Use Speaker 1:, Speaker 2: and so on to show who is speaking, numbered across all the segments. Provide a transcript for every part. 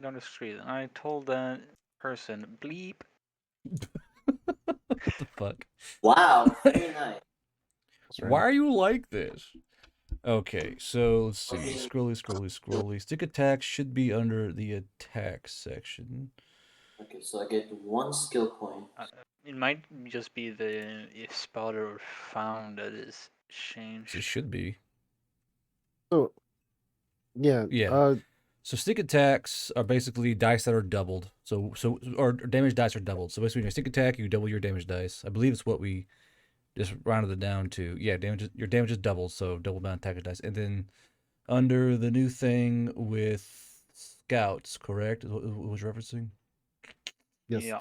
Speaker 1: down the street, and I told that person, bleep.
Speaker 2: What the fuck?
Speaker 3: Wow, very nice.
Speaker 2: Why are you like this? Okay, so let's see. Scrolly. Stick attack should be under the attack section.
Speaker 3: Okay, so I get 1 skill point.
Speaker 1: It might just be the if spotted or found that is changed.
Speaker 2: It should be.
Speaker 4: So, yeah.
Speaker 2: Yeah. So stick attacks are basically dice that are doubled. Or damage dice are doubled. So basically, when you stick attack, you double your damage dice. I believe it's what we just rounded it down to. Yeah, your damage is doubled, so double amount attack dice. And then under the new thing with scouts, correct? What was referencing?
Speaker 4: Yes.
Speaker 1: Yeah.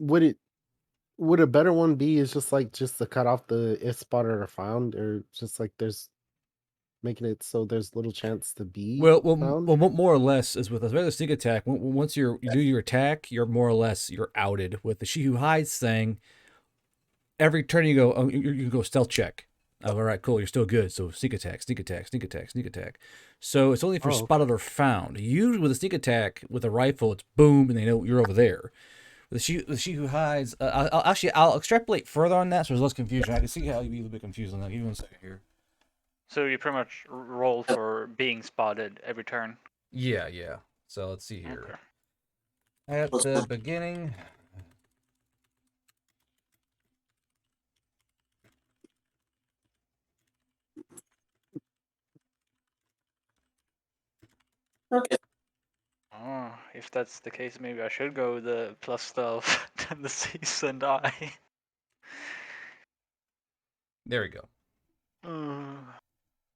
Speaker 4: Would a better one be is just to cut off the if spotted or found, or just like there's making it so there's little chance to be found?
Speaker 2: Well, more or less is with a regular sneak attack. Once you do your attack, you're more or less outed. With the She Who Hides thing, every turn you go, you go stealth check. Oh, all right, cool. You're still good. So sneak attack. So it's only for spotted or found. Usually with a sneak attack with a rifle, it's boom, and they know you're over there. With the She Who Hides, I'll extrapolate further on that so there's less confusion. I can see how you'd be a little bit confused on that. Give me 1 second here.
Speaker 1: So you pretty much roll for being spotted every turn.
Speaker 2: Yeah. So let's see here. Okay. At the beginning.
Speaker 3: Okay.
Speaker 1: Oh, if that's the case, maybe I should go the plus stealth tendencies and die.
Speaker 2: There we go.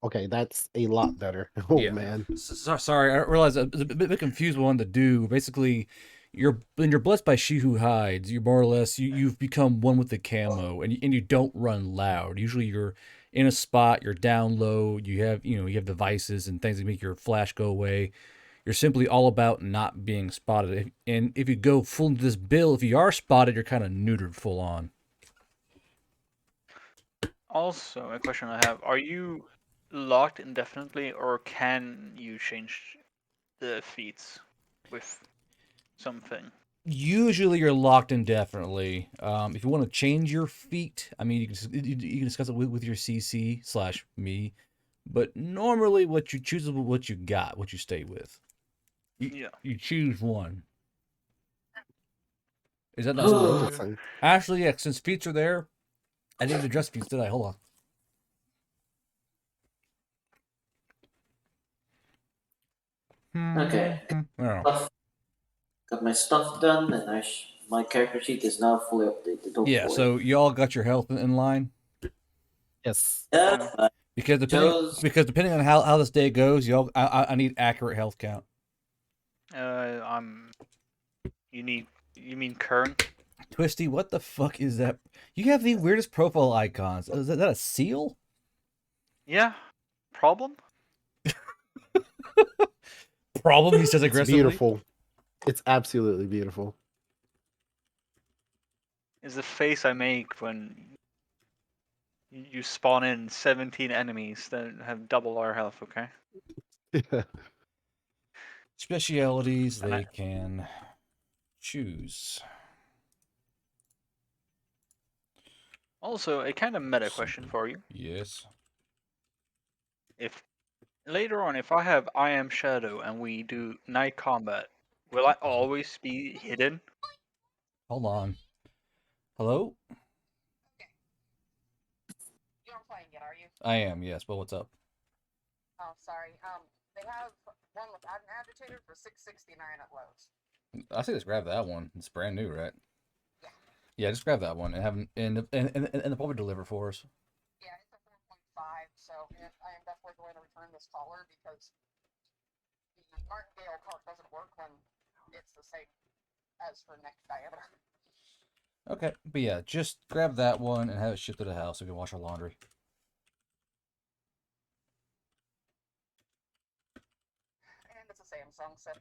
Speaker 4: Okay, that's a lot better. Oh yeah. Man.
Speaker 2: Sorry, I realized I was a bit confused what I wanted to do. Basically, when you're blessed by She Who Hides, you're more or less you've become one with the camo, and you don't run loud. Usually, you're in a spot, you're down low, you have devices and things that make your flash go away. You're simply all about not being spotted. And if you go full into this bill, if you are spotted, you're kind of neutered full on.
Speaker 1: Also, a question I have: are you locked indefinitely, or can you change the feats with something?
Speaker 2: Usually you're locked indefinitely. If you want to change your feat, I mean, you can discuss it with your CC/me, but normally what you choose is what you got, what you stay with. You choose one. Is that not
Speaker 4: true?
Speaker 2: Actually, yeah, since feats are there, I didn't address feats, did I? Hold
Speaker 3: on. Okay. Got my stuff done, and my character sheet is now fully updated.
Speaker 2: Yeah, so you all got your health in line?
Speaker 4: Yes.
Speaker 3: Yeah.
Speaker 2: Because depending on how this day goes, I need accurate health count.
Speaker 1: You mean current?
Speaker 2: Twisty, what the fuck is that? You have the weirdest profile icons. Is that a seal?
Speaker 1: Yeah. Problem?
Speaker 2: Problem, he says aggressively.
Speaker 4: It's beautiful. It's absolutely beautiful.
Speaker 1: Is the face I make when you spawn in 17 enemies that have double our health, okay?
Speaker 4: Yeah.
Speaker 2: Specialities they can choose.
Speaker 1: Also, a kind of meta question for you.
Speaker 2: Yes.
Speaker 1: If later on, if I have I Am Shadow and we do night combat, will I always be hidden?
Speaker 2: Hold on. Hello?
Speaker 5: Okay. You aren't playing yet, are you?
Speaker 2: I am, yes, but what's up?
Speaker 5: Oh, sorry. They have one without an agitator for $6.69 at Lowe's.
Speaker 2: I say just grab that one. It's brand new, right?
Speaker 5: Yeah.
Speaker 2: Yeah, just grab that one and have and they'll probably deliver for us.
Speaker 5: Yeah, it's a 4.5, so I am definitely going to return this collar because the martingale part doesn't work when it's the same as for neck diameter.
Speaker 2: Okay, but yeah, just grab that one and have it shipped to the house so we can wash our laundry.
Speaker 5: And it's a Samsung set.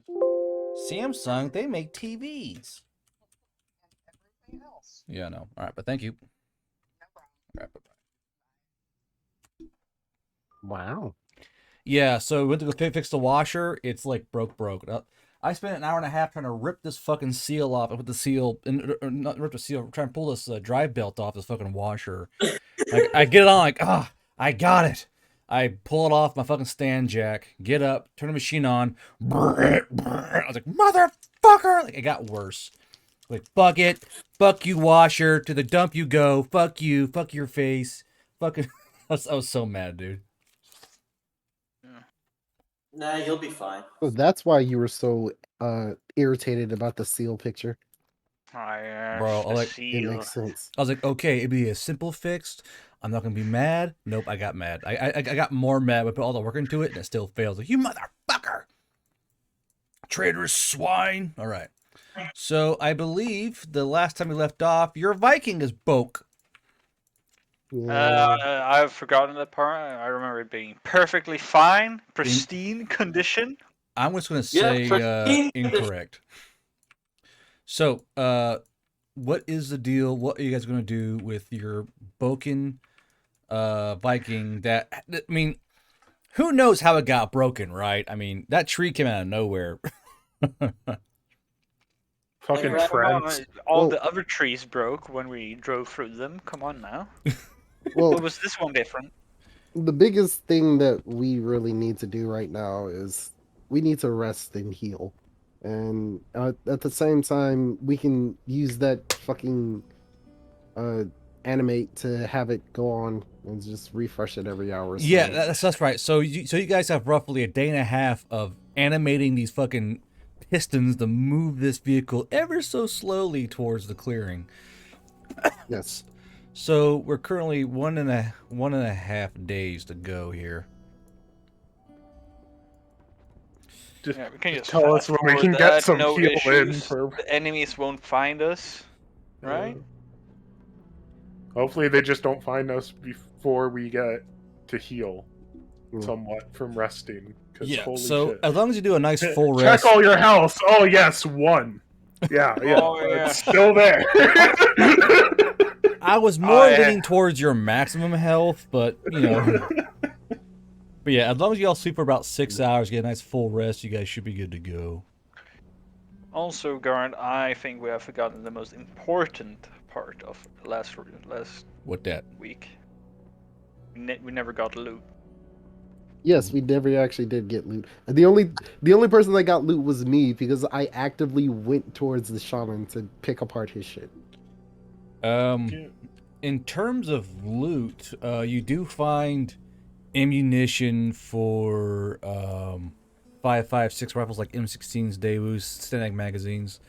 Speaker 2: Samsung, they make TVs.
Speaker 5: And everything else.
Speaker 2: Yeah, I know. All right, but thank you.
Speaker 5: No problem.
Speaker 2: All right, bye-bye.
Speaker 4: Wow.
Speaker 2: Yeah, so we went to go fix the washer. It's like broke. I spent an hour and a half trying to rip this fucking seal off and put the seal, not rip the seal, trying to pull this drive belt off this fucking washer. Like, I get it on, like, I got it. I pull it off my fucking stand jack, get up, turn the machine on. I was like, motherfucker! Like, it got worse. Like, fuck it. Fuck you, washer. To the dump you go. Fuck you. Fuck your face. Fucking. I was so mad, dude.
Speaker 3: Nah, you'll be fine.
Speaker 4: So that's why you were so irritated about the seal picture.
Speaker 2: Bro,
Speaker 4: It makes sense.
Speaker 2: I was like, okay, it'd be a simple fix. I'm not gonna be mad. Nope, I got mad. I got more mad. I put all the work into it, and it still fails. Like, you motherfucker, traitorous swine. All right. So I believe the last time we left off, your Viking is broke.
Speaker 1: I've forgotten that part. I remember it being perfectly fine, pristine condition.
Speaker 2: I'm just gonna say incorrect. So, what is the deal? What are you guys gonna do with your broken Viking? That, I mean, who knows how it got broken, right? I mean, that tree came out of nowhere.
Speaker 6: Fucking friends.
Speaker 1: All the other trees broke when we drove through them. Come on now.
Speaker 4: Well,
Speaker 1: What was this one different?
Speaker 4: the biggest thing that we really need to do right now is we need to rest and heal. And at the same time, we can use that fucking animate to have it go on and just refresh it every hour. So.
Speaker 2: Yeah, that's right. So you guys have roughly a day and a half of animating these fucking pistons to move this vehicle ever so slowly towards the clearing.
Speaker 4: Yes.
Speaker 2: So we're currently one and a half days to go here.
Speaker 6: Just,
Speaker 1: Yeah, we can just
Speaker 6: tell us when we can get some
Speaker 1: no
Speaker 6: heal in.
Speaker 1: issues.
Speaker 6: For...
Speaker 1: The enemies won't find us, right?
Speaker 6: Hopefully they just don't find us before we get to heal somewhat from resting.
Speaker 2: Yeah,
Speaker 6: holy
Speaker 2: so
Speaker 6: shit.
Speaker 2: as long as you do a nice full rest.
Speaker 6: Check all your health. Oh, yes, 1. Yeah, yeah.
Speaker 1: Oh, yeah.
Speaker 6: It's still there.
Speaker 2: I was more leaning towards your maximum health, but, you know. But yeah, as long as you all sleep for about 6 hours, get a nice full rest, you guys should be good to go.
Speaker 1: Also, Garant, I think we have forgotten the most important part of last
Speaker 2: What that?
Speaker 1: week. We never got loot.
Speaker 4: Yes, we never actually did get loot. The only person that got loot was me because I actively went towards the shaman to pick apart his shit.
Speaker 2: In terms of loot, you do find ammunition for 5.56 rifles like M16s, Daewoo's, Stenag magazines.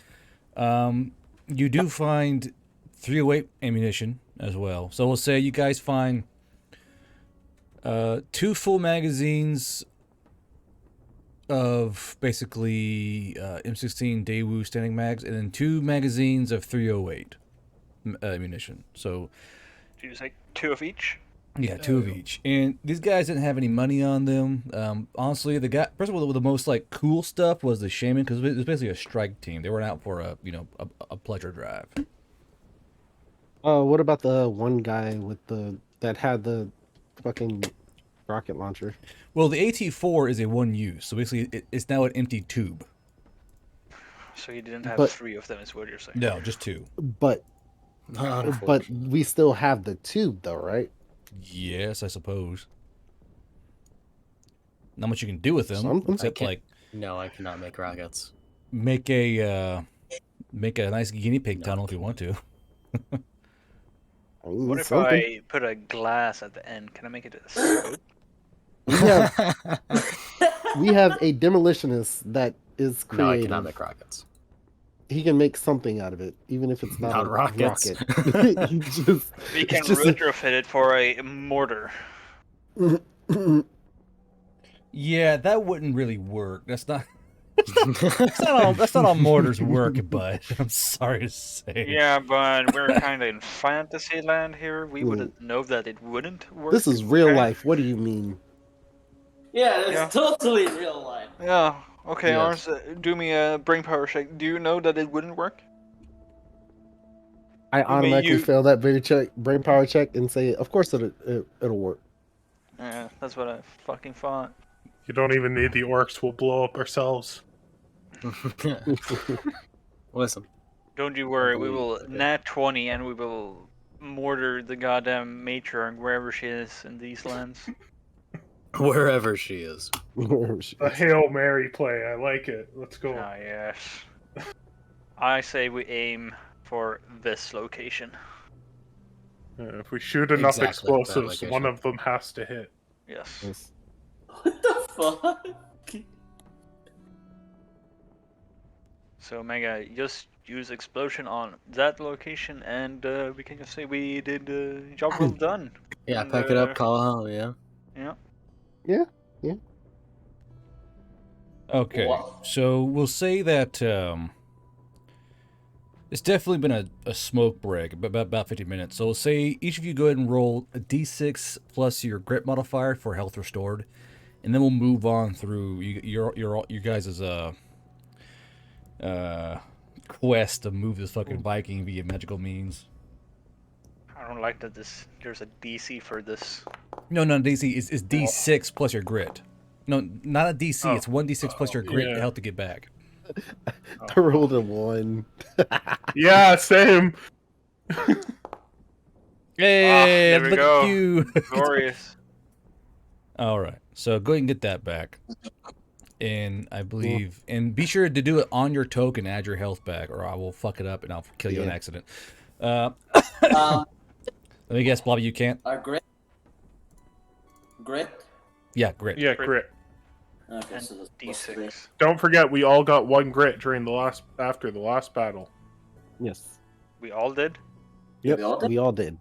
Speaker 2: You do find 308 ammunition as well. So we'll say you guys find 2 full magazines of basically M16 Daewoo Stenag mags, and then 2 magazines of 308 ammunition. So,
Speaker 1: Did you say 2 of each?
Speaker 2: Yeah, 2 of each. And these guys didn't have any money on them. Honestly, the guy, person with the most like cool stuff was the shaman, because it was basically a strike team. They were out for a pleasure drive.
Speaker 4: What about the one guy with that had the fucking rocket launcher?
Speaker 2: Well, the AT-4 is a 1-use, so basically it's now an empty tube.
Speaker 1: So you didn't have 3 of them, is what you're saying?
Speaker 2: No, just 2.
Speaker 4: But we still have the tube, though, right?
Speaker 2: Yes, I suppose. Not much you can do with them,
Speaker 4: Something.
Speaker 2: except like
Speaker 7: No, I cannot make rockets.
Speaker 2: make a nice guinea pig tunnel if you want to.
Speaker 1: What if I put a glass at the end? Can I make it a scope?
Speaker 4: We have a demolitionist that is
Speaker 7: No, I
Speaker 4: creative.
Speaker 7: cannot make rockets.
Speaker 4: He can make something out of it, even if it's not a
Speaker 7: rockets.
Speaker 4: rocket.
Speaker 1: We can retrofit it for a mortar.
Speaker 2: Yeah, that wouldn't really work. That's not. That's not how mortars work, but I'm sorry to say.
Speaker 1: Yeah, but we're kind of in fantasy land here. We wouldn't know that it wouldn't work.
Speaker 4: This is real life. What do you mean?
Speaker 3: Yeah, it's totally real life.
Speaker 1: Yeah. Okay,
Speaker 4: Yes.
Speaker 1: Arns, do me a brain power check. Do you know that it wouldn't work?
Speaker 4: I automatically fail that brain power check, and say, of course it'll work.
Speaker 1: Yeah, that's what I fucking thought.
Speaker 6: You don't even need the orcs. We'll blow up ourselves.
Speaker 7: Listen.
Speaker 1: Don't you worry, we
Speaker 7: believe
Speaker 1: will
Speaker 7: it.
Speaker 1: nat 20 and we will mortar the goddamn matriarch wherever she is in these lands.
Speaker 7: Wherever she is.
Speaker 6: A Hail Mary play. I like it. Let's go.
Speaker 1: Ah, yes. I say we aim for this location.
Speaker 6: If we shoot enough
Speaker 7: Exactly, that
Speaker 6: explosives, one
Speaker 7: location.
Speaker 6: of them has to hit.
Speaker 1: Yes.
Speaker 4: Yes.
Speaker 3: What the fuck?
Speaker 1: So, Mega, just use explosion on that location and we can just say we did job well done.
Speaker 7: Yeah,
Speaker 1: And,
Speaker 7: pack it up, call home, yeah.
Speaker 1: Yeah.
Speaker 4: Yeah.
Speaker 2: Okay,
Speaker 3: Wow.
Speaker 2: so we'll say that it's definitely been a smoke break, about 50 minutes. So we'll say each of you go ahead and roll a d6 plus your grit modifier for health restored, and then we'll move on through your guys' quest to move this fucking Viking via magical means.
Speaker 1: I don't like that there's a DC for this.
Speaker 2: No, DC is d6 plus your grit. No, not a DC.
Speaker 1: Oh.
Speaker 2: It's 1d6 plus your grit
Speaker 6: Yeah.
Speaker 2: health to get back.
Speaker 4: I rolled a 1.
Speaker 6: Yeah, same.
Speaker 2: Hey,
Speaker 1: there we
Speaker 2: look
Speaker 1: go.
Speaker 2: at you.
Speaker 1: Glorious.
Speaker 2: All right, so go ahead and get that back. And I believe, and be sure to do it on your token, add your health back, or I will fuck it up and I'll kill you on
Speaker 4: Yeah.
Speaker 2: accident.
Speaker 3: Um,
Speaker 2: Let me guess, Blobby, you can't?
Speaker 3: our grit? Grit?
Speaker 2: Yeah, grit.
Speaker 6: Yeah,
Speaker 1: Crit.
Speaker 6: grit.
Speaker 3: Okay,
Speaker 1: And
Speaker 3: so that's +3.
Speaker 1: D6.
Speaker 6: Don't forget, we all got 1 grit during after the last battle.
Speaker 4: Yes.
Speaker 1: We all did?
Speaker 4: Yep.
Speaker 3: We all did?
Speaker 4: We all did.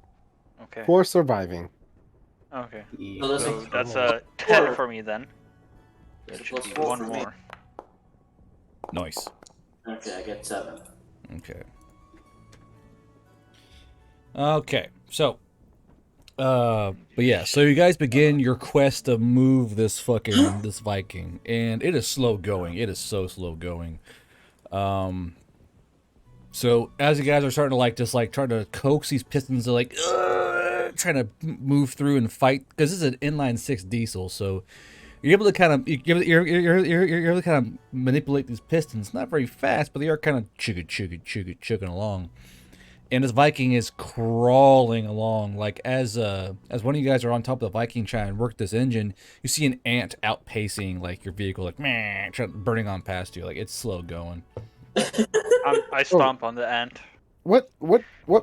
Speaker 1: Okay.
Speaker 4: For surviving.
Speaker 1: Okay.
Speaker 3: So that's
Speaker 1: So
Speaker 3: a-
Speaker 1: that's a 10
Speaker 3: Four.
Speaker 1: for me then.
Speaker 3: It's
Speaker 1: It
Speaker 3: a
Speaker 1: should be
Speaker 3: +4
Speaker 1: one
Speaker 3: for me.
Speaker 1: more.
Speaker 2: Nice.
Speaker 3: Okay, I get 7.
Speaker 2: Okay. Okay, so, but yeah, so you guys begin your quest to move this Viking, and it is slow going. It is so slow going. So as you guys are starting to trying to coax these pistons to trying to move through and fight, because this is an inline 6 diesel, so you're able to kind of you're able to kind of manipulate these pistons, not very fast, but they are kind of chugging along. And this Viking is crawling along, like as one of you guys are on top of the Viking trying to work this engine, you see an ant outpacing like your vehicle, like meh, burning on past you. Like it's slow going.
Speaker 1: I stomp on the ant.
Speaker 4: What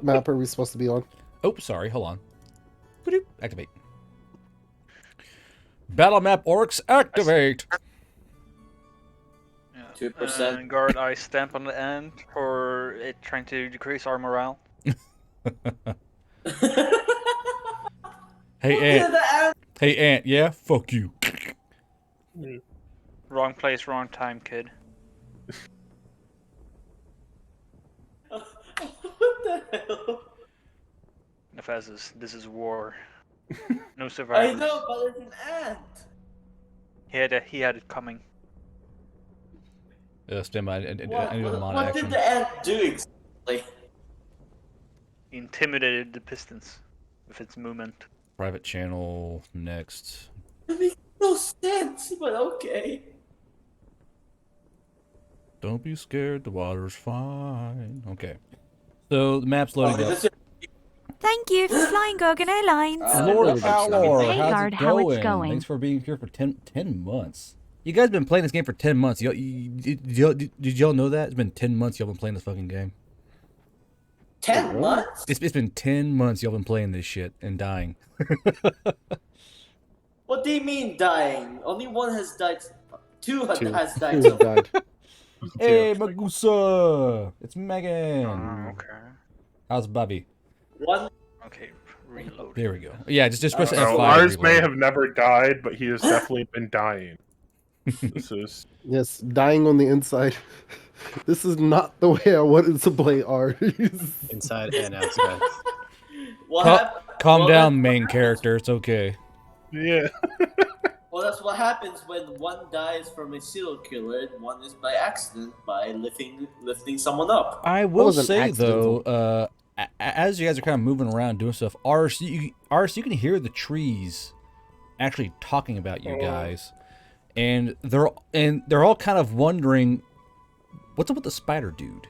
Speaker 4: map are we supposed to be on?
Speaker 2: Oh, sorry, hold on. Ba-doop, activate. Battle map orcs activate.
Speaker 1: Yeah.
Speaker 3: 2%.
Speaker 1: And guard, I stamp on the ant for it trying to decrease our morale.
Speaker 2: Hey ant. Hey ant. Yeah, fuck you.
Speaker 1: Wrong place, wrong time, kid.
Speaker 3: What the hell?
Speaker 1: Nephazis, this is war. No
Speaker 3: I
Speaker 1: survivors.
Speaker 3: know, but it's an ant.
Speaker 1: He had it coming.
Speaker 2: Stand by. I need a mod
Speaker 3: What
Speaker 2: action.
Speaker 3: did the ant do exactly?
Speaker 1: He intimidated the pistons with its movement.
Speaker 2: Private channel next.
Speaker 3: It makes no sense, but okay.
Speaker 2: Don't be scared. The water's fine. Okay. So the map's loading
Speaker 3: Okay,
Speaker 2: up.
Speaker 3: this is-
Speaker 8: Thank you for flying Gorgon Airlines.
Speaker 2: Lord
Speaker 4: Hey,
Speaker 2: Alor,
Speaker 8: Hey,
Speaker 2: how's
Speaker 8: Guard,
Speaker 2: it
Speaker 8: how
Speaker 2: going?
Speaker 8: it's going?
Speaker 2: Thanks for being here for 10 months. You guys been playing this game for 10 months. Did y'all know that? It's been 10 months y'all been playing this fucking game.
Speaker 3: 10 months?
Speaker 2: It's been 10 months y'all been playing this shit and dying.
Speaker 3: What do you mean dying? Only one has died. Two has died.
Speaker 4: Who
Speaker 3: So
Speaker 4: died?
Speaker 2: Hey, Magusa! It's Megan.
Speaker 1: Okay.
Speaker 2: How's Bobby?
Speaker 3: one.
Speaker 1: Okay, reload.
Speaker 2: There we go. Yeah, just press
Speaker 3: So
Speaker 2: F5.
Speaker 6: So
Speaker 2: to
Speaker 6: ours may
Speaker 2: reload.
Speaker 6: have never died, but he has definitely been dying. This is
Speaker 4: Yes, dying on the inside. This is not the way I wanted to play Ars.
Speaker 7: Inside and outside.
Speaker 3: What
Speaker 2: Cal-
Speaker 3: happened?
Speaker 2: Calm
Speaker 3: Well,
Speaker 2: down,
Speaker 3: that's
Speaker 2: main
Speaker 3: what
Speaker 2: character. It's okay.
Speaker 6: yeah.
Speaker 3: Well, that's what happens when one dies from a serial killer and one is by accident by lifting someone up.
Speaker 2: I will
Speaker 4: was an
Speaker 2: say
Speaker 4: accidental.
Speaker 2: though, as you guys are kind of moving around doing stuff, Ars, you can hear the trees actually talking about you guys, and they're all kind of wondering What's up with the spider dude?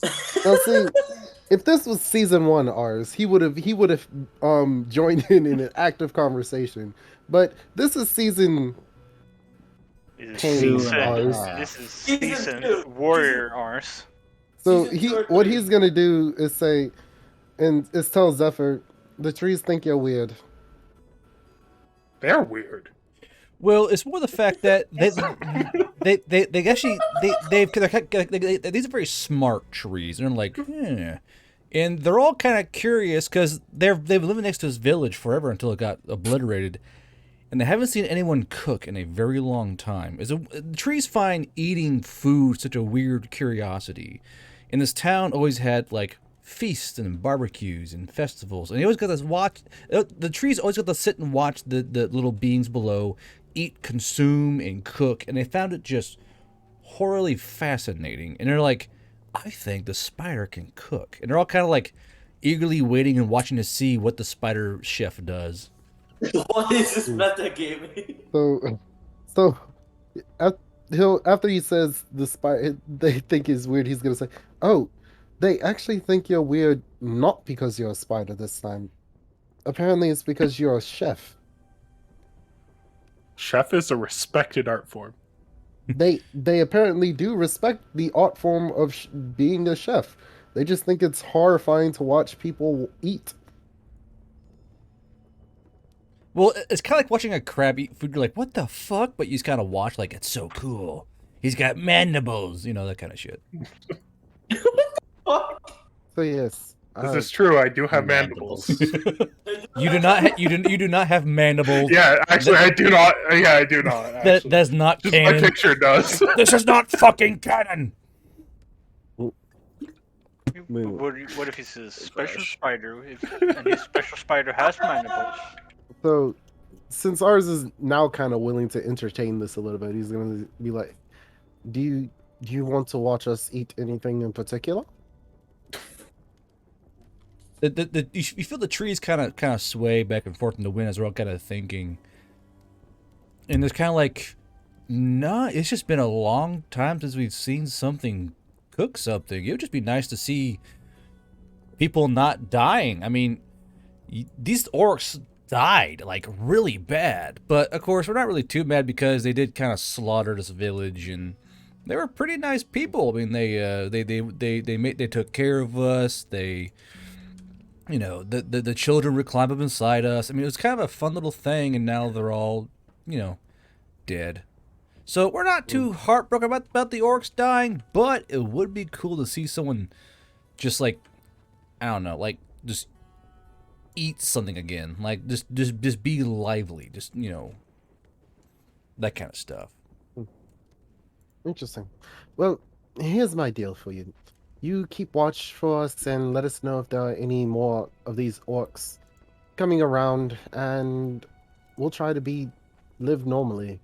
Speaker 4: Now see, if this was season 1 ours, he would have joined in an active conversation. But this is season
Speaker 1: This
Speaker 4: Pain
Speaker 1: is
Speaker 4: ours.
Speaker 1: season warrior ours.
Speaker 4: So
Speaker 3: Season 2 or
Speaker 4: what
Speaker 3: 3.
Speaker 4: he's gonna do is say, and is tell Zephyr, the trees think you're weird.
Speaker 6: They're weird.
Speaker 2: Well, it's more the fact that they actually these are very smart trees, and they're like, and they're all kind of curious because they've been living next to this village forever until it got obliterated, and they haven't seen anyone cook in a very long time. The trees find eating food such a weird curiosity, and this town always had like feasts and barbecues and festivals, and they always got to watch. The trees always got to sit and watch the little beings below eat, consume, and cook, and they found it just horribly fascinating. And they're like, I think the spider can cook, and they're all kind of like eagerly waiting and watching to see what the spider chef does.
Speaker 3: What is this metagaming?
Speaker 4: So after he says the spider they think is weird, he's gonna say, "Oh, they actually think you're weird not because you're a spider this time. Apparently, it's because you're a chef."
Speaker 6: Chef is a respected art form.
Speaker 4: They apparently do respect the art form of being a chef. They just think it's horrifying to watch people eat.
Speaker 2: Well, it's kind of like watching a crab eat food. You're like, what the fuck? But you just kind of watch like, it's so cool. He's got mandibles, you know, that kind of shit.
Speaker 3: Fuck.
Speaker 4: So yes,
Speaker 6: This is true. I do have mandibles.
Speaker 2: You do not. You do not have mandibles.
Speaker 6: Yeah, actually, I do not. Yeah, I do not. Actually.
Speaker 2: That's not
Speaker 6: Just
Speaker 2: canon.
Speaker 6: my picture does.
Speaker 2: This is not fucking canon.
Speaker 1: What if he's a special spider? And his special spider has mandibles.
Speaker 4: So, since ours is now kind of willing to entertain this a little bit, he's gonna be like, "Do you want to watch us eat anything in particular?"
Speaker 2: You feel the trees kind of sway back and forth in the wind as we're all kind of thinking, and it's kind of like, nah, it's just been a long time since we've seen something cook something. It would just be nice to see people not dying. I mean, these orcs died like really bad, but of course we're not really too mad because they did kind of slaughter this village, and they were pretty nice people. I mean, they took care of us. They, you know, the children would climb up inside us. I mean, it was kind of a fun little thing, and now they're all, you know, dead. So we're not too heartbroken about the orcs dying, but it would be cool to see someone just like, I don't know, like just eat something again. Like just be lively. Just, you know, that kind of stuff.
Speaker 4: Interesting. Well, here's my deal for you. You keep watch for us and let us know if there are any more of these orcs coming around, and we'll try to live normally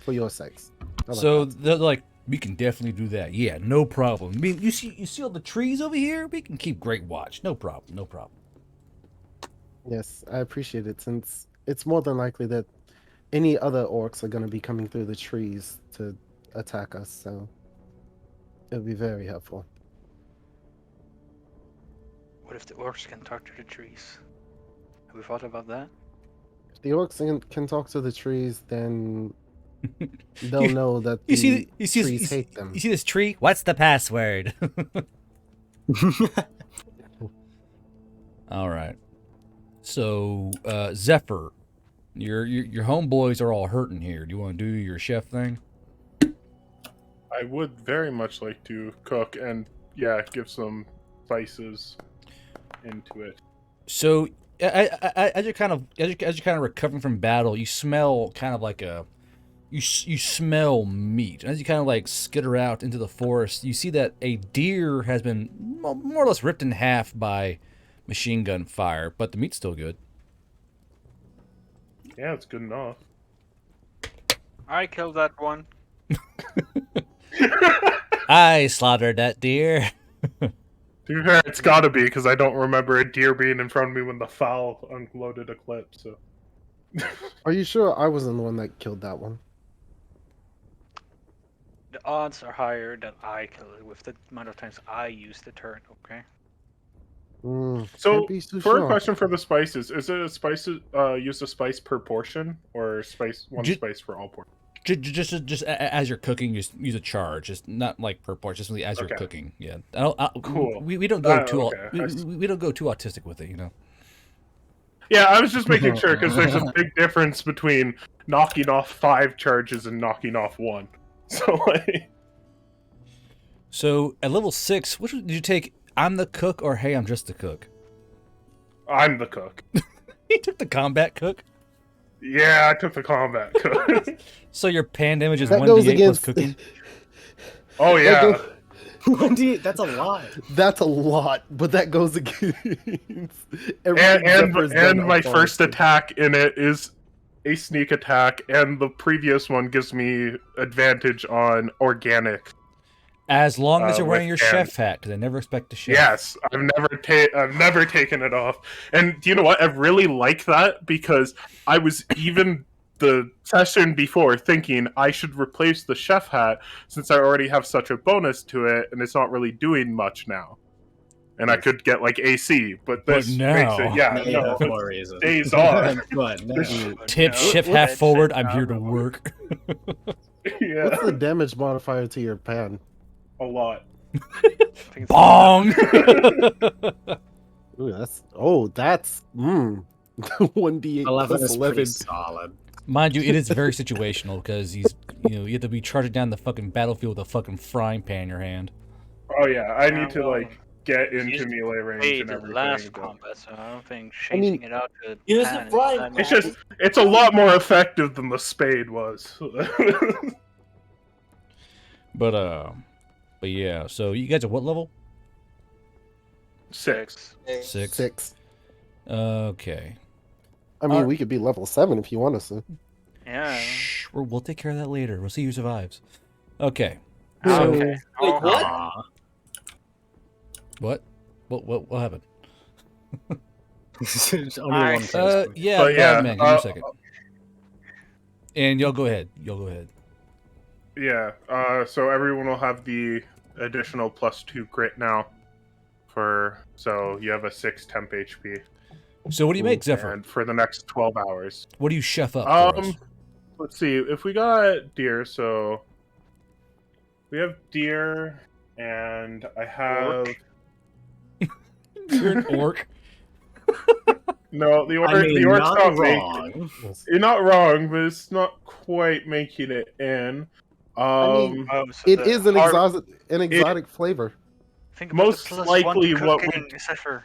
Speaker 4: for your sakes.
Speaker 2: So they're like, we can definitely do that. Yeah, no problem. I mean, you see all the trees over here? We can keep great watch. No problem. No problem.
Speaker 4: Yes, I appreciate it, since it's more than likely that any other orcs are going to be coming through the trees to attack us, so it'll be very helpful.
Speaker 1: What if the orcs can talk to the trees? Have we thought about that?
Speaker 4: If the orcs can talk to the trees, then they'll know that the trees hate them.
Speaker 2: You see this tree? What's the password? All right. So, Zephyr, your homeboys are all hurting here. Do you want to do your chef thing?
Speaker 6: I would very much like to cook and, yeah, give some spices into it.
Speaker 2: So, as you're kind of recovering from battle, you smell kind of like you smell meat. As you kind of like skitter out into the forest, you see that a deer has been more or less ripped in half by machine gun fire, but the meat's still good.
Speaker 6: Yeah, it's good enough.
Speaker 1: I killed that one.
Speaker 2: I slaughtered that deer.
Speaker 6: To be fair, it's gotta be, because I don't remember a deer being in front of me when the fowl unloaded a clip, so...
Speaker 4: Are you sure I wasn't the one that killed that one?
Speaker 1: the odds are higher that I kill it with the amount of times I use the turn. Okay.
Speaker 6: So,
Speaker 4: Can't be too
Speaker 6: for a
Speaker 4: sure.
Speaker 6: question for the spices, is it a spice? Use a spice per portion, or one spice for all portions?
Speaker 2: Just as you're cooking, just use a charge. Just not like per portion, just really as you're
Speaker 6: Okay.
Speaker 2: cooking. Yeah.
Speaker 6: Cool.
Speaker 2: We don't go too
Speaker 6: okay.
Speaker 2: we don't go too autistic with it, you know.
Speaker 6: Yeah, I was just making sure because there's a big difference between knocking off 5 charges and knocking off 1. So like,
Speaker 2: So at level 6, which did you take? I'm the cook or hey, I'm just the cook?
Speaker 6: I'm the cook.
Speaker 2: You took the combat cook.
Speaker 6: Yeah, I took the combat cook.
Speaker 2: So your pan damage is
Speaker 4: That
Speaker 2: 1d8
Speaker 4: goes
Speaker 2: plus
Speaker 4: against.
Speaker 2: cooking.
Speaker 6: Oh
Speaker 4: That
Speaker 6: yeah.
Speaker 4: go-
Speaker 7: 1d8, that's a lot.
Speaker 4: That's a lot, but that goes against everything
Speaker 6: And
Speaker 4: Zephyr's done
Speaker 6: my
Speaker 4: so
Speaker 6: first
Speaker 4: far.
Speaker 6: attack in it is a sneak attack, and the previous one gives me advantage on organic.
Speaker 2: As long as you're wearing your
Speaker 6: with pan.
Speaker 2: chef hat, because I never expect a chef.
Speaker 6: Yes, I've never taken it off. And do you know what? I really like that because I was even the session before thinking I should replace the chef hat since I already have such a bonus to it and it's not really doing much now. And I could get like AC, but this makes
Speaker 2: now-
Speaker 6: it yeah,
Speaker 7: Now you
Speaker 6: no,
Speaker 7: have more reason.
Speaker 6: stays on.
Speaker 7: But now.
Speaker 2: Tip
Speaker 1: No,
Speaker 2: shift
Speaker 1: what-
Speaker 2: hat
Speaker 1: what-
Speaker 2: forward.
Speaker 1: what-
Speaker 2: I'm here to
Speaker 1: no.
Speaker 2: work.
Speaker 6: Yeah,
Speaker 4: What's the damage modifier to your pan?
Speaker 6: a lot.
Speaker 1: I think it's-
Speaker 2: Bong.
Speaker 4: Ooh, that's 1d8
Speaker 7: 11
Speaker 4: plus
Speaker 7: is
Speaker 4: 11.
Speaker 7: pretty solid.
Speaker 2: Mind you, it is very situational because you have to be charging down the fucking battlefield with a fucking frying pan in your hand.
Speaker 6: Oh yeah, I need to
Speaker 1: well,
Speaker 6: like get into
Speaker 1: used
Speaker 6: melee range
Speaker 1: Hey,
Speaker 6: and
Speaker 1: the
Speaker 6: everything.
Speaker 1: last
Speaker 6: but-
Speaker 1: combat, so I don't think
Speaker 4: I mean,
Speaker 1: changing it out to
Speaker 3: use
Speaker 1: pan
Speaker 3: the
Speaker 1: is
Speaker 3: frying
Speaker 1: that
Speaker 3: pan.
Speaker 1: much.
Speaker 6: it's a lot more effective than the spade was.
Speaker 2: But yeah. So you guys are what level?
Speaker 6: 6.
Speaker 2: 6.
Speaker 4: 6.
Speaker 2: Okay.
Speaker 4: I mean, we could be level 7 if you want us to.
Speaker 1: Yeah.
Speaker 2: Shh, we'll take care of that later. We'll see who survives. Okay.
Speaker 1: Okay.
Speaker 3: Wait, what?
Speaker 7: Aw.
Speaker 2: What? What happened?
Speaker 7: Only
Speaker 1: I-
Speaker 7: one person.
Speaker 2: Yeah,
Speaker 6: But yeah,
Speaker 2: man, give me a second. And y'all go ahead.
Speaker 6: Yeah, so everyone will have the additional +2 grit now. So you have a 6 temp HP.
Speaker 2: So what do you make, Zephyr?
Speaker 6: And for the next 12 hours.
Speaker 2: What do you chef up for us?
Speaker 6: Let's see, if we got deer, so we have deer, and I have...
Speaker 2: You're an orc.
Speaker 6: No, the orc,
Speaker 7: I mean,
Speaker 6: the orc's
Speaker 7: not
Speaker 6: not
Speaker 7: wrong.
Speaker 6: making... You're not wrong, but it's not quite making it in.
Speaker 4: mean,
Speaker 1: Oh, so
Speaker 4: It
Speaker 1: the
Speaker 4: is an
Speaker 1: hard-
Speaker 4: exotic flavor.
Speaker 1: Think about
Speaker 6: most
Speaker 1: the +1
Speaker 6: likely
Speaker 1: to
Speaker 6: what
Speaker 1: cooking, Zephyr.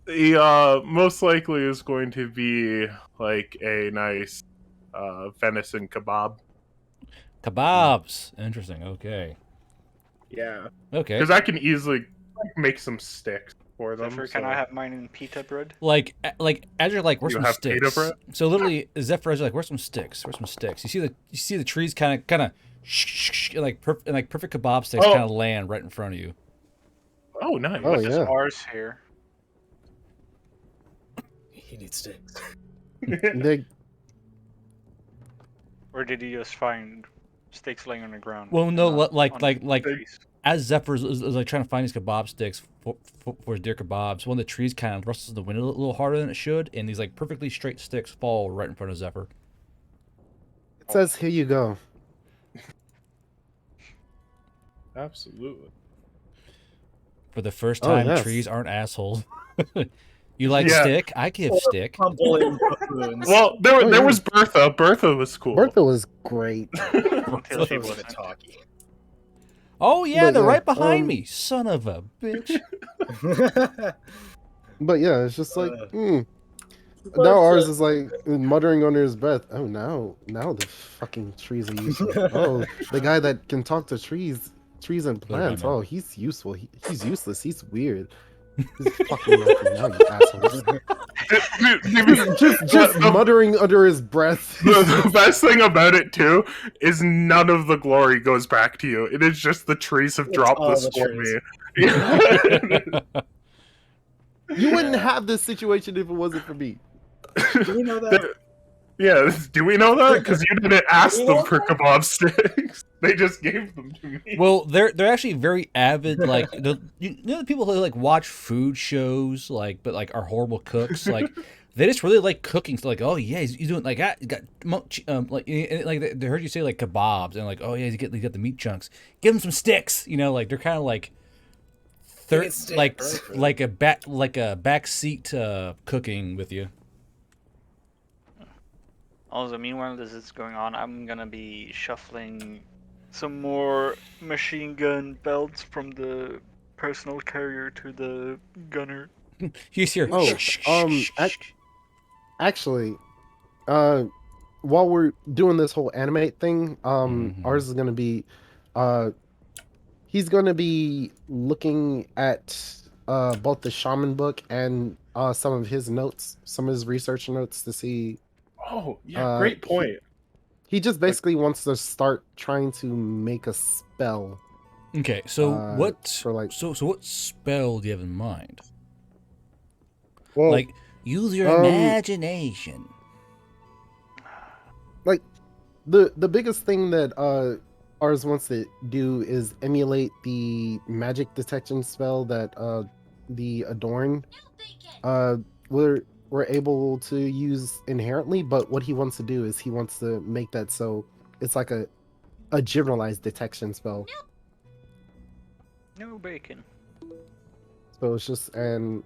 Speaker 6: The most likely is going to be like a nice venison kebab.
Speaker 2: Kebabs. Interesting. Okay.
Speaker 6: Yeah,
Speaker 2: Okay.
Speaker 6: because I can easily make some sticks for them.
Speaker 1: Zephyr, can I have mine in pita bread?
Speaker 2: Like as you're like, where's
Speaker 6: You
Speaker 2: some
Speaker 6: have pita
Speaker 2: sticks?
Speaker 6: bread?
Speaker 2: So literally, Zephyr is like, where's some sticks? You see the trees kind of like perfect kebab sticks
Speaker 6: Oh.
Speaker 2: kind of land right in front of you.
Speaker 6: Oh, nice.
Speaker 4: Oh,
Speaker 1: What's this
Speaker 4: yeah.
Speaker 1: ours here?
Speaker 7: He needs sticks.
Speaker 4: They,
Speaker 1: Or did you just find sticks laying on the ground?
Speaker 2: Well, no,
Speaker 1: Not
Speaker 2: like
Speaker 1: on
Speaker 2: like
Speaker 1: trees?
Speaker 2: as Zephyr is like trying to find these kebab sticks for his deer kebabs, one of the trees kind of rustles in the wind a little harder than it should, and these like perfectly straight sticks fall right in front of Zephyr.
Speaker 4: it says, here you go.
Speaker 6: Absolutely.
Speaker 2: For the first
Speaker 4: Oh,
Speaker 2: time,
Speaker 4: yes.
Speaker 2: trees aren't assholes. You like
Speaker 6: Yeah.
Speaker 2: stick? I give stick.
Speaker 7: Bullying buffoons.
Speaker 6: Well, there
Speaker 4: Oh, yeah.
Speaker 6: was Bertha. Bertha was cool.
Speaker 4: Bertha was great.
Speaker 1: Until she
Speaker 7: Buffoons
Speaker 1: wasn't.
Speaker 7: are talky.
Speaker 2: Oh yeah,
Speaker 4: But
Speaker 2: they're
Speaker 4: yeah,
Speaker 2: right behind
Speaker 4: um,
Speaker 2: me, son of a bitch.
Speaker 4: But yeah, it's just like,
Speaker 7: Uh,
Speaker 4: now ours is like muttering under his breath. Oh, now the fucking trees are useful. Oh, the guy that can talk to trees and plants. Oh, he's useful. He's useless. He's weird. He's fucking nothing now, you assholes. Just muttering under his breath.
Speaker 6: The best thing about it too is none of the glory goes back to you. It is just the trees have
Speaker 7: It's
Speaker 6: dropped
Speaker 7: all
Speaker 6: this
Speaker 7: the
Speaker 6: for
Speaker 7: trees.
Speaker 6: me.
Speaker 4: You wouldn't have this situation if it wasn't for me.
Speaker 7: Do you know that?
Speaker 6: Yeah, do we know that? Because you didn't ask
Speaker 3: We
Speaker 6: them
Speaker 3: know
Speaker 6: for
Speaker 3: that?
Speaker 6: kebab sticks. They just gave them to me.
Speaker 2: Well, they're actually very avid. Like you know the people who like watch food shows, like but like are horrible cooks. Like they just really like cooking. So like, oh yeah, he's doing like he's got like they heard you say like kebabs and like, oh yeah, he's got the meat chunks. Give him some sticks. You know, like they're kind of like like a backseat cooking with you.
Speaker 1: Also, meanwhile this is going on, I'm gonna be shuffling some more machine gun belts from the personal carrier to the gunner.
Speaker 2: He's here.
Speaker 4: Oh, actually, while we're doing this whole animate thing, ours is gonna be, he's gonna be looking at both the shaman book and some of his notes, some of his research notes to see.
Speaker 6: Oh, yeah, great point.
Speaker 4: He just basically wants to start trying to make a spell.
Speaker 2: Okay, so what?
Speaker 4: For like,
Speaker 2: so what spell do you have in mind?
Speaker 4: well,
Speaker 2: Like, use your imagination.
Speaker 4: Like, the biggest thing that ours wants to do is emulate the magic detection spell that the Adorn we're able to use inherently, but what he wants to do is he wants to make that so it's like a generalized detection spell.
Speaker 1: No bacon.
Speaker 4: So it's just, and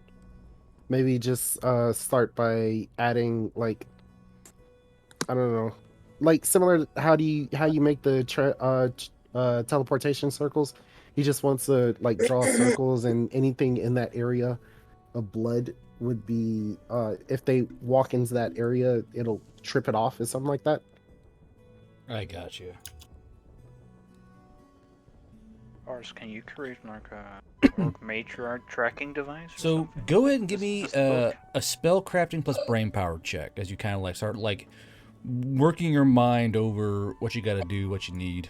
Speaker 4: maybe just start by adding like, I don't know, like similar to how you make the teleportation circles. He just wants to like draw circles, and anything in that area of blood would be if they walk into that area, it'll trip it off or something like that.
Speaker 2: I got you.
Speaker 1: Ars, can you create like a orc matriarch tracking device? Or
Speaker 2: So
Speaker 1: something?
Speaker 2: go ahead and give me
Speaker 1: This book.
Speaker 2: a spell crafting plus brain power check as you kind of like start like working your mind over what you got to do, what you need.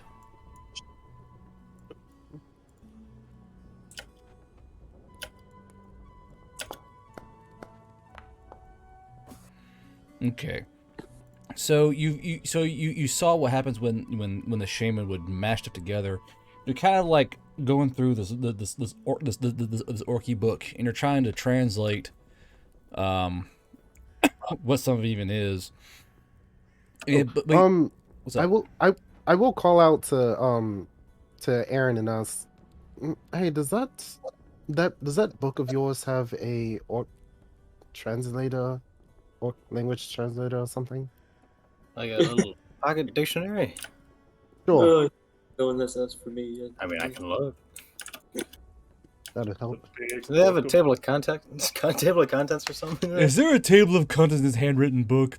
Speaker 2: Okay. So you saw what happens when the shaman would mash stuff together. You're kind of like going through this orky book, and you're trying to translate what some of it even is. Yeah, but what's up?
Speaker 4: I will call out to Aaron and us. Hey, does that book of yours have a orc translator, orc language translator or something?
Speaker 7: Like a little pocket dictionary.
Speaker 4: Sure,
Speaker 3: No one has asked for me yet.
Speaker 7: I mean, I can look.
Speaker 4: that'll help.
Speaker 7: Do they have a table of contents? Table of contents or something?
Speaker 2: Is there a table of contents in this handwritten book?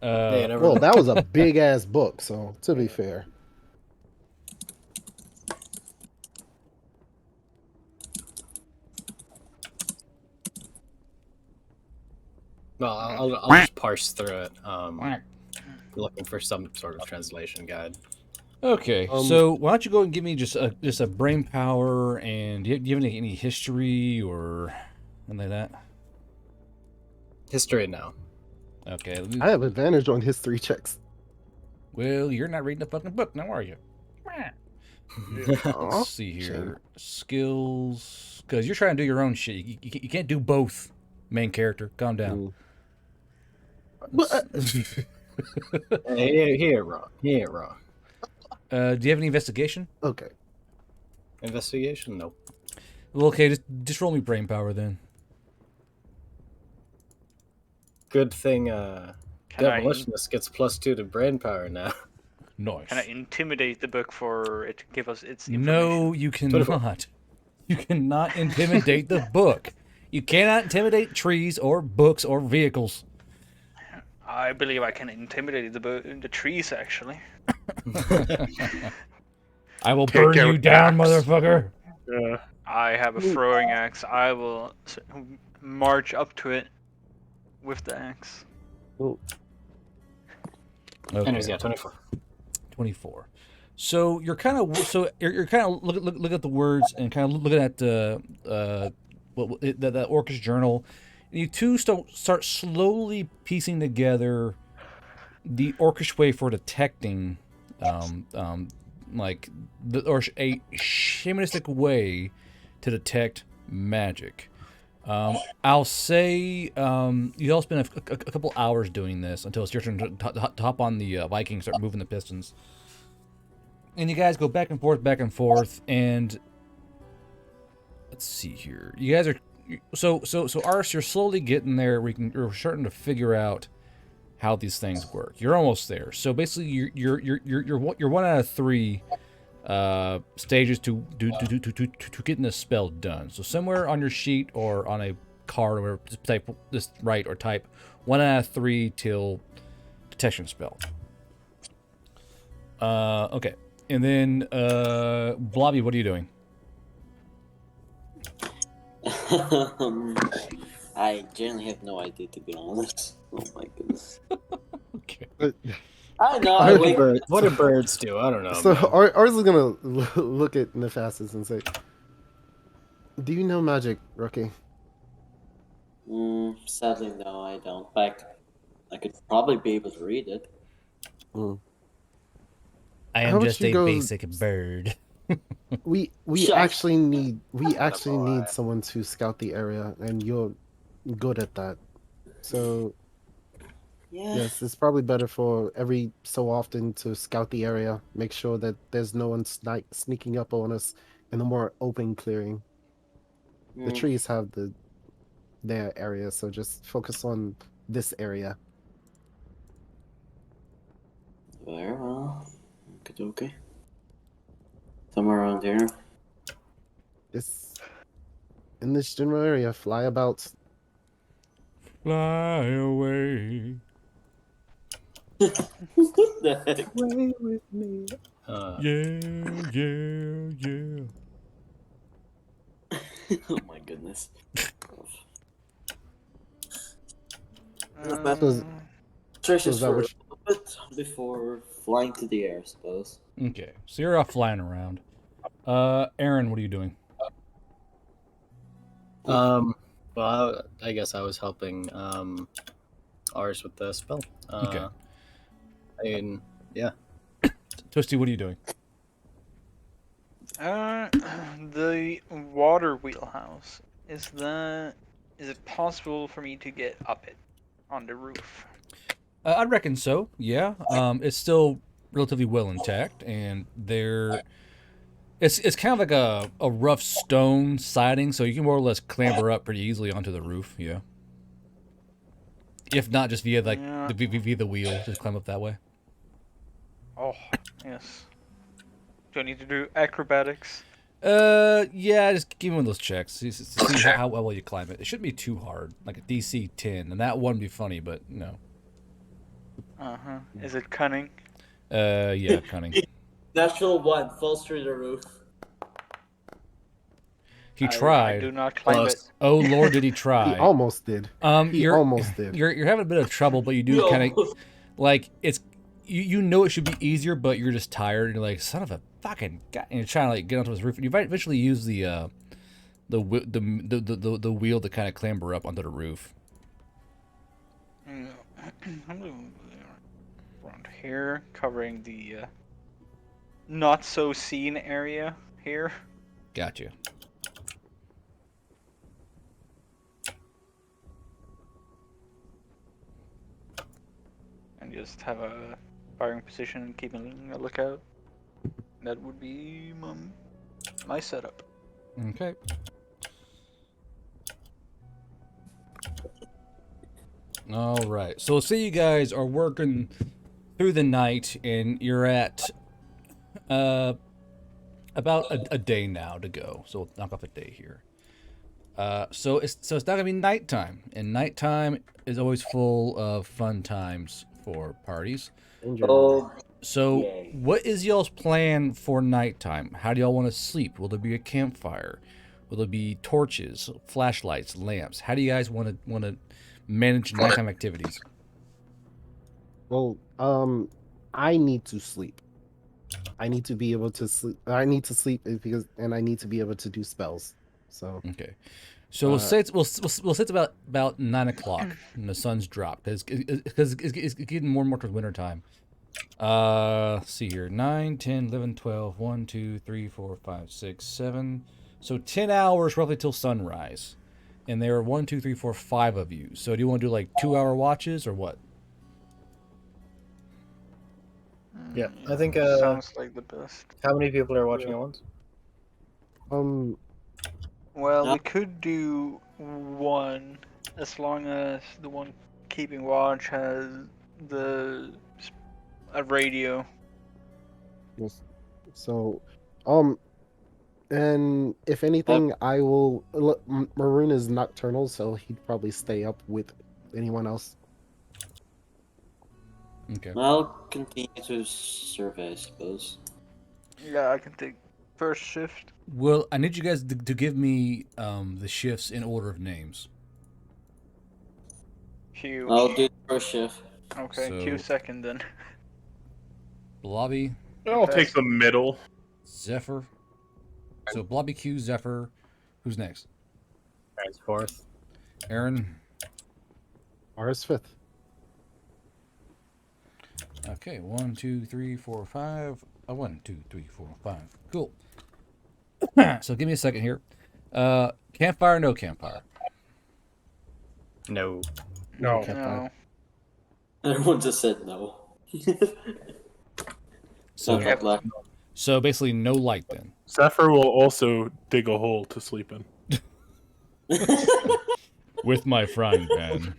Speaker 7: Yeah, never
Speaker 4: Well,
Speaker 7: mind.
Speaker 4: that was a big ass book, so to be fair.
Speaker 7: Well, I'll just parse through it, looking for some sort of translation guide.
Speaker 2: Okay, so why don't you go and give me just a brain power, and do you have any history or anything like that?
Speaker 7: History now.
Speaker 2: Okay.
Speaker 4: I have advantage on history checks.
Speaker 2: Well, you're not reading the fucking book now, are you?
Speaker 4: Aw,
Speaker 2: Let's see here. Skills. Because you're trying to do your own shit. You can't do both. Main character. Calm down.
Speaker 7: He ain't wrong. He ain't wrong.
Speaker 2: Do you have any investigation?
Speaker 4: Okay.
Speaker 7: Investigation? Nope.
Speaker 2: Well, okay, just roll me brain power then.
Speaker 7: Good thing
Speaker 1: Can
Speaker 7: Demolitionist gets +2 to brain power now.
Speaker 2: Nice.
Speaker 1: Can I intimidate the book for it to give us its information?
Speaker 2: No, you cannot. You cannot intimidate the book. You cannot intimidate trees or books or vehicles.
Speaker 1: I believe I can intimidate the trees, actually.
Speaker 2: I will
Speaker 6: Take
Speaker 2: burn
Speaker 6: out
Speaker 2: you down,
Speaker 6: axe.
Speaker 2: motherfucker.
Speaker 6: Yeah.
Speaker 1: I have a throwing axe. I will march up to it with the axe.
Speaker 7: Anyways, yeah, 24.
Speaker 2: 24. So you're kind of look at the words and kind of looking at that orcish journal, And you two start slowly piecing together the orchestrated way for detecting, like or a shamanistic way to detect magic. I'll say you all spend a couple hours doing this until it's your turn to hop on the Viking, start moving the pistons, and you guys go back and forth, and let's see here. You guys are so Ars, you're slowly getting there. You're starting to figure out how these things work. You're almost there. So basically, you're 1 out of 3 stages to getting this spell done. So somewhere on your sheet or on a card or whatever, just type this right or type 1 out of 3 till detection spell. Okay, and then Blobby, what are you doing?
Speaker 3: I generally have no idea, to be honest. Oh my goodness.
Speaker 2: Okay.
Speaker 3: I know.
Speaker 4: I
Speaker 3: I
Speaker 4: would
Speaker 3: wake
Speaker 4: bird.
Speaker 7: What do birds do? I don't know.
Speaker 4: So
Speaker 7: man.
Speaker 4: ours is gonna look at Nephastus and say, "Do you know magic, Rookie?"
Speaker 3: Sadly, no, I don't. But I could probably be able to read it.
Speaker 2: I
Speaker 4: How
Speaker 2: am
Speaker 4: about
Speaker 2: just
Speaker 4: you
Speaker 2: a
Speaker 4: go-
Speaker 2: basic bird.
Speaker 4: We
Speaker 3: Shut
Speaker 4: actually need someone to scout the area, and you're good at that. So
Speaker 3: Yeah.
Speaker 4: yes, it's probably better for every so often to scout the area, make sure that there's no one sneaking up on us in the more open clearing. The trees have their area, so just focus on this area.
Speaker 3: Very well. Okay. Somewhere around here.
Speaker 4: In this general area, fly about.
Speaker 2: Fly away.
Speaker 3: What the heck?
Speaker 7: Play with me.
Speaker 2: Yeah.
Speaker 3: Oh my goodness.
Speaker 4: So
Speaker 3: Stretches
Speaker 4: is that
Speaker 3: for a
Speaker 4: what
Speaker 3: little bit before flying to the air, I suppose.
Speaker 2: Okay, so you're off flying around. Aaron, what are you doing?
Speaker 7: Well, I guess I was helping ours with the spell.
Speaker 2: Okay.
Speaker 7: I mean, yeah.
Speaker 2: Twisty, what are you doing?
Speaker 1: The water wheelhouse. Is it possible for me to get up it on the roof?
Speaker 2: I reckon so. Yeah. It's still relatively well intact, and it's kind of like a rough stone siding, so you can more or less clamber up pretty easily onto the roof. Yeah. If not, just via via the wheel, just climb up that way.
Speaker 1: Oh, yes. Do I need to do acrobatics?
Speaker 2: Yeah, just give me one of those checks. See how well you climb it. It shouldn't be too hard, like a DC 10, and that wouldn't be funny, but no.
Speaker 1: Uh-huh. Is it cunning?
Speaker 2: Yeah, cunning.
Speaker 3: Natural 1 falls through the roof.
Speaker 2: He
Speaker 1: I
Speaker 2: tried.
Speaker 1: do not climb
Speaker 7: Close.
Speaker 1: it.
Speaker 2: Oh Lord, did he try?
Speaker 4: he almost did.
Speaker 2: You're
Speaker 4: almost did.
Speaker 2: You're having a bit of trouble, but you do
Speaker 3: You
Speaker 2: kind of
Speaker 3: almost-
Speaker 2: like it's. You know it should be easier, but you're just tired. And you're like, son of a fucking god, and you're trying to like get onto his roof, and you might eventually use the wheel to kind of clamber up onto the roof.
Speaker 1: Around here, covering the not so seen area here.
Speaker 2: Gotcha.
Speaker 1: And just have a firing position and keeping a lookout. That would be my setup.
Speaker 2: Okay. All right. So say you guys are working through the night, and you're at about a day now to go. So we'll knock off a day here. So it's not gonna be nighttime, and nighttime is always full of fun times for parties.
Speaker 3: Oh,
Speaker 2: So
Speaker 3: Yay.
Speaker 2: what is y'all's plan for nighttime? How do y'all want to sleep? Will there be a campfire? Will there be torches, flashlights, lamps? How do you guys want to manage nighttime activities?
Speaker 4: Well, I need to sleep. I need to be able to sleep. I need to sleep because, and I need to be able to do spells. So
Speaker 2: Okay. So we'll say we'll say it's about 9 o'clock and the sun's dropped because it's getting more and more towards winter time. Let's see here. 9, 10, 11, 12, 1, 2, 3, 4, 5, 6, 7. So 10 hours roughly till sunrise. And there are 1, 2, 3, 4, 5 of you. So do you want to do like 2-hour watches or what?
Speaker 7: Yeah, I think.
Speaker 1: Sounds like the best.
Speaker 7: How many people are watching at once?
Speaker 1: Well,
Speaker 3: No.
Speaker 1: we could do one, as long as the one keeping watch has a radio.
Speaker 4: Yes. So, and if anything, I will. Look, Maroon is nocturnal, so he'd probably stay up with anyone else.
Speaker 2: Okay.
Speaker 3: I'll continue to survey, I suppose.
Speaker 1: Yeah, I can take first shift.
Speaker 2: Well, I need you guys to give me the shifts in order of names.
Speaker 1: Q.
Speaker 3: I'll do the first shift.
Speaker 1: Okay,
Speaker 2: So-
Speaker 1: Q second then.
Speaker 2: Blobby,
Speaker 6: I'll take the middle.
Speaker 2: Zephyr. So Blobby, Q, Zephyr. Who's next?
Speaker 7: Aaron's fourth.
Speaker 2: Aaron.
Speaker 4: Ours fifth.
Speaker 2: Okay, 1, 2, 3, 4, 5. 1, 2, 3, 4, 5. Cool. So give me a second here. Campfire, no campfire.
Speaker 7: No.
Speaker 6: No.
Speaker 1: No.
Speaker 3: Everyone just said no.
Speaker 2: So,
Speaker 3: Okay, black.
Speaker 2: so basically no light then.
Speaker 6: Zephyr will also dig a hole to sleep in.
Speaker 2: With my frying pan.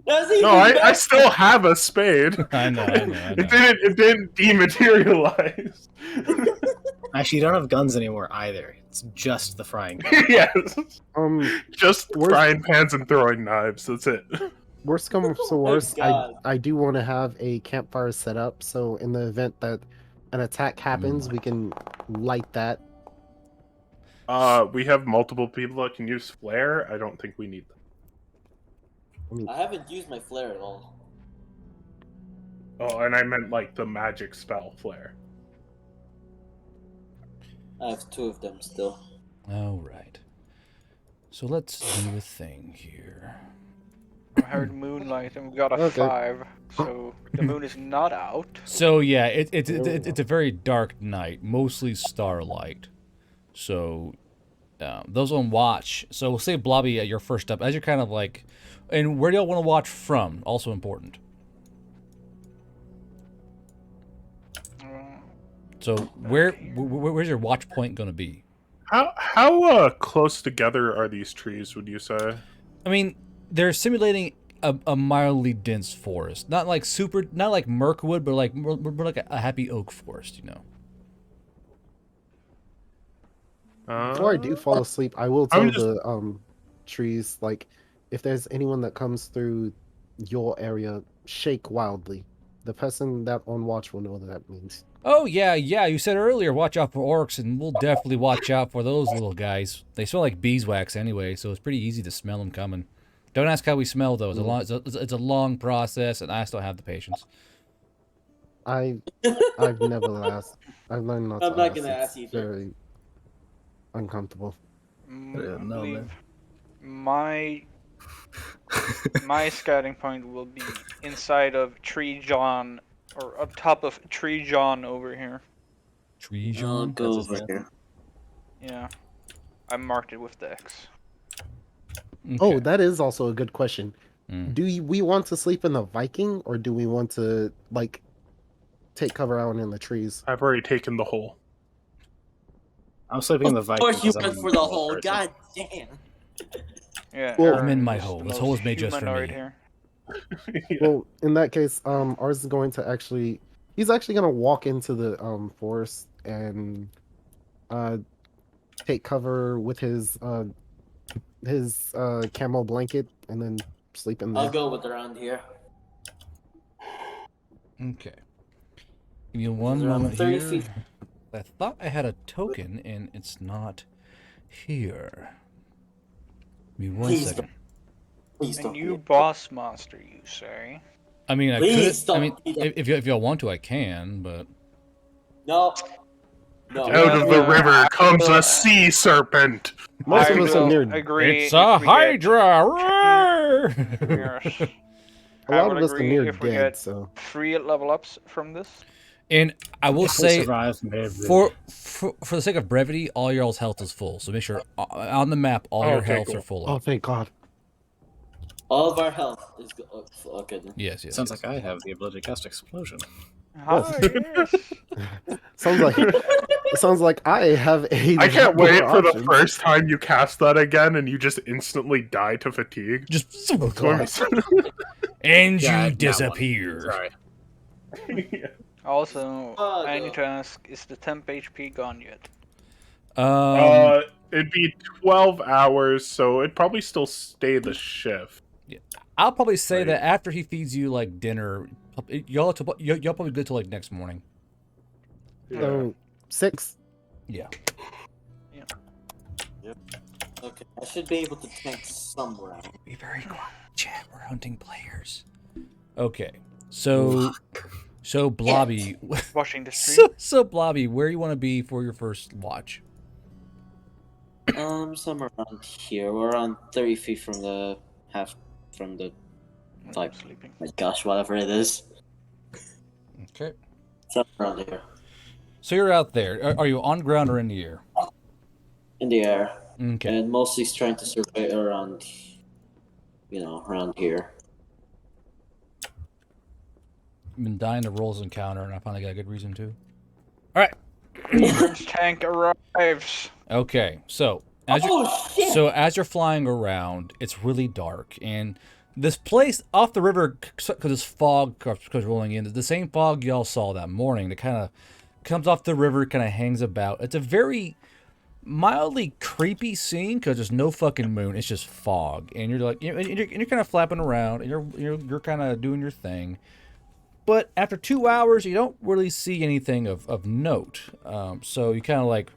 Speaker 3: That's even
Speaker 6: No, I
Speaker 3: better.
Speaker 6: still have a spade.
Speaker 2: I know.
Speaker 6: It didn't dematerialize.
Speaker 7: Actually, you don't have guns anymore either. It's just the frying pan.
Speaker 6: Yes. Just
Speaker 4: Where's-
Speaker 6: frying pans and throwing knives. That's it.
Speaker 4: Worst comes to
Speaker 3: Oh my
Speaker 4: worst,
Speaker 3: God.
Speaker 4: I do want to have a campfire set up, so in the event that an attack happens, we can light that.
Speaker 6: We have multiple people that can use flare. I don't think we need them.
Speaker 4: I mean,
Speaker 3: I haven't used my flare at all.
Speaker 6: Oh, and I meant like the magic spell flare.
Speaker 3: I have 2 of them still.
Speaker 2: All right. So let's do a thing here.
Speaker 1: I heard moonlight and we got a
Speaker 4: Okay.
Speaker 1: 5, so the moon is not out.
Speaker 2: So yeah, it's a very dark night, mostly starlight. So those on watch. So we'll say Blobby, you're first up, as you're kind of like, and where do y'all want to watch from? Also important. So where's your watch point going to be?
Speaker 6: How close together are these trees? Would you say?
Speaker 2: I mean, they're simulating a mildly dense forest, not like Mirkwood, but like more like a happy oak forest, you know.
Speaker 4: before I do fall asleep, I will tell
Speaker 6: I'm just-
Speaker 4: the trees, like, if there's anyone that comes through your area, shake wildly. The person that on watch will know what that means.
Speaker 2: Oh yeah, you said earlier, watch out for orcs, and we'll definitely watch out for those little guys. They smell like beeswax anyway, so it's pretty easy to smell them coming. Don't ask how we smell though. It's a long process, and I still have the patience.
Speaker 4: I've never asked. I've learned not to
Speaker 3: I'm not
Speaker 4: ask.
Speaker 3: gonna
Speaker 4: It's
Speaker 3: ask either.
Speaker 4: very uncomfortable.
Speaker 7: Yeah, no,
Speaker 1: Believe
Speaker 7: man.
Speaker 1: my scouting point will be inside of Tree John, or up top of Tree John over here.
Speaker 2: Tree
Speaker 3: I'll
Speaker 2: John.
Speaker 3: go
Speaker 7: That's his
Speaker 3: over
Speaker 7: name.
Speaker 3: here.
Speaker 1: Yeah, I marked it with the X.
Speaker 4: Oh,
Speaker 2: Okay.
Speaker 4: that is also a good question.
Speaker 2: Mm.
Speaker 4: We want to sleep in the Viking, or do we want to, like, take cover out in the trees?
Speaker 6: I've already taken the hole.
Speaker 7: I'm sleeping in the
Speaker 3: Of
Speaker 7: Viking.
Speaker 3: course you
Speaker 7: because
Speaker 3: went
Speaker 7: I'm
Speaker 3: for the
Speaker 7: a
Speaker 3: hole.
Speaker 7: person.
Speaker 3: God damn.
Speaker 1: Yeah,
Speaker 4: Well,
Speaker 2: I'm in my
Speaker 1: is
Speaker 2: hole.
Speaker 1: the
Speaker 2: This
Speaker 1: most
Speaker 2: hole is made just for
Speaker 1: humanoid
Speaker 2: me.
Speaker 1: here.
Speaker 6: Yeah.
Speaker 4: Well, in that case, ours is going to actually. He's actually going to walk into the forest and take cover with his camo blanket, and then sleep in there.
Speaker 3: I'll go with around here.
Speaker 2: Okay. Give me one
Speaker 3: Around
Speaker 2: moment
Speaker 3: 30
Speaker 2: here.
Speaker 3: feet.
Speaker 2: I thought I had a token, and it's not here. Give me one
Speaker 3: Please
Speaker 2: second.
Speaker 3: Please
Speaker 1: A
Speaker 3: don't.
Speaker 1: new boss monster, you say?
Speaker 2: I mean, I
Speaker 3: Please
Speaker 2: could. I
Speaker 3: don't
Speaker 2: mean,
Speaker 3: do that.
Speaker 2: if y'all want to, I can. But
Speaker 3: No. No.
Speaker 6: Out of the
Speaker 1: Yeah,
Speaker 6: river
Speaker 1: I
Speaker 6: comes
Speaker 1: will-
Speaker 6: a sea serpent.
Speaker 4: Most
Speaker 1: I
Speaker 4: of us are
Speaker 1: will
Speaker 4: near.
Speaker 1: agree.
Speaker 2: It's a
Speaker 1: if we get-
Speaker 2: Hydra! Roar!
Speaker 1: Yes.
Speaker 4: A
Speaker 1: I
Speaker 4: lot
Speaker 1: will
Speaker 4: of us are
Speaker 1: agree
Speaker 4: near
Speaker 1: if we
Speaker 4: dead,
Speaker 1: get
Speaker 4: so
Speaker 1: 3 level ups from this.
Speaker 2: And I will
Speaker 7: If we
Speaker 2: say,
Speaker 7: survive, maybe.
Speaker 2: for the sake of brevity, all y'all's health is full. So make sure on the map all your
Speaker 6: Okay,
Speaker 2: healths
Speaker 6: cool.
Speaker 2: are full
Speaker 4: oh
Speaker 2: up.
Speaker 4: thank God.
Speaker 3: All of our health is okay. Then.
Speaker 2: Yes, yes.
Speaker 7: Sounds
Speaker 2: yes.
Speaker 7: like I have the ability to cast explosion.
Speaker 1: Hi, yes.
Speaker 4: Sounds like I have a.
Speaker 6: I can't
Speaker 4: lot more
Speaker 6: wait for the
Speaker 4: options.
Speaker 6: first time you cast that again and you just instantly die to fatigue.
Speaker 2: Just
Speaker 4: Oh, God.
Speaker 2: and
Speaker 7: Yeah, I
Speaker 2: you
Speaker 7: had that one.
Speaker 2: disappear.
Speaker 7: Sorry.
Speaker 6: Yeah.
Speaker 1: Also,
Speaker 3: Oh,
Speaker 1: I
Speaker 3: no.
Speaker 1: need to ask, is the temp HP gone yet?
Speaker 6: It'd be 12 hours, so it'd probably still stay the shift.
Speaker 2: I'll probably say
Speaker 6: Right.
Speaker 2: that after he feeds you like dinner, y'all probably good till like next morning.
Speaker 4: So 6.
Speaker 2: Yeah.
Speaker 3: Okay, I should be able to tank somewhere.
Speaker 2: Be very quiet, chat. We're hunting players. Okay. So Blobby.
Speaker 1: Watching the stream?
Speaker 2: So Blobby, where you want to be for your first watch?
Speaker 3: Somewhere around here. We're around 30 feet from the
Speaker 1: I'm
Speaker 3: like-
Speaker 1: sleeping.
Speaker 3: my gosh, whatever it is.
Speaker 2: Okay.
Speaker 3: Somewhere around here.
Speaker 2: So you're out there. Are you on ground or in the air?
Speaker 3: In the air.
Speaker 2: Okay.
Speaker 3: And mostly trying to survey around, around here.
Speaker 2: I've been dying to roll this encounter, and I finally got a good reason to.
Speaker 1: First tank arrives.
Speaker 2: Okay. So as you
Speaker 3: shit!
Speaker 2: So as you're flying around, it's really dark, and this place off the river, because this fog comes rolling in, the same fog y'all saw that morning, that kind of comes off the river, kind of hangs about. It's a very mildly creepy scene because there's no fucking moon. It's just fog, and you're like, you're kind of flapping around, and you're kind of doing your thing. But after 2 hours, you don't really see anything of note. So you kind of like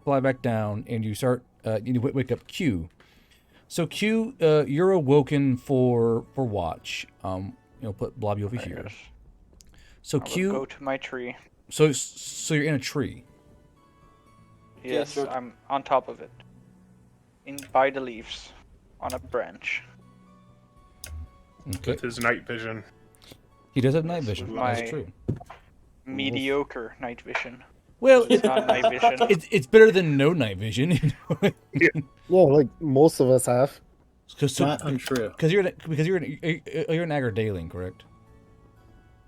Speaker 2: fly back down, and you start you wake up Q. So Q, you're awoken for watch. Put Blobby over here.
Speaker 1: Yes.
Speaker 2: So
Speaker 1: I will
Speaker 2: Q,
Speaker 1: go to my tree.
Speaker 2: so you're in a tree.
Speaker 1: Yes,
Speaker 3: sure.
Speaker 1: I'm on top of it. By the leaves. On a branch.
Speaker 2: Okay.
Speaker 6: With his night vision.
Speaker 2: He does have night vision.
Speaker 1: My-
Speaker 2: That's true.
Speaker 1: Mediocre night vision.
Speaker 2: Well,
Speaker 1: It's not night vision.
Speaker 2: it's better than no night vision.
Speaker 4: Yeah, like most of us have.
Speaker 2: Because
Speaker 7: Not untrue.
Speaker 2: you're an Agardalian, correct?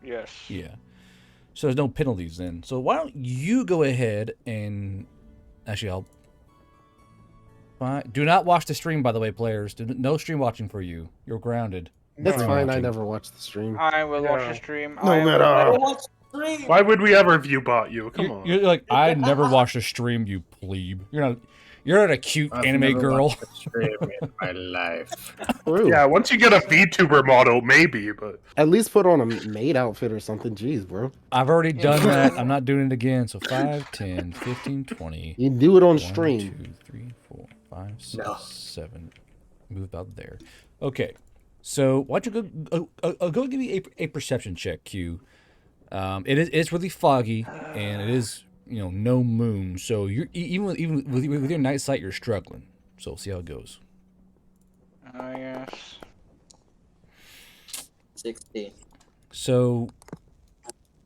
Speaker 1: Yes.
Speaker 2: Yeah. So there's no penalties then. So why don't you go ahead and actually do not watch the stream, by the way, players. No stream watching for you. You're grounded.
Speaker 4: It's
Speaker 6: No.
Speaker 4: fine. I
Speaker 2: watching.
Speaker 4: never watched the stream.
Speaker 1: I will watch
Speaker 6: Yeah.
Speaker 1: the stream.
Speaker 4: No
Speaker 1: I will
Speaker 4: matter.
Speaker 1: let-
Speaker 3: What's stream?
Speaker 6: Why would we ever view bot you? Come on.
Speaker 2: You're like, I never watched a stream, you plebe. You're not a cute
Speaker 7: I've
Speaker 2: anime
Speaker 7: never
Speaker 2: girl.
Speaker 7: watched a stream in my life.
Speaker 4: True.
Speaker 6: Yeah, once you get a VTuber model, maybe, but
Speaker 4: At least put on a maid outfit or something. Jeez, bro.
Speaker 2: I've already done that. I'm not doing it again. So 5, 10, 15, 20.
Speaker 4: You do it on
Speaker 2: 1,
Speaker 4: stream.
Speaker 2: 2, 3, 4, 5, 6,
Speaker 7: No.
Speaker 2: 7. Move about there. Okay. So why don't you go give me a perception check, Q. It's really foggy, and it is no moon. So you're even with your night sight, you're struggling. So see how it goes.
Speaker 1: Yes.
Speaker 3: 60.
Speaker 2: So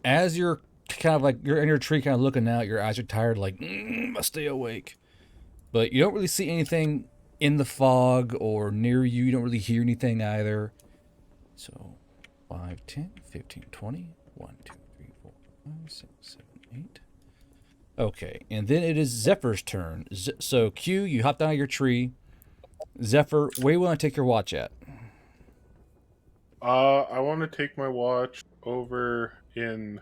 Speaker 2: as you're kind of like you're in your tree, kind of looking out, your eyes are tired, like must stay awake, but you don't really see anything in the fog or near you. You don't really hear anything either. So 5, 10, 15, 20. 1, 2, 3, 4, 5, 6, 7, 8. Okay, and then it is Zephyr's turn. So Q, you hop down your tree. Zephyr, where you want to take your watch at?
Speaker 6: I want to take my watch over in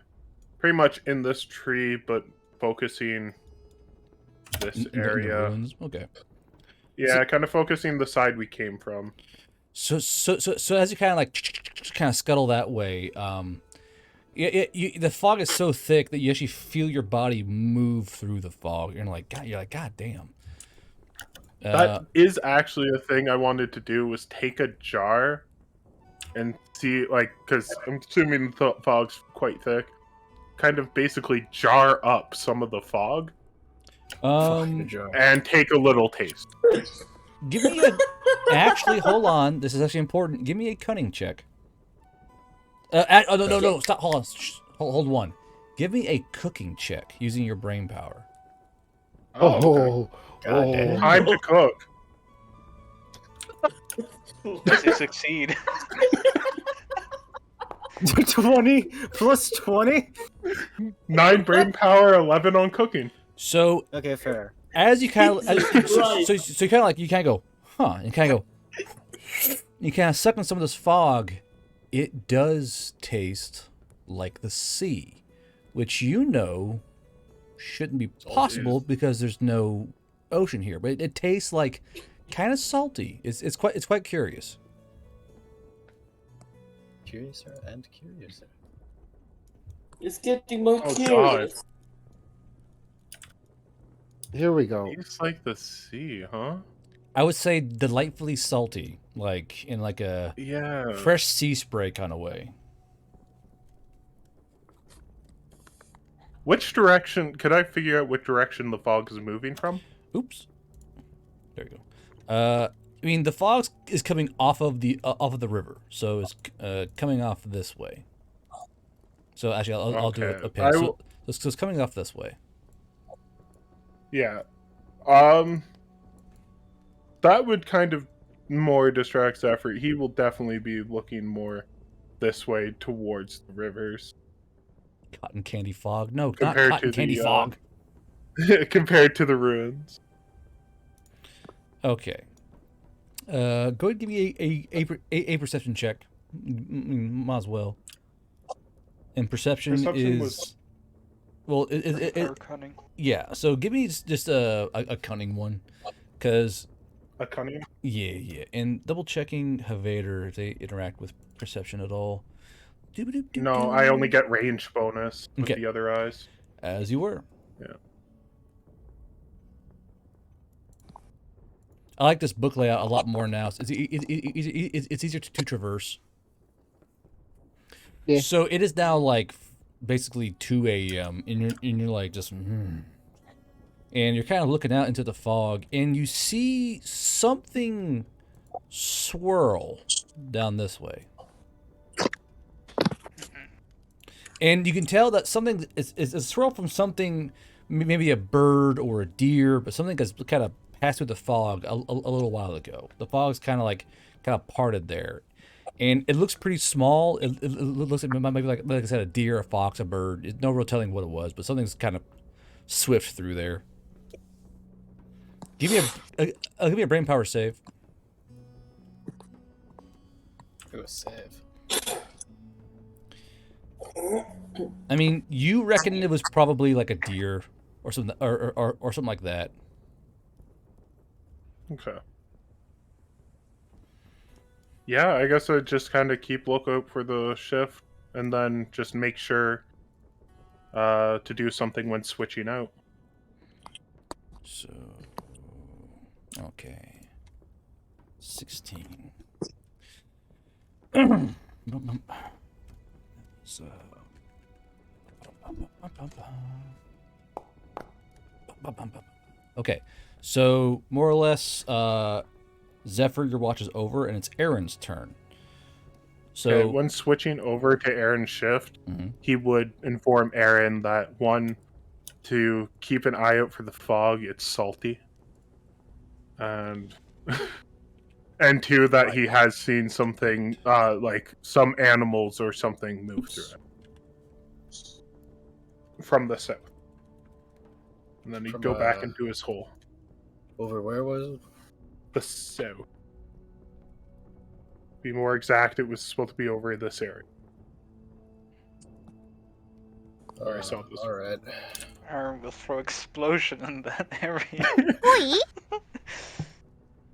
Speaker 6: pretty much in this tree, but focusing this
Speaker 2: In the
Speaker 6: area.
Speaker 2: ruins? Okay.
Speaker 6: Yeah, kind of focusing the side we came from.
Speaker 2: So as you kind of scuttle that way, the fog is so thick that you actually feel your body move through the fog. You're like, God damn.
Speaker 6: That is actually a thing I wanted to do, was take a jar and see, like, because I'm assuming the fog's quite thick. kind of basically jar up some of the fog and take a little taste.
Speaker 2: Give me a. Actually, hold on. This is actually important. Give me a cunning check. Oh no! Stop. Hold on. Hold one. Give me a cooking check using your brain power.
Speaker 6: Okay. Time to cook.
Speaker 1: Does he succeed?
Speaker 7: 20 plus 20?
Speaker 6: 9 brain power, 11 on cooking.
Speaker 2: So
Speaker 7: Okay, fair.
Speaker 2: as you kind of, so you kind of like you kind of go, huh? And kind of go, you kind of suck in some of this fog. It does taste like the sea, which you know shouldn't be possible because there's no ocean here. But it tastes like kind of salty. It's quite curious.
Speaker 7: Curiouser and curiouser.
Speaker 3: It's getting more
Speaker 6: Oh,
Speaker 3: curious.
Speaker 4: Here we go.
Speaker 6: Tastes like the sea, huh?
Speaker 2: I would say delightfully salty, like in like a
Speaker 6: Yeah.
Speaker 2: fresh sea spray kind of way.
Speaker 6: Which direction? Could I figure out which direction the fog is moving from?
Speaker 2: Oops. There you go. I mean, the fog is coming off of the river, so it's coming off this way. So actually, I'll do it. Okay, so it's coming off this way.
Speaker 6: Yeah. That would kind of more distract Zephyr. He will definitely be looking more this way towards the rivers.
Speaker 2: Cotton candy fog? No,
Speaker 6: Compared
Speaker 2: not cotton
Speaker 6: to
Speaker 2: candy
Speaker 6: the,
Speaker 2: fog.
Speaker 6: Compared to the ruins.
Speaker 2: Okay. Go ahead and give me a perception check. Might as well. And perception is
Speaker 6: was...
Speaker 2: well,
Speaker 1: Or cunning.
Speaker 2: yeah. So give me just a cunning one, because
Speaker 6: A cunning?
Speaker 2: yeah, and double checking Havader if they interact with perception at all.
Speaker 6: No, I only get range bonus with
Speaker 2: Okay.
Speaker 6: the other eyes.
Speaker 2: As you were.
Speaker 6: Yeah.
Speaker 2: I like this book layout a lot more now. It's easier to traverse.
Speaker 4: Yeah.
Speaker 2: So it is now like basically 2 a.m. and you're like just and you're kind of looking out into the fog and you see something swirl down this way. And you can tell that something is a swirl from something, maybe a bird or a deer, but something that's kind of passed through the fog a little while ago. The fog's kind of parted there, and it looks pretty small. It looks like maybe like I said, a deer, a fox, a bird. It's no real telling what it was, but something's kind of swift through there. Give me a brain power save.
Speaker 7: It was save.
Speaker 2: I mean, you reckon it was probably like a deer or something, or something like that.
Speaker 6: Okay. Yeah, I guess I'd just kind of keep lookout for the shift and then just make sure to do something when switching out.
Speaker 2: So, okay. 16. So, okay. So, more or less, Zephyr, your watch is over, and it's Aaron's turn. So,
Speaker 6: Okay, when switching over to Aaron's shift, he would inform Aaron that one, to keep an eye out for the fog, it's salty. And and two, that he has seen something like some animals or something move through it. From the south. And then he'd
Speaker 7: From,
Speaker 6: go back into his hole.
Speaker 7: Over where was it?
Speaker 6: The south. Be more exact, it was supposed to be over this area. Where I saw this.
Speaker 7: Alright.
Speaker 1: Aaron will throw explosion in that area.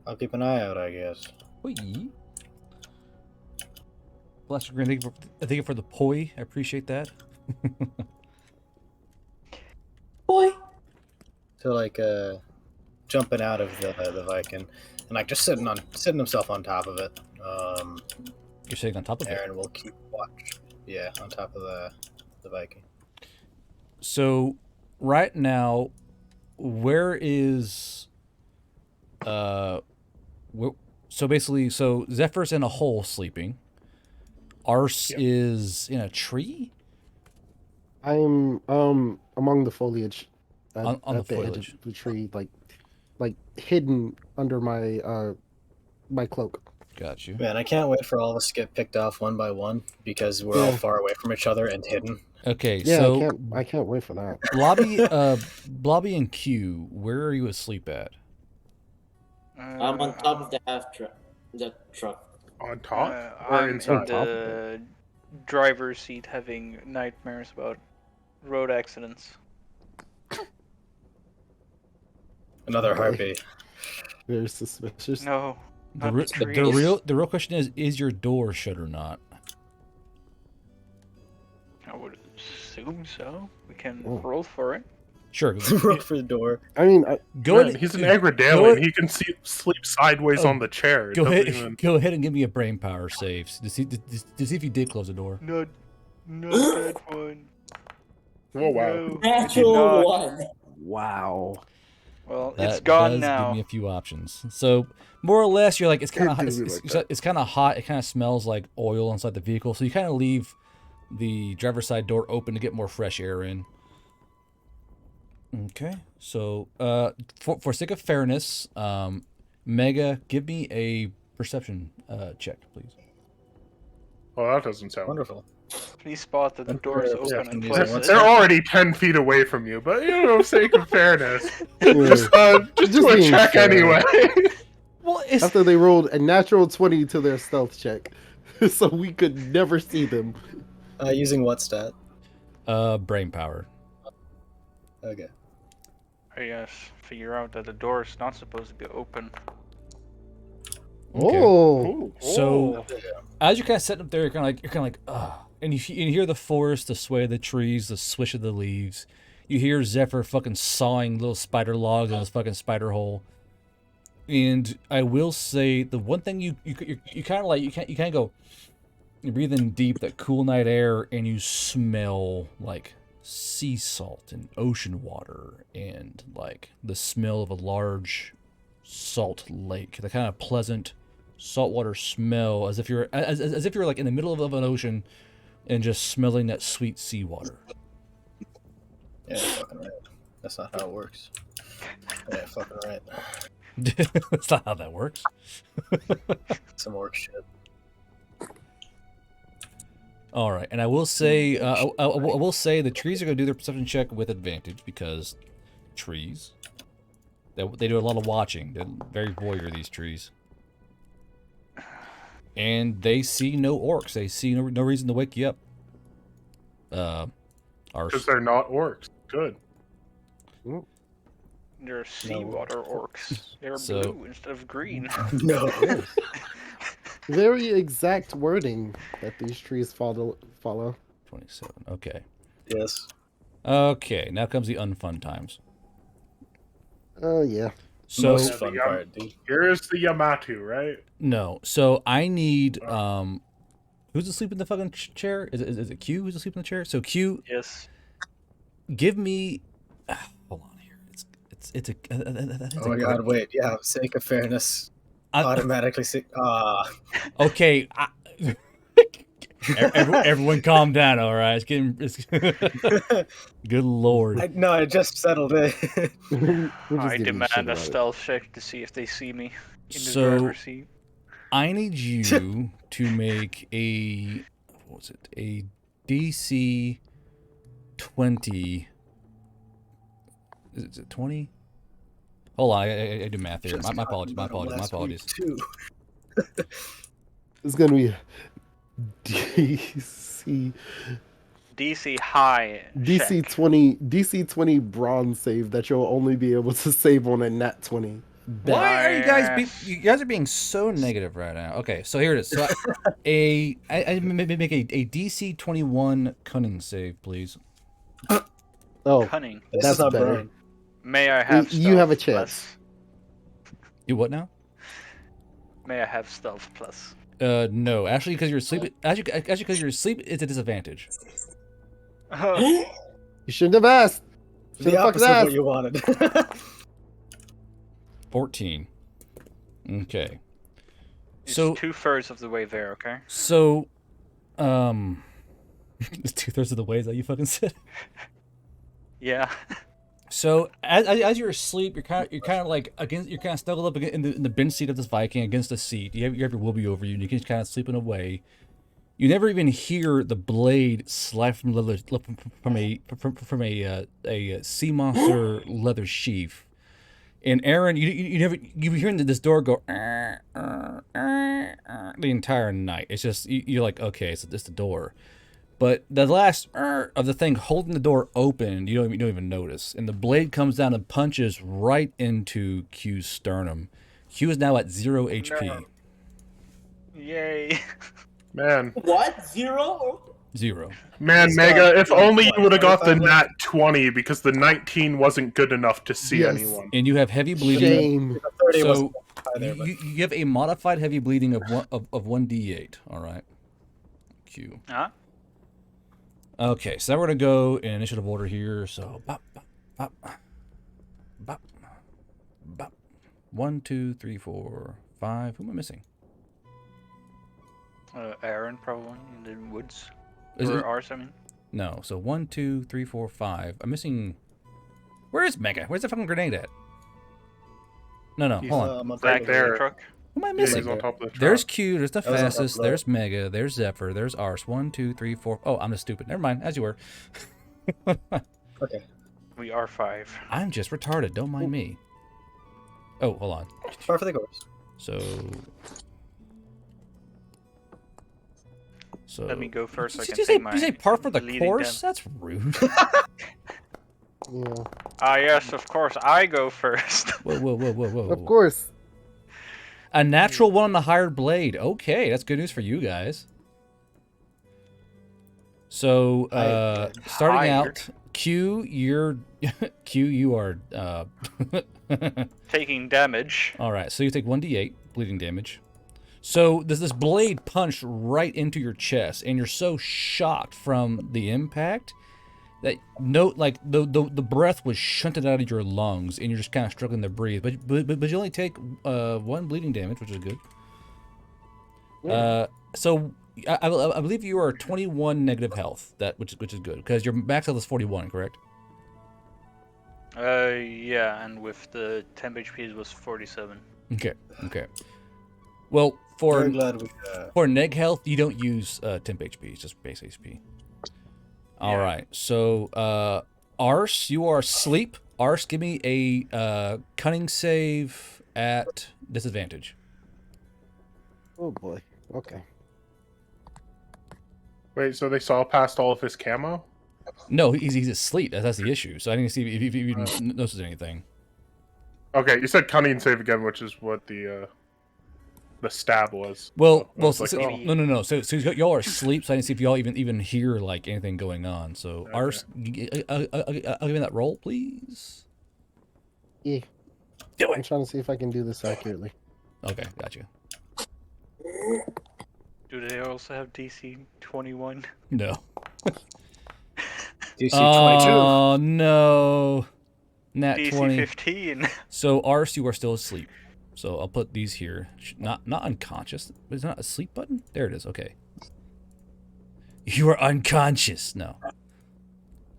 Speaker 7: I'll keep an eye out, I guess.
Speaker 2: Oi. Blaster Grenade, thank you for the poi. I appreciate that.
Speaker 3: Boy.
Speaker 7: So like jumping out of the Viking and like just sitting himself on top of it.
Speaker 2: You're sitting on top of it.
Speaker 7: Aaron will keep watch. Yeah, on top of the Viking.
Speaker 2: So right now, where is so basically, so Zephyr's in a hole sleeping. Ars is in a tree.
Speaker 4: I'm among the foliage
Speaker 2: On
Speaker 4: at
Speaker 2: the
Speaker 4: the edge
Speaker 2: foliage.
Speaker 4: of the tree, like hidden under my my cloak.
Speaker 2: Got you.
Speaker 7: Man, I can't wait for all of us to get picked off one by one because we're all far away from each other and hidden.
Speaker 2: Okay,
Speaker 4: Yeah,
Speaker 2: so
Speaker 4: I can't wait for that.
Speaker 2: Blobby and Q, where are you asleep at?
Speaker 3: I'm on top of the truck.
Speaker 6: On top or
Speaker 1: I'm
Speaker 6: inside?
Speaker 1: in the driver's seat having nightmares about road accidents.
Speaker 7: Another
Speaker 4: Okay.
Speaker 7: heartbeat.
Speaker 4: Very suspicious.
Speaker 1: No,
Speaker 2: The
Speaker 1: not
Speaker 2: real question is your door shut or not?
Speaker 1: I would assume so. We can
Speaker 4: Oh.
Speaker 1: roll for it.
Speaker 2: Sure.
Speaker 7: Roll for the door.
Speaker 4: I mean,
Speaker 2: Go
Speaker 6: Man,
Speaker 2: ahead.
Speaker 6: he's an
Speaker 2: go
Speaker 6: agrodalian.
Speaker 2: ahead-
Speaker 6: He can sleep sideways on the chair. It
Speaker 2: Go
Speaker 6: doesn't
Speaker 2: ahead.
Speaker 6: even-
Speaker 2: Go ahead and give me a brain power save to see if you did close the door.
Speaker 1: Not that one.
Speaker 6: Oh wow.
Speaker 1: No, I did
Speaker 3: Natural
Speaker 1: not.
Speaker 3: one.
Speaker 4: wow.
Speaker 1: Well,
Speaker 2: That
Speaker 1: it's gone
Speaker 2: does
Speaker 1: now.
Speaker 2: give me a few options. So more or less, you're like it's kind of hot.
Speaker 4: It do
Speaker 2: It's,
Speaker 4: like that.
Speaker 2: it's kind of hot. It kind of smells like oil inside the vehicle. So you kind of leave the driver's side door open to get more fresh air in. Okay. So for sake of fairness, Mega, give me a perception check, please.
Speaker 6: Well, that doesn't sound.
Speaker 7: Wonderful.
Speaker 1: Please spot that the door is
Speaker 7: Yeah,
Speaker 1: open and
Speaker 7: using
Speaker 1: close
Speaker 7: what's
Speaker 1: it.
Speaker 6: They're already 10 feet away from you, but you know, sake of fairness,
Speaker 4: Yeah.
Speaker 6: just do a
Speaker 4: being
Speaker 6: check
Speaker 4: fair.
Speaker 6: anyway.
Speaker 2: Well, it's
Speaker 4: After they rolled a natural 20 to their stealth check, so we could never see them.
Speaker 7: Using what stat?
Speaker 2: brain power.
Speaker 7: Okay.
Speaker 1: I guess figure out that the door is not supposed to be open.
Speaker 2: Okay.
Speaker 4: Oh,
Speaker 2: So as you're kind of sitting up there, you're kind of like, ugh. And you hear the forest, the sway of the trees, the swish of the leaves. You hear Zephyr fucking sawing little spider logs in his fucking spider hole. And I will say the one thing you kind of like, you kind of go, you breathe in deep that cool night air, and you smell like sea salt and ocean water, and like the smell of a large salt lake. The kind of pleasant saltwater smell, as if you're like in the middle of an ocean and just smelling that sweet seawater.
Speaker 7: Yeah, fucking right. That's not how it works. Yeah, fucking right.
Speaker 2: That's not how that works.
Speaker 7: Some orc shit.
Speaker 2: All right, and I will say, I will say the trees are going to do their perception check with advantage because trees. They do a lot of watching. They're very voyeur, these trees. And they see no orcs. They see no reason to wake you up.
Speaker 6: Because they're not orcs. Good.
Speaker 1: They're seawater orcs. They're
Speaker 2: So-
Speaker 1: blue instead of green.
Speaker 7: No.
Speaker 4: very exact wording that these trees follow.
Speaker 2: 27. Okay.
Speaker 7: Yes.
Speaker 2: Okay. Now comes the unfun times.
Speaker 4: Oh yeah.
Speaker 2: So
Speaker 7: Most fun
Speaker 6: the,
Speaker 7: part, dude.
Speaker 6: Here's the Yamatu, right?
Speaker 2: no. So I need who's asleep in the fucking chair? Is it Q who's asleep in the chair? So Q,
Speaker 1: Yes.
Speaker 2: give me. Hold on here. It's a.
Speaker 7: Oh my god, wait. Yeah, sake of fairness. Automatically say.
Speaker 2: Okay. Everyone, calm down. All right. It's getting. Good lord.
Speaker 7: I just settled it.
Speaker 4: We're just
Speaker 1: I
Speaker 4: giving you shit
Speaker 1: demand a
Speaker 4: about it.
Speaker 1: stealth check to see if they see me in the
Speaker 2: So-
Speaker 1: driver's seat.
Speaker 2: I need you to make a. What was it? A DC 20. Is it 20? Hold on. I do math here. My apologies. My apologies. My apologies.
Speaker 7: Too.
Speaker 4: It's gonna be DC
Speaker 1: DC high.
Speaker 4: DC
Speaker 1: check.
Speaker 4: 20 bronze save that you'll only be able to save on a nat 20.
Speaker 2: Why are you guys
Speaker 1: Yes.
Speaker 2: you guys are being so negative right now? Okay, so here it is. So I make a DC 21 cunning save, please.
Speaker 4: Oh,
Speaker 1: Cunning.
Speaker 7: This
Speaker 4: That's
Speaker 7: is not
Speaker 4: better.
Speaker 7: brain.
Speaker 1: May I have
Speaker 4: You have a
Speaker 1: stealth plus?
Speaker 4: chance.
Speaker 2: You what now?
Speaker 1: May I have stealth plus?
Speaker 2: No, actually, because you're asleep. Actually, because you're asleep, it's a disadvantage.
Speaker 4: You shouldn't have asked.
Speaker 7: The
Speaker 4: Should've fucking
Speaker 7: opposite of what
Speaker 4: asked.
Speaker 7: you wanted.
Speaker 2: 14. Okay.
Speaker 1: It's
Speaker 2: So
Speaker 1: 2/3 of the way there, okay?
Speaker 2: So, it's 2/3 of the way. Is that you fucking said?
Speaker 1: Yeah.
Speaker 2: So as you're asleep, you're kind of like you're kind of snuggled up in the bench seat of this Viking against the seat. You have your Wilby over you, and you can kind of sleeping away. You never even hear the blade slide from a sea monster leather sheath. And Aaron, you hearing this door go the entire night. It's just you're like, okay, so this is the door. But the last of the thing holding the door open, you don't even notice. And the blade comes down and punches right into Q's sternum. Q is now at 0 HP.
Speaker 1: No. Yay.
Speaker 6: Man.
Speaker 3: What? 0?
Speaker 2: 0.
Speaker 6: Man,
Speaker 7: He's
Speaker 6: Mega,
Speaker 7: got
Speaker 6: if only you would have got the
Speaker 7: 25
Speaker 6: nat 20 because the 19 wasn't good enough to see
Speaker 4: Yes.
Speaker 6: anyone.
Speaker 2: And you have heavy bleeding.
Speaker 4: Shame.
Speaker 7: 30
Speaker 2: So
Speaker 7: wasn't either, but
Speaker 2: you have a modified heavy bleeding of 1d8. All right. Q.
Speaker 1: Huh?
Speaker 2: Okay, so we're gonna go in initiative order here. So, bop, bop, bop, bop, bop. 1, 2, 3, 4, 5. Who am I missing?
Speaker 1: Aaron, probably, in the woods.
Speaker 2: Is
Speaker 1: Or
Speaker 2: it-
Speaker 1: ours, I mean.
Speaker 2: No. So 1, 2, 3, 4, 5. I'm missing. Where is Mega? Where's the fucking grenade at? No.
Speaker 6: He's,
Speaker 2: Hold on.
Speaker 1: Back
Speaker 6: there.
Speaker 1: in the truck.
Speaker 2: Who am I
Speaker 6: Yeah,
Speaker 2: missing?
Speaker 6: he's on top of the truck.
Speaker 2: There's Q. There's the
Speaker 7: That was on top
Speaker 2: fastest.
Speaker 7: of that.
Speaker 2: There's Mega. There's Zephyr. There's Ars. 1, 2, 3, 4. Oh, I'm just stupid. Never mind. As you were.
Speaker 7: okay.
Speaker 1: We are 5.
Speaker 2: I'm just retarded. Don't mind me. Oh, hold on.
Speaker 7: Par for the course.
Speaker 2: So.
Speaker 1: Let me go first. So I
Speaker 2: Did
Speaker 1: can
Speaker 2: you say
Speaker 1: take my
Speaker 2: you say par for the
Speaker 1: leading
Speaker 2: course?
Speaker 1: down.
Speaker 2: That's rude.
Speaker 4: Yeah.
Speaker 1: Ah, yes, of course. I go first.
Speaker 2: Whoa.
Speaker 4: Of course.
Speaker 2: A natural one on the hired blade. Okay, that's good news for you guys. So, starting
Speaker 1: Hired.
Speaker 2: out, Q, you are
Speaker 1: Taking damage.
Speaker 2: all right. So you take 1d8 bleeding damage. So this blade punched right into your chest, and you're so shocked from the impact that the breath was shunted out of your lungs, and you're just kind of struggling to breathe. But you only take 1 bleeding damage, which is good. So I believe you are 21 negative health, which is good because your max health is 41, correct?
Speaker 1: Yeah, and with the temp HP it was 47.
Speaker 2: Okay. Well, for
Speaker 7: Very glad we.
Speaker 2: neg health, you don't use temp HP. It's just base HP. All right. So, Ars, you are asleep. Ars, give me a cunning save at disadvantage.
Speaker 4: Oh boy. Okay.
Speaker 6: Wait, so they saw past all of his camo?
Speaker 2: No, he's asleep. That's the issue. So I didn't see if you noticed anything.
Speaker 6: Okay, you said cunning save again, which is what the stab was.
Speaker 2: Well,
Speaker 6: I was like,
Speaker 2: so,
Speaker 6: oh.
Speaker 2: no. So y'all are asleep. So I didn't see if y'all even hear like anything going on. So
Speaker 6: Okay.
Speaker 2: Ars, I'll give me that roll, please.
Speaker 4: Yeah.
Speaker 2: Do
Speaker 4: I'm trying to see if I can do this accurately.
Speaker 2: Okay, gotcha.
Speaker 1: Do they also have DC 21?
Speaker 2: No.
Speaker 7: DC 22.
Speaker 2: Oh no. Nat
Speaker 1: DC
Speaker 2: 20.
Speaker 1: 15.
Speaker 2: So Ars, you are still asleep. So I'll put these here. Not unconscious. Is not a sleep button? There it is. Okay. You are unconscious. No.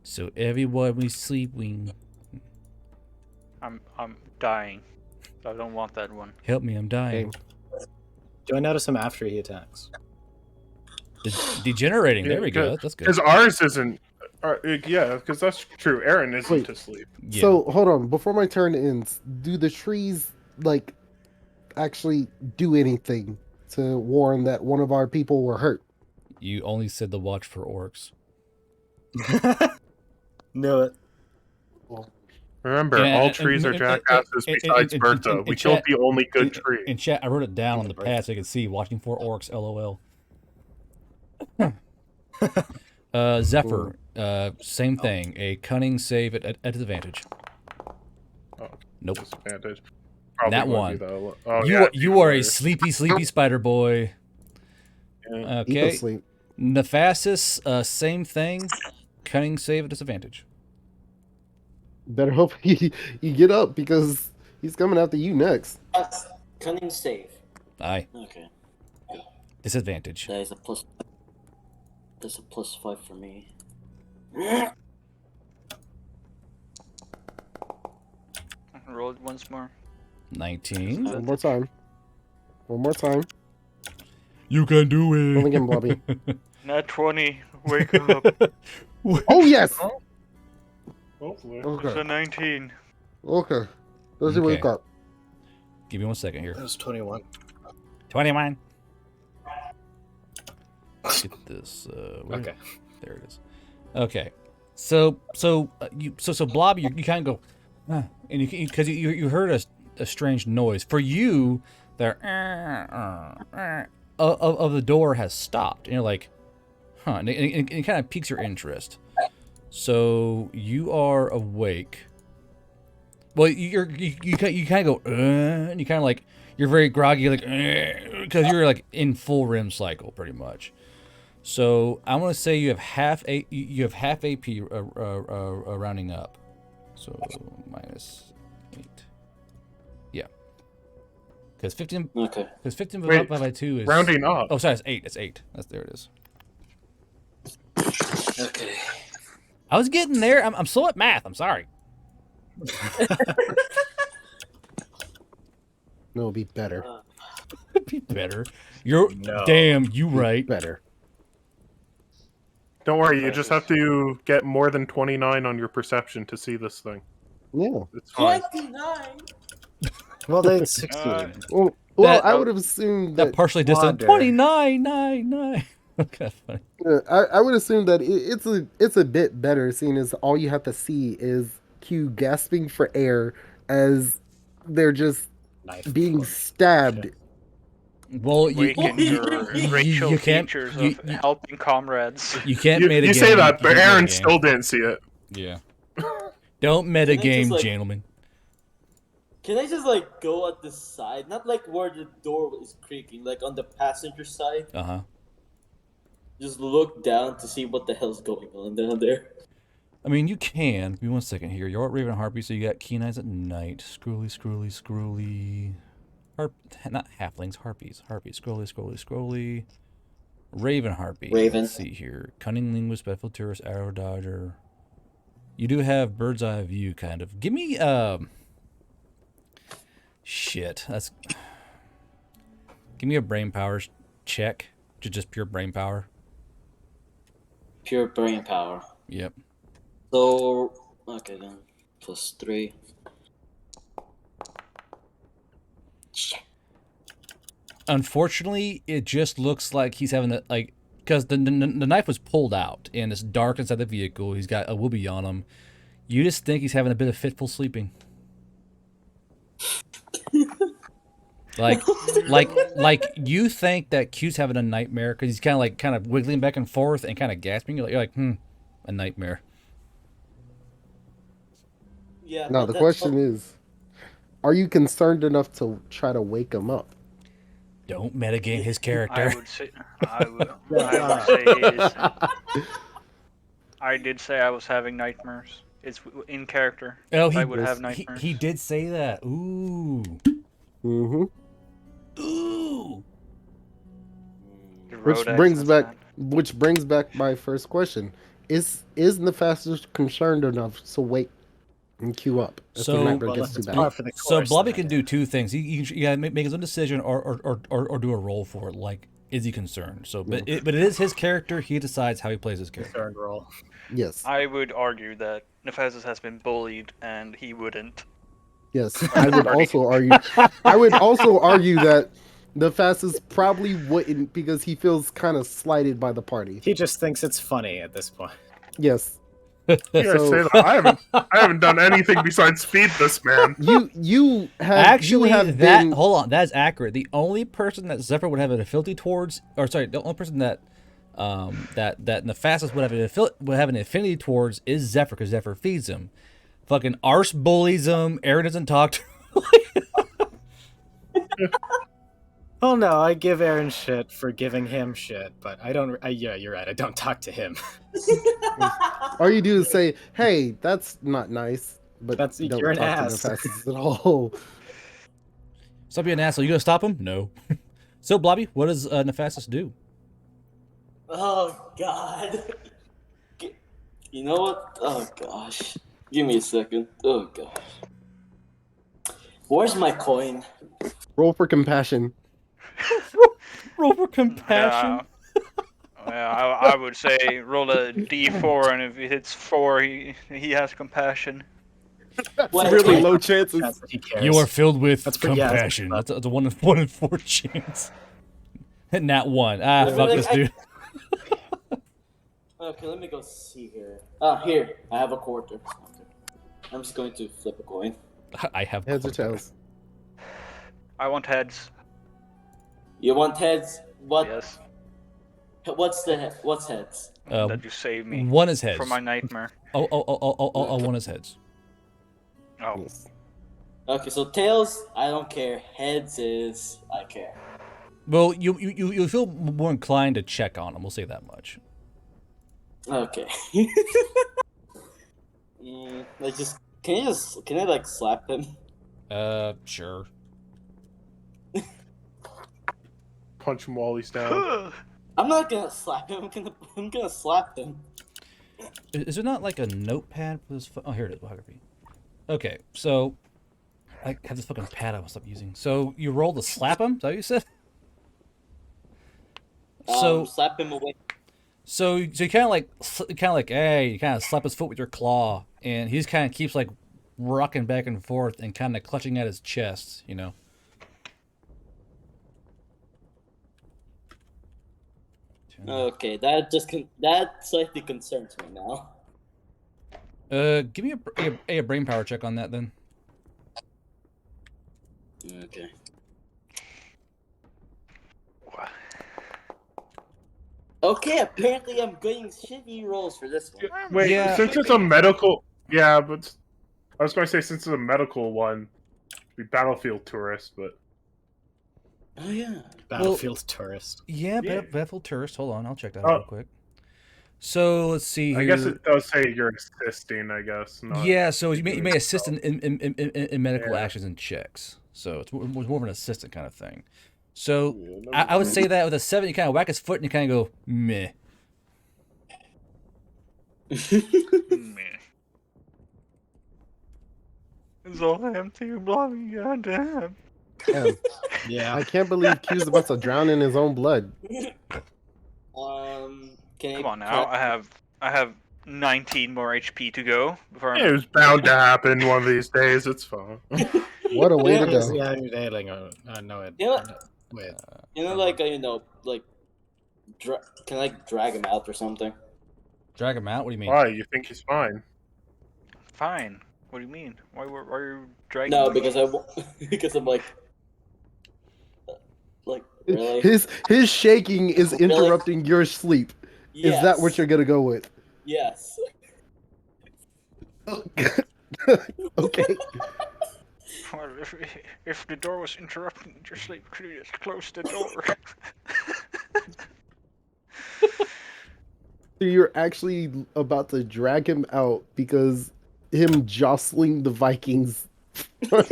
Speaker 2: So everyone we sleeping.
Speaker 1: I'm dying. I don't want that one.
Speaker 2: Help me, I'm dying.
Speaker 7: Do I notice him after he attacks?
Speaker 2: Degenerating. There we
Speaker 6: Yeah,
Speaker 2: go. That's good.
Speaker 6: Because ours isn't. Yeah, because that's true. Aaron isn't
Speaker 4: Wait.
Speaker 6: asleep.
Speaker 2: Yeah.
Speaker 4: So hold on. Before my turn ends, do the trees like actually do anything to warn that one of our people were hurt?
Speaker 2: You only said the watch for orcs.
Speaker 7: Knew it.
Speaker 6: Remember,
Speaker 2: And-
Speaker 6: all
Speaker 2: and-
Speaker 6: trees are
Speaker 2: and-
Speaker 6: jackasses
Speaker 2: and-
Speaker 6: besides
Speaker 2: and-
Speaker 6: Bertha.
Speaker 2: and
Speaker 6: We killed
Speaker 2: chat-
Speaker 6: the only good tree.
Speaker 2: In chat, I wrote it down on the pad so you can see. Watching for orcs. LOL. Zephyr. Same thing. A cunning save at disadvantage.
Speaker 6: Oh,
Speaker 2: Nope.
Speaker 6: Disadvantage.
Speaker 2: That
Speaker 6: would
Speaker 2: one.
Speaker 6: be though. Oh,
Speaker 2: You
Speaker 6: yeah,
Speaker 2: you are a
Speaker 6: are.
Speaker 2: sleepy spider boy.
Speaker 6: Yeah.
Speaker 4: Eagle
Speaker 2: Okay.
Speaker 4: sleep.
Speaker 2: Nephasis. Same thing. Cunning save at disadvantage.
Speaker 4: Better hope you get up because he's coming after you next.
Speaker 3: Cunning save.
Speaker 2: Aye.
Speaker 3: Okay.
Speaker 2: Disadvantage.
Speaker 3: That is a plus. That's a +5 for me.
Speaker 1: Roll it once more.
Speaker 2: 19.
Speaker 4: One more time. One more time.
Speaker 2: You can do it.
Speaker 4: Roll again, Blobby.
Speaker 1: Nat 20. Wake up.
Speaker 4: Oh yes.
Speaker 6: Hopefully.
Speaker 1: It's a
Speaker 4: Okay.
Speaker 1: 19.
Speaker 4: Okay. Does he
Speaker 2: Okay.
Speaker 4: wake up?
Speaker 2: Give me 1 second here.
Speaker 7: That was 21.
Speaker 2: 21. Get this.
Speaker 7: Okay.
Speaker 2: There it is. Okay. So Blobby, you kind of go, and because you heard a strange noise. For you, the of the door has stopped, and you're like, huh? And it kind of piques your interest. So you are awake. Well, you kind of go, and you kind of like you're very groggy, like because you're like in full REM cycle pretty much. So I'm gonna say you have half AP rounding up, so -8. Yeah, because 15.
Speaker 3: Okay.
Speaker 2: Because 15
Speaker 6: Wait,
Speaker 2: divided by 2 is
Speaker 6: Rounding up.
Speaker 2: Oh, sorry, it's 8. It's 8. There it is.
Speaker 3: Okay.
Speaker 2: I was getting there. I'm slow at math. I'm sorry.
Speaker 4: No, it'll be better.
Speaker 2: Be better. You're
Speaker 7: No.
Speaker 2: damn. You right.
Speaker 4: Better.
Speaker 6: Don't worry, you just have to get more than 29 on your perception to see this thing.
Speaker 4: Yeah.
Speaker 6: It's fine.
Speaker 3: 29.
Speaker 7: Well, they 16.
Speaker 4: Well,
Speaker 2: That-
Speaker 4: I would have assumed
Speaker 2: That
Speaker 4: that.
Speaker 2: partially distant.
Speaker 7: Wander.
Speaker 2: 29, 9, 9. Okay, funny.
Speaker 4: I would assume that it's a bit better, seeing as all you have to see is Q gasping for air as they're just
Speaker 7: Knife.
Speaker 4: being stabbed.
Speaker 2: Well, you
Speaker 1: Waken your Rachel
Speaker 2: you can't
Speaker 1: features
Speaker 2: you,
Speaker 1: of helping comrades.
Speaker 2: you can't
Speaker 6: You,
Speaker 2: metagame.
Speaker 6: you say that,
Speaker 2: you
Speaker 6: but
Speaker 2: can't
Speaker 6: Aaron
Speaker 2: metagame.
Speaker 6: still didn't see it.
Speaker 2: Yeah. Don't
Speaker 3: Can I
Speaker 2: metagame,
Speaker 3: just, like-
Speaker 2: gentlemen.
Speaker 3: Can I just like go at the side, not like where the door is creaking, like on the passenger side?
Speaker 2: Uh huh.
Speaker 3: Just look down to see what the hell's going on down there.
Speaker 2: I mean, you can. Give me 1 second here. You're at Raven Harpy, so you got keen eyes at night. Scrolly. Not halflings, harpies. Scrolly. Raven Harpy.
Speaker 3: Raven.
Speaker 2: Let's see here. Cunning linguist, bedful tourist, arrow dodger. You do have bird's eye view, kind of. Give me shit. Give me a brain power check. Just pure brain power.
Speaker 3: Pure brain power.
Speaker 2: Yep.
Speaker 3: So, okay then. +3. Shit.
Speaker 2: Unfortunately, it just looks like he's having a because the knife was pulled out and it's dark inside the vehicle. He's got a whoopee on him. You just think he's having a bit of fitful sleeping. like you think that Q's having a nightmare because he's kind of wiggling back and forth and kind of gasping. You're like a nightmare.
Speaker 3: Yeah.
Speaker 4: Now the question is, are you concerned enough to try to wake him up?
Speaker 2: Don't metagame his character.
Speaker 1: I would say I did say I was having nightmares. It's in character.
Speaker 2: Oh,
Speaker 1: I would have nightmares.
Speaker 2: he did say that. Ooh.
Speaker 4: Mm-hmm.
Speaker 2: Ooh.
Speaker 1: The road
Speaker 4: Which brings back my first question: Is Nefastus concerned enough to wake and queue up if
Speaker 2: So-
Speaker 4: the nightmare
Speaker 7: Well,
Speaker 4: gets too
Speaker 7: that's
Speaker 4: bad?
Speaker 7: par for the
Speaker 2: So
Speaker 7: course,
Speaker 2: Blobby
Speaker 7: then,
Speaker 2: can
Speaker 7: I
Speaker 2: do
Speaker 7: guess.
Speaker 2: two things. He can make his own decision or do a roll for it. Like, is he concerned? So, but it is his character. He decides how he plays his character.
Speaker 7: Concerned roll.
Speaker 4: Yes,
Speaker 1: I would argue that Nephasis has been bullied and he wouldn't.
Speaker 4: yes. I would also argue. I would also argue that Nefastus probably wouldn't because he feels kind of slighted by the party.
Speaker 7: He just thinks it's funny at this point.
Speaker 4: Yes,
Speaker 6: You guys
Speaker 4: So-
Speaker 6: say that. I haven't done anything besides feed this man.
Speaker 4: you have
Speaker 2: Actually,
Speaker 4: you have
Speaker 2: that
Speaker 4: been
Speaker 2: hold on, that's accurate. The only person that Zephyr would have an affinity towards, or sorry, the only person that that Nefastus would have an affinity towards is Zephyr because Zephyr feeds him. Fucking Arse bullies him. Aaron doesn't talk to him.
Speaker 7: Oh no, I give Aaron shit for giving him shit, but I don't. Yeah, you're right. I don't talk to him.
Speaker 4: all you do is say, "Hey, that's not nice," but
Speaker 7: You're
Speaker 4: don't
Speaker 7: an
Speaker 4: talk to
Speaker 7: ass.
Speaker 4: Nephastus at all.
Speaker 2: Stop being an asshole. You gonna stop him? No. So, Blobby, what does Nephastus do?
Speaker 3: Oh God. You know what? Oh gosh. Give me a second. Oh gosh. Where's my coin?
Speaker 4: Roll for compassion.
Speaker 2: Roll for compassion.
Speaker 1: Yeah, I would say roll a d4, and if he hits 4, he has compassion.
Speaker 4: That's
Speaker 3: What?
Speaker 4: really
Speaker 3: What?
Speaker 4: low chances.
Speaker 7: Chance that he cares.
Speaker 2: You are filled with
Speaker 7: That's pretty- yeah, that's
Speaker 2: compassion.
Speaker 7: pretty
Speaker 2: That's a 1 in 4 chance. Nat 1. Ah,
Speaker 3: Yeah,
Speaker 2: fuck
Speaker 3: like,
Speaker 2: this dude.
Speaker 3: Okay, let me go see here. Ah, here. I have a quarter. Okay. I'm just going to flip a coin.
Speaker 2: I have
Speaker 4: Heads or
Speaker 2: quarter.
Speaker 4: tails?
Speaker 1: I want heads.
Speaker 3: You want heads? What?
Speaker 1: Yes.
Speaker 3: What's heads?
Speaker 1: That you save me
Speaker 2: 1 is heads.
Speaker 1: from my nightmare.
Speaker 2: Oh, 1 is heads.
Speaker 1: Oh.
Speaker 4: Yes.
Speaker 3: Okay, so tails, I don't care. Heads is I care.
Speaker 2: Well, you feel more inclined to check on him. We'll say that much.
Speaker 3: Okay. Can I like slap him?
Speaker 2: Sure.
Speaker 6: Punch him while he's down.
Speaker 3: I'm not gonna slap him. I'm gonna slap him.
Speaker 2: Is there not like a notepad for this? Oh, here it is. Biography. Okay, so I have this fucking pad I must stop using. So you roll to slap him? Is that what you said? So
Speaker 3: Slap him away.
Speaker 2: So you kind of like, hey, you kind of slap his foot with your claw, and he just kind of keeps like rocking back and forth and kind of clutching at his chest, you know.
Speaker 3: Okay, that slightly concerns me now.
Speaker 2: Give me a brain power check on that then.
Speaker 3: Okay. Okay, apparently I'm getting shitty rolls for this one.
Speaker 6: Wait,
Speaker 2: Yeah.
Speaker 6: since it's a medical, yeah, but I was going to say since it's a medical one, be battlefield tourist, but
Speaker 3: Oh yeah.
Speaker 7: Battlefield tourist.
Speaker 2: Yeah,
Speaker 6: Yeah.
Speaker 2: Battlefield Tourist. Hold on, I'll check that out real quick. So let's see here.
Speaker 6: I guess it does say you're assisting. I guess. Not
Speaker 2: Yeah, so you may
Speaker 6: doing
Speaker 2: assist
Speaker 6: stuff.
Speaker 2: in medical
Speaker 6: Yeah.
Speaker 2: actions and checks. So it's more of an assistant kind of thing. So I would say that with a 7, you kind of whack his foot and you kind of go meh.
Speaker 1: Man. It's all empty and blobby, goddamn.
Speaker 4: Damn.
Speaker 7: Yeah.
Speaker 4: I can't believe Q's about to drown in his own blood.
Speaker 1: Come on now, I have 19 more HP to go before
Speaker 6: It
Speaker 1: I'm...
Speaker 6: was bound to happen one of these days. It's fine.
Speaker 4: What a way to go.
Speaker 7: Yeah, you're nailing it. No, it.
Speaker 3: Yeah.
Speaker 7: Wait.
Speaker 3: Can I drag him out or something?
Speaker 2: Drag him out? What do you mean?
Speaker 6: Why? You think he's fine?
Speaker 1: Fine. What do you mean? Why are you dragging
Speaker 3: No,
Speaker 1: me?
Speaker 3: because I'm like really.
Speaker 4: His shaking is
Speaker 3: Really?
Speaker 4: interrupting your sleep. Is that what you're gonna go with?
Speaker 3: Yes.
Speaker 4: Okay.
Speaker 1: Well, if the door was interrupting your sleep, could you just close the door?
Speaker 4: So you're actually about to drag him out because him jostling the Vikings.
Speaker 2: All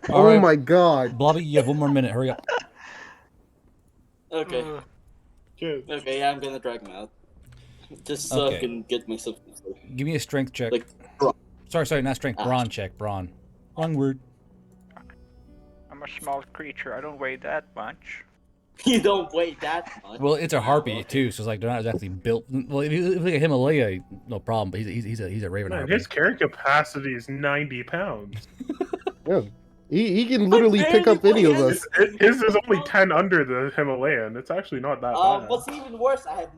Speaker 4: Oh
Speaker 2: right.
Speaker 4: my god.
Speaker 2: Blobby, you have 1 more minute. Hurry up.
Speaker 3: Okay.
Speaker 6: Good.
Speaker 3: Okay, yeah, I'm gonna drag him out. Just so
Speaker 2: Okay.
Speaker 3: I can get myself.
Speaker 2: Give me a strength check.
Speaker 3: Like,
Speaker 2: Sorry, not strength. Brawn check. Brawn. Wrong word.
Speaker 1: I'm a small creature. I don't weigh that much.
Speaker 3: You don't weigh that much.
Speaker 2: Well, it's a harpy too, so it's like they're not exactly built. Well, if you look at Himalaya, no problem. But he's a raven
Speaker 6: Man,
Speaker 2: harpy.
Speaker 6: his carrying capacity is 90 pounds.
Speaker 4: Yeah. He can literally pick up any of us.
Speaker 6: His is only 10 under the Himalayan. It's actually not that bad.
Speaker 3: What's even worse, I have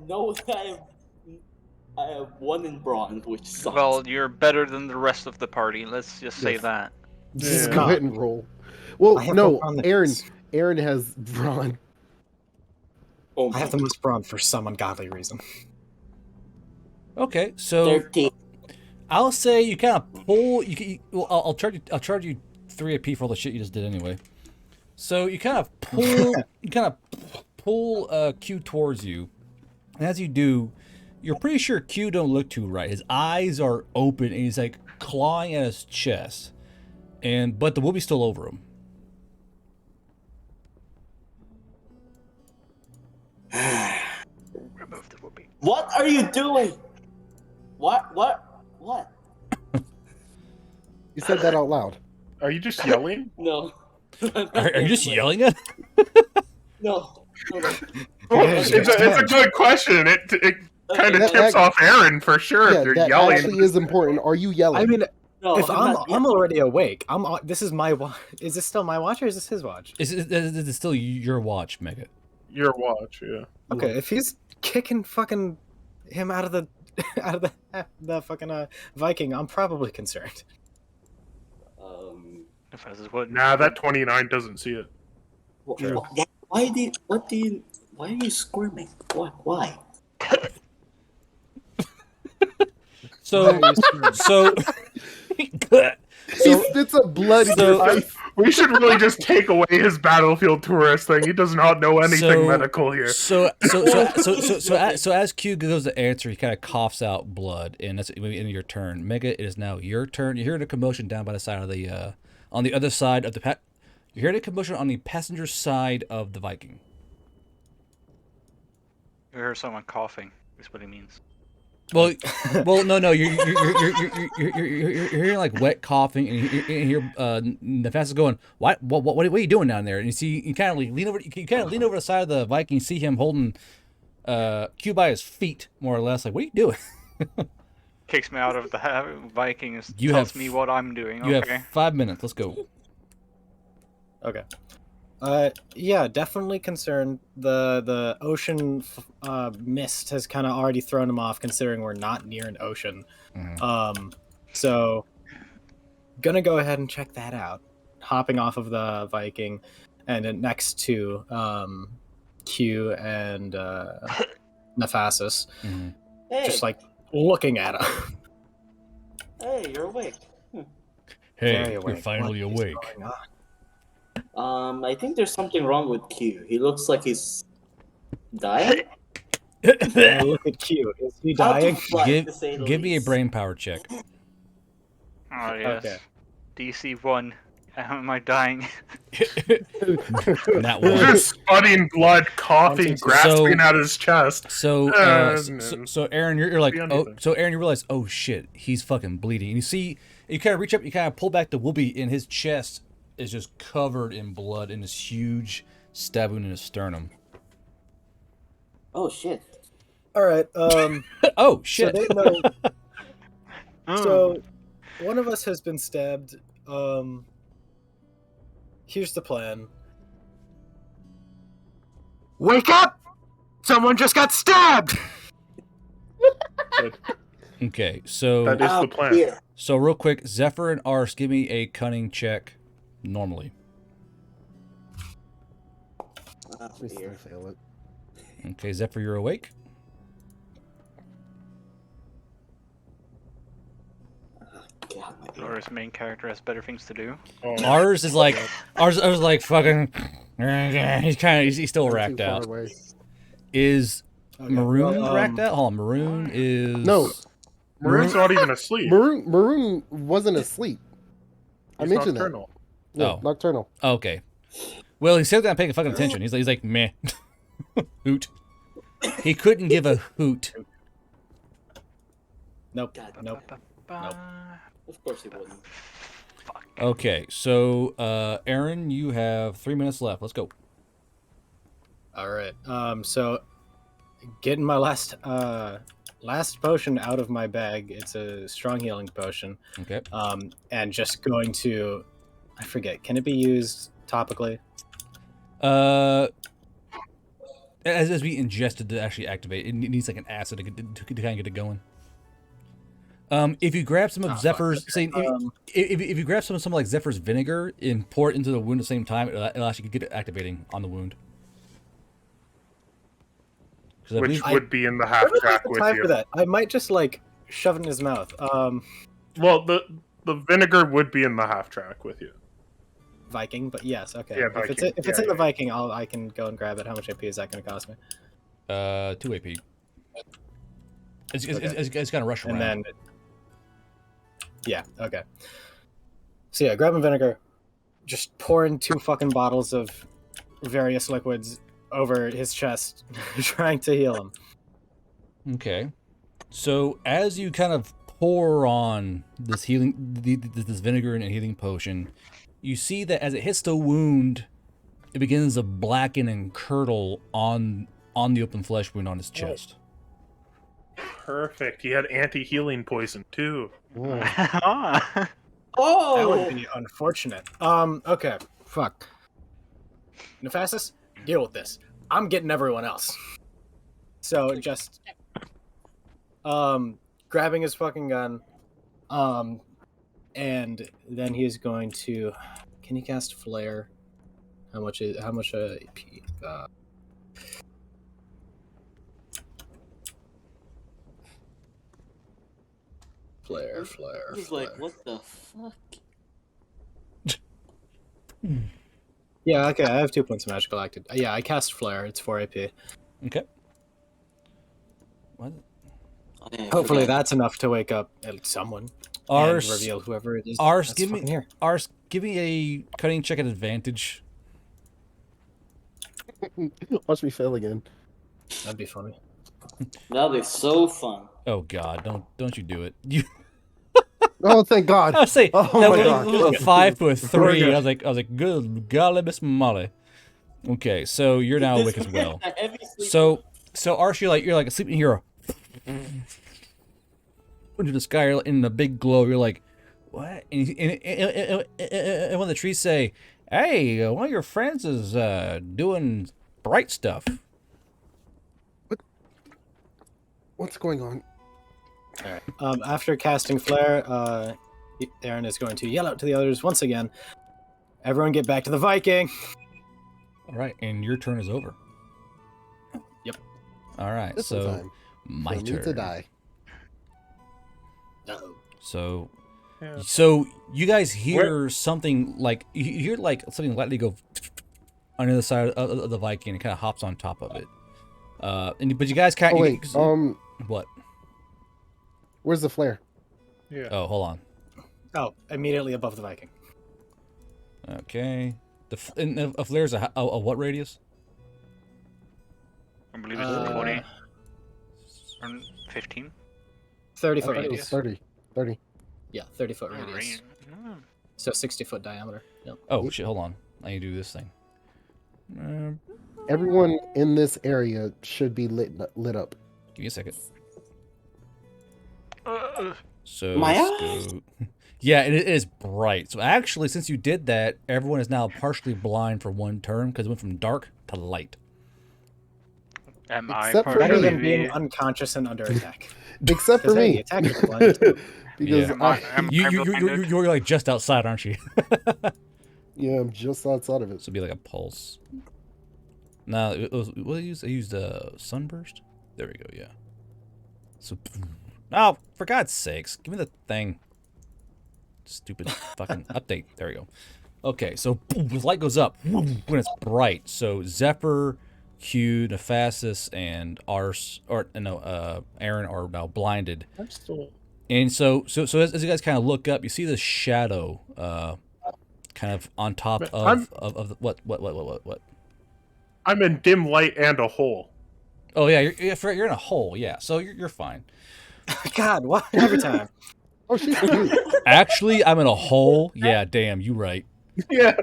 Speaker 3: 1 in brawn, which sucks.
Speaker 1: Well, you're better than the rest of the party. Let's just say
Speaker 4: Yes.
Speaker 1: that.
Speaker 4: Just
Speaker 6: Yeah.
Speaker 4: go ahead and roll. Well,
Speaker 7: I have
Speaker 4: no,
Speaker 7: no problem with
Speaker 4: Aaron.
Speaker 7: this.
Speaker 4: Aaron has brawn.
Speaker 3: Oh
Speaker 7: I have the most brawn for some ungodly reason.
Speaker 2: Okay, so
Speaker 3: 13.
Speaker 2: I'll say you kind of pull. Well, I'll charge you 3 AP for all the shit you just did anyway. So you kind of pull Q towards you, and as you do, you're pretty sure Q don't look too right. His eyes are open, and he's like, clawing at his chest, but the Wooby's still over him.
Speaker 1: Remove the whoopee.
Speaker 3: What are you doing? What?
Speaker 4: You said that out loud.
Speaker 6: Are you just yelling?
Speaker 3: No.
Speaker 2: Are you just yelling at?
Speaker 3: No.
Speaker 6: It's a good question. It kind of tips off Aaron for sure
Speaker 4: Yeah,
Speaker 6: if you're
Speaker 4: that
Speaker 6: yelling.
Speaker 4: actually is important. Are you yelling?
Speaker 7: I mean,
Speaker 3: No,
Speaker 7: if I'm
Speaker 3: not-
Speaker 7: already awake. This is my watch. Is this still my watch or is this his watch?
Speaker 2: Is it still your watch, Mega?
Speaker 6: Your watch, yeah.
Speaker 7: Okay, if he's kicking fucking him out of the the fucking Viking, I'm probably concerned.
Speaker 1: If I was what?
Speaker 6: Nah, that 29 doesn't see it.
Speaker 3: Why are you squirming? Why?
Speaker 2: So
Speaker 4: He spits up blood in your face.
Speaker 6: We should really just take away his battlefield tourist thing. He does not know anything medical here.
Speaker 2: So as Q goes to answer, he kind of coughs out blood, and that's in your turn. Mega, it is now your turn. You're hearing a commotion down by the side of the, on the other side of the You're hearing a commotion on the passenger side of the Viking.
Speaker 1: You hear someone coughing. Is what he means.
Speaker 2: Well, no. You're hearing like wet coughing, and you hear Nefas is going, what are you doing down there? And you see, you kind of lean over the side of the Viking, you see him holding Q by his feet, more or less. Like, what are you doing?
Speaker 1: Kicks me out of the Viking and
Speaker 2: You
Speaker 1: tells
Speaker 2: have-
Speaker 1: me what I'm doing.
Speaker 2: You
Speaker 1: Okay.
Speaker 2: have 5 minutes. Let's go.
Speaker 7: Okay. Yeah, definitely concerned. The ocean mist has kind of already thrown him off, considering we're not near an ocean. So gonna go ahead and check that out. Hopping off of the Viking, and then next to Q and Nephasis,
Speaker 3: Hey,
Speaker 7: just like looking at him.
Speaker 3: hey, you're awake.
Speaker 2: Hey,
Speaker 7: Very
Speaker 2: you're
Speaker 7: awake.
Speaker 2: finally
Speaker 7: What is
Speaker 2: awake.
Speaker 7: going on?
Speaker 3: I think there's something wrong with Q. He looks like he's dying.
Speaker 7: Oh, look at Q. Is he dying?
Speaker 2: Give me a brain power check.
Speaker 1: Oh yes.
Speaker 7: Okay.
Speaker 1: DC 1. Am I dying?
Speaker 2: That
Speaker 6: He's
Speaker 2: one.
Speaker 6: just sputting blood, coughing,
Speaker 7: So-
Speaker 6: grasping at his chest.
Speaker 2: So,
Speaker 6: no.
Speaker 2: so Aaron, you're like,
Speaker 6: Be
Speaker 2: oh,
Speaker 6: anything.
Speaker 2: so Aaron, you realize, oh shit, he's fucking bleeding. And you see, you kind of reach up, you kind of pull back the whoopee, and his chest is just covered in blood, and this huge stab wound in his sternum.
Speaker 3: Oh shit.
Speaker 7: All right.
Speaker 2: Oh shit.
Speaker 7: So they know. So one of us has been stabbed. Here's the plan. Wake up! Someone just got stabbed!
Speaker 2: Okay, so
Speaker 6: That is the plan.
Speaker 2: so real quick, Zephyr and Ars, give me a cunning check, normally.
Speaker 4: We still fail it.
Speaker 2: Okay, Zephyr, you're awake.
Speaker 1: Or his main character has better things to do.
Speaker 6: Oh,
Speaker 2: Ours is like fucking. He's still
Speaker 4: Not
Speaker 2: racked
Speaker 4: too far
Speaker 2: out.
Speaker 4: away.
Speaker 2: Is
Speaker 7: Okay,
Speaker 2: Maroon
Speaker 7: well,
Speaker 2: racked out? Hold on, Maroon is
Speaker 4: No,
Speaker 6: Maroon's not even asleep.
Speaker 4: Maroon wasn't asleep. I
Speaker 6: He's
Speaker 4: mentioned
Speaker 6: nocturnal.
Speaker 4: that. Yeah,
Speaker 2: Oh.
Speaker 4: nocturnal.
Speaker 2: Okay. Well, he's still not paying fucking attention. He's like meh. Hoot. He couldn't give a hoot.
Speaker 7: Nope. Nope.
Speaker 3: Of course he wouldn't.
Speaker 2: Okay, so Aaron, you have 3 minutes left. Let's go.
Speaker 7: All right. So getting my last potion out of my bag. It's a strong healing potion.
Speaker 2: Okay.
Speaker 7: And just going to, I forget. Can it be used topically?
Speaker 2: As we ingested to actually activate, it needs like an acid to kind of get it going. If you grab some of Zephyr's, say, if you grab some like Zephyr's vinegar and pour it into the wound at the same time, it'll actually get it activating on the wound. 'Cause I
Speaker 6: Which
Speaker 2: believe-
Speaker 6: would be in the
Speaker 7: I
Speaker 6: half
Speaker 7: don't have
Speaker 6: track
Speaker 7: the
Speaker 6: with
Speaker 7: time
Speaker 6: you.
Speaker 7: for that. I might just like shove it in his mouth.
Speaker 6: Well, the vinegar would be in the half track with you.
Speaker 7: Viking, but yes, okay.
Speaker 6: Yeah,
Speaker 7: if it's
Speaker 6: Viking.
Speaker 7: if it's
Speaker 6: Yeah,
Speaker 7: in the
Speaker 6: yeah.
Speaker 7: Viking, I can go and grab it. How much AP is that going to cost me?
Speaker 2: 2 AP. It's gonna rush around.
Speaker 7: And then Yeah. Okay. So yeah, grabbing vinegar, just pouring 2 fucking bottles of various liquids over his chest, trying to heal him.
Speaker 2: Okay. So as you kind of pour on this this vinegar and healing potion, you see that as it hits the wound, it begins to blacken and curdle on the open flesh wound on his chest.
Speaker 6: Perfect. He had anti-healing poison too.
Speaker 4: Whoa.
Speaker 7: That
Speaker 3: Oh!
Speaker 7: would be unfortunate. Okay. Fuck. Nephasis, deal with this. I'm getting everyone else. So just grabbing his fucking gun, and then he's going to. Can he cast flare? How much AP? Flare.
Speaker 3: He's like, what the fuck?
Speaker 7: Yeah, okay, I have 2 points of magical acted. Yeah, I cast flare. It's 4 AP.
Speaker 2: Okay. What?
Speaker 3: Okay,
Speaker 7: Hopefully
Speaker 3: forget.
Speaker 7: that's enough to wake up someone and
Speaker 2: Ars,
Speaker 7: reveal whoever it is.
Speaker 2: Ars,
Speaker 7: that's
Speaker 2: give me
Speaker 7: fucking here.
Speaker 2: Ars, give me a cutting check at advantage.
Speaker 4: Watch me fail again.
Speaker 7: That'd be funny.
Speaker 3: That'll be so fun.
Speaker 2: Oh God, don't you do it. You.
Speaker 4: Oh, thank God.
Speaker 2: I was say
Speaker 4: Oh
Speaker 2: that
Speaker 4: my
Speaker 2: was,
Speaker 4: God.
Speaker 2: was a 5 to a 3.
Speaker 6: good.
Speaker 2: I was like, good golly, Miss Molly. Okay, so you're now awake as well.
Speaker 3: A heavy sleep.
Speaker 2: So Ars, you're like a sleeping hero. Into the sky, you're in a big glow. You're like, what? And when the trees say, "Hey, one of your friends is doing bright stuff."
Speaker 4: What's going on?
Speaker 7: Alright. After casting flare, Aaron is going to yell out to the others once again. Everyone get back to the Viking!
Speaker 2: All right, and your turn is over.
Speaker 7: Yep.
Speaker 2: All right,
Speaker 4: This
Speaker 2: so
Speaker 4: time.
Speaker 2: my
Speaker 4: For me
Speaker 2: turn.
Speaker 4: to die.
Speaker 7: Uh-oh.
Speaker 2: So,
Speaker 6: Yeah.
Speaker 2: so you guys hear something like you hear like something lightly go on the other side of the Viking. It kind of hops on top of it. But you guys can't.
Speaker 4: Oh wait.
Speaker 2: What?
Speaker 4: Where's the flare?
Speaker 6: Yeah.
Speaker 2: Oh, hold on.
Speaker 7: Oh, immediately above the Viking.
Speaker 2: Okay. And a flare's a what radius?
Speaker 1: I believe it's 20 or 15.
Speaker 7: 30 foot
Speaker 4: I thought it was
Speaker 7: radius.
Speaker 4: 30. 30.
Speaker 7: Yeah, 30 foot
Speaker 1: Oh,
Speaker 7: radius.
Speaker 1: right. Oh.
Speaker 7: So 60 foot diameter. Yep.
Speaker 2: Oh shit! Hold on. I need to do this thing.
Speaker 4: Everyone in this area should be lit up.
Speaker 2: Give me a second.
Speaker 1: Uh,
Speaker 2: So
Speaker 3: My
Speaker 2: let's go. Yeah, and it is bright. So actually, since you did that, everyone is now partially blind for one turn because it went from dark to light.
Speaker 1: am I
Speaker 4: Except for
Speaker 7: Better
Speaker 4: me.
Speaker 7: than being
Speaker 1: partially?
Speaker 7: unconscious and under attack.
Speaker 4: Except for
Speaker 7: Because, hey,
Speaker 4: me.
Speaker 7: attack is blind, too.
Speaker 4: Because
Speaker 2: Yeah.
Speaker 1: Am I blinded?
Speaker 2: You're like just outside, aren't you?
Speaker 4: yeah, I'm just outside of it.
Speaker 2: So it'd be like a pulse. No, it was what did I use? I used sunburst. There we go. Yeah. So, oh, for God's sakes, give me the thing. Stupid fucking update. There we go. Okay, so boom, the light goes up when it's bright. So Zephyr, Hugh, Nephasis, and Aaron are now blinded.
Speaker 6: I'm still.
Speaker 2: And so as you guys kind of look up, you see the shadow, kind of on top of the, what?
Speaker 6: I'm in dim light and a hole.
Speaker 2: Oh yeah, you're in a hole. Yeah, so you're fine.
Speaker 7: God, what? Every time.
Speaker 4: Oh, she's cute.
Speaker 2: Actually, I'm in a hole. Yeah, damn, you right.
Speaker 6: Yeah.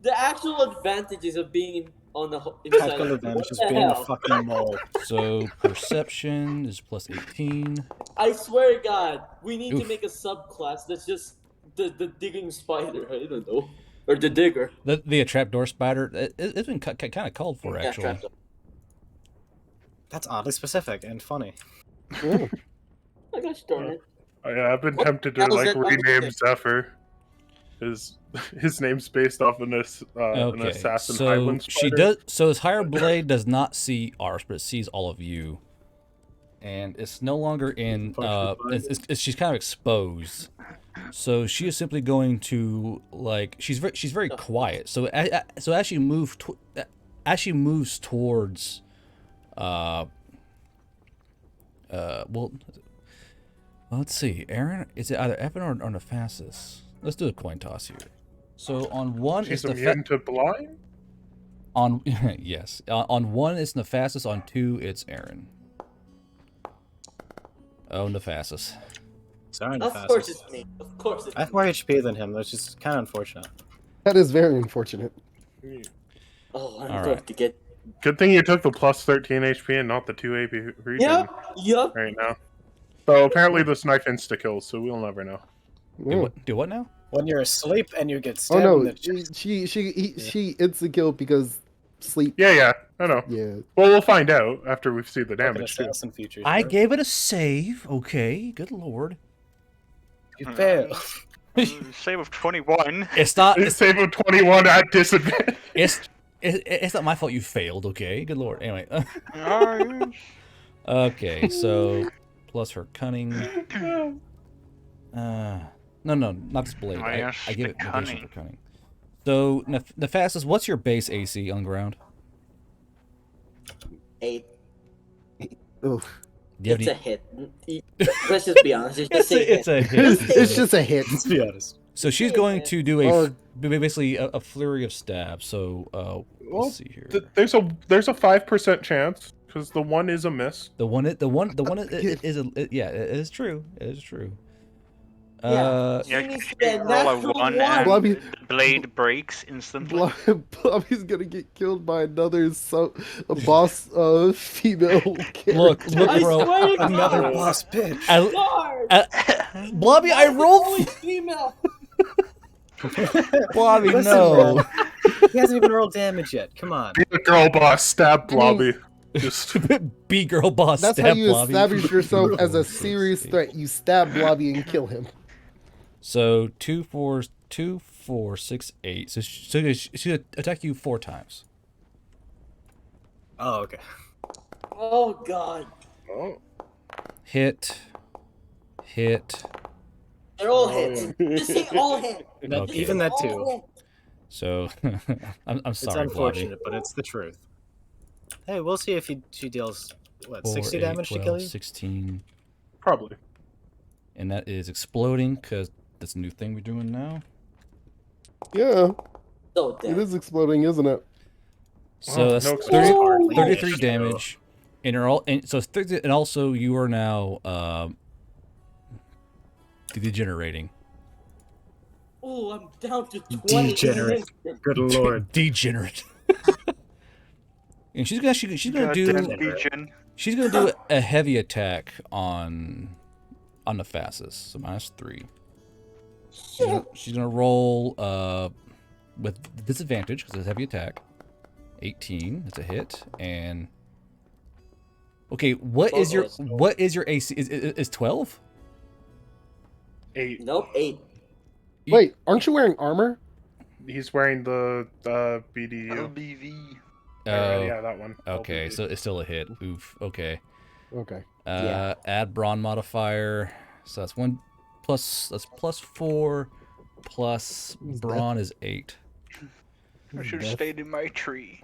Speaker 3: The actual advantages of being on the inside.
Speaker 7: Tactical advantage is
Speaker 3: What the
Speaker 7: being a
Speaker 3: hell?
Speaker 7: fucking mole.
Speaker 2: So perception is plus 18.
Speaker 3: I swear to God, we need to
Speaker 2: Oof.
Speaker 3: make a subclass that's just the digging spider. I don't know, or the digger.
Speaker 2: The trapdoor spider. It's been kind of called for
Speaker 3: Yeah,
Speaker 2: actually.
Speaker 3: trapdoor.
Speaker 7: That's oddly specific and funny.
Speaker 4: Oh,
Speaker 3: I got started.
Speaker 6: Oh, yeah, I've been
Speaker 3: What
Speaker 6: tempted to
Speaker 3: the hell is
Speaker 6: like
Speaker 3: that number
Speaker 6: rename
Speaker 3: six?
Speaker 6: Zephyr. His name's based off an
Speaker 2: Okay,
Speaker 6: assassin
Speaker 2: so
Speaker 6: Highland
Speaker 2: she
Speaker 6: spider.
Speaker 2: does. So his higher blade does not see ours, but it sees all of you, and it's no longer in. She's kind of exposed. So she is simply going to like she's very quiet. So as she moves towards, well, Well, let's see. Aaron, is it either Evan or Nephasis? Let's do a coin toss here. So on one
Speaker 6: She's
Speaker 2: is
Speaker 6: immune to blind?
Speaker 2: on yes. On one it's Nephasis. On two it's Aaron. Oh, Nephasis.
Speaker 7: Sorry,
Speaker 3: Of
Speaker 7: Nephasis.
Speaker 3: course it's me. Of course it's
Speaker 7: I have
Speaker 3: me.
Speaker 7: more HP than him, which is kind of unfortunate.
Speaker 4: That is very unfortunate.
Speaker 3: Oh, I'm
Speaker 2: All
Speaker 3: going
Speaker 2: right.
Speaker 3: to get.
Speaker 6: Good thing you took the plus 13 HP and not the 2 AP region
Speaker 3: Yup.
Speaker 6: right now. So apparently this knife insta-kills, so we'll never know.
Speaker 2: Do what now?
Speaker 7: When you're asleep and you get
Speaker 4: Oh
Speaker 7: stabbed
Speaker 4: no,
Speaker 7: in the chest.
Speaker 4: she it's a kill because sleep.
Speaker 6: Yeah, I know.
Speaker 4: Yeah.
Speaker 6: Well, we'll find out after we've seen the
Speaker 7: Fucking
Speaker 6: damage, too.
Speaker 7: assassin features.
Speaker 2: I
Speaker 7: bro.
Speaker 2: gave it a save. Okay, good lord.
Speaker 7: You fail.
Speaker 1: Save of 21.
Speaker 2: It's not.
Speaker 6: It's save of 21 at disadvantage.
Speaker 2: It's not my fault you failed. Okay, good lord. Anyway.
Speaker 1: Alright.
Speaker 2: Okay, so plus her cunning. No, not this blade.
Speaker 1: Oh, yes,
Speaker 2: I give
Speaker 1: the
Speaker 2: it negation
Speaker 1: cunning.
Speaker 2: for cunning. So Nephasis, what's your base AC on ground?
Speaker 3: 8.
Speaker 4: Oh,
Speaker 2: Do you have
Speaker 3: It's a
Speaker 2: any-
Speaker 3: hit. Let's just be honest. It's just a hit.
Speaker 2: it's a hit.
Speaker 4: it's just a hit.
Speaker 7: Let's be honest.
Speaker 2: So she's going to do a
Speaker 4: Oh.
Speaker 2: basically a flurry of stabs. So
Speaker 6: Well,
Speaker 2: let's see here.
Speaker 6: There's a 5% chance because the one is a miss.
Speaker 2: The one it is true. It is true.
Speaker 3: Yeah.
Speaker 1: Yeah,
Speaker 3: She needs
Speaker 1: if
Speaker 3: to get
Speaker 1: you roll a
Speaker 3: natural
Speaker 1: 1
Speaker 3: one.
Speaker 1: and
Speaker 4: Blobby-
Speaker 1: the blade breaks instantly.
Speaker 4: Blobby's gonna get killed by another a boss female character.
Speaker 2: Look,
Speaker 3: I
Speaker 2: bro.
Speaker 3: swear to
Speaker 7: Another
Speaker 3: God.
Speaker 7: boss bitch.
Speaker 3: Lord.
Speaker 2: Blobby, I rolled.
Speaker 3: Always female.
Speaker 2: Blobby,
Speaker 7: Listen,
Speaker 2: no.
Speaker 7: man. He hasn't even rolled damage yet. Come on.
Speaker 6: Be a girl boss, stab
Speaker 4: I mean-
Speaker 6: Blobby. Just
Speaker 2: B girl boss.
Speaker 4: That's how
Speaker 2: stab
Speaker 4: you
Speaker 2: Blobby.
Speaker 4: establish yourself as a
Speaker 2: 4, 6,
Speaker 4: serious
Speaker 2: 8.
Speaker 4: threat. You stab Blobby and kill him.
Speaker 2: So 2, 4, 6, 8. So she'll attack you 4 times.
Speaker 7: Oh, okay.
Speaker 3: Oh God.
Speaker 6: oh,
Speaker 2: Hit.
Speaker 3: They're all hits. Just say all hits.
Speaker 2: Okay.
Speaker 7: Even that
Speaker 3: All
Speaker 7: too.
Speaker 3: hits.
Speaker 2: So I'm
Speaker 7: It's
Speaker 2: sorry, Blobby.
Speaker 7: unfortunate, but it's the truth. Hey, we'll see if she deals, what,
Speaker 2: 4,
Speaker 7: 60
Speaker 2: 8,
Speaker 7: damage
Speaker 2: 12,
Speaker 7: to kill you?
Speaker 2: 16.
Speaker 6: probably.
Speaker 2: And that is exploding because that's a new thing we're doing now.
Speaker 4: Yeah,
Speaker 3: So
Speaker 4: it
Speaker 3: dead.
Speaker 4: is exploding, isn't it?
Speaker 2: So
Speaker 6: Oh,
Speaker 2: that's
Speaker 6: no
Speaker 2: 30,
Speaker 3: Ooh.
Speaker 2: 33
Speaker 7: Yes.
Speaker 2: damage. And you're all so it's 30, and also you are now degenerating.
Speaker 3: Oh, I'm down to 20.
Speaker 7: Degenerate. Good lord.
Speaker 2: Degenerate. And she's gonna
Speaker 1: Goddamn
Speaker 2: do
Speaker 1: degen.
Speaker 2: she's gonna do a heavy attack on the fastest. So -3. She's gonna roll with disadvantage because it's a heavy attack. 18. It's a hit. And okay, what is your AC? Is 12?
Speaker 6: 8.
Speaker 3: Nope, 8.
Speaker 4: Wait, aren't you wearing armor?
Speaker 6: He's wearing the BDU.
Speaker 1: LBV.
Speaker 6: Yeah, that one.
Speaker 2: Okay,
Speaker 6: LBV.
Speaker 2: so it's still a hit. Oof. Okay.
Speaker 4: Okay.
Speaker 3: Yeah.
Speaker 2: Add brawn modifier. So that's 1 plus. That's +4 plus
Speaker 4: Who's
Speaker 2: brawn is 8.
Speaker 1: I should have
Speaker 4: Death?
Speaker 1: stayed in my tree.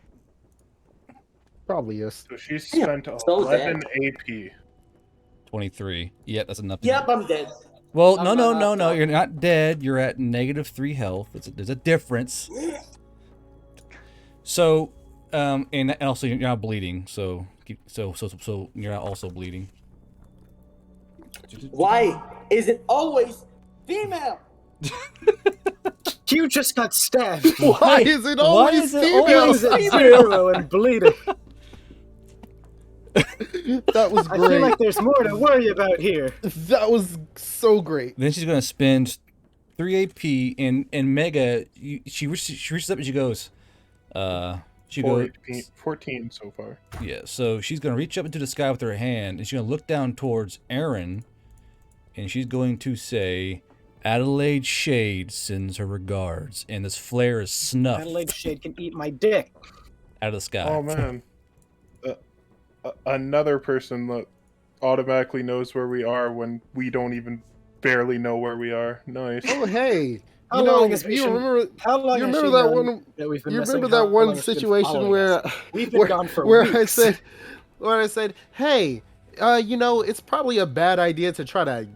Speaker 4: Probably is.
Speaker 6: So she spent
Speaker 3: so
Speaker 6: 11
Speaker 3: dead.
Speaker 6: AP.
Speaker 2: 23. Yeah, that's enough. to-
Speaker 3: Yep, I'm dead.
Speaker 2: Well,
Speaker 3: I'm
Speaker 2: no.
Speaker 3: not-
Speaker 2: You're not dead. You're at -3 health. There's a difference. So, and also you're not bleeding. So you're not also bleeding.
Speaker 3: Why is it always female?
Speaker 7: You just got stabbed.
Speaker 4: Why is it always
Speaker 2: is it
Speaker 4: female?
Speaker 2: always
Speaker 7: Why is it 0 and bleeding?
Speaker 4: That was
Speaker 7: I feel
Speaker 4: great.
Speaker 7: like there's more to worry about here.
Speaker 4: That was so great.
Speaker 2: Then she's gonna spend 3 AP and Mega. She reaches up and she goes. She goes.
Speaker 6: 14 so far.
Speaker 2: Yeah. So she's gonna reach up into the sky with her hand and she's gonna look down towards Aaron, and she's going to say, "Adelaide Shade sends her regards," and this flare is snuffed
Speaker 7: Adelaide Shade can eat my dick.
Speaker 2: out of the sky.
Speaker 6: Oh man. Another person that automatically knows where we are when we don't even barely know where we are. Nice.
Speaker 4: Oh hey,
Speaker 7: How
Speaker 4: you know,
Speaker 7: long has
Speaker 4: you
Speaker 7: Mission-
Speaker 4: remember?
Speaker 7: How long
Speaker 4: You
Speaker 7: has
Speaker 4: remember
Speaker 7: she
Speaker 4: that
Speaker 7: known
Speaker 4: one?
Speaker 7: that we've been
Speaker 4: You
Speaker 7: missing?
Speaker 4: remember
Speaker 7: How
Speaker 4: that one
Speaker 7: long has she been
Speaker 4: situation
Speaker 7: following
Speaker 4: where
Speaker 7: us? We've been gone for
Speaker 4: where
Speaker 7: weeks.
Speaker 4: I said, hey, you know, it's probably a bad idea to try to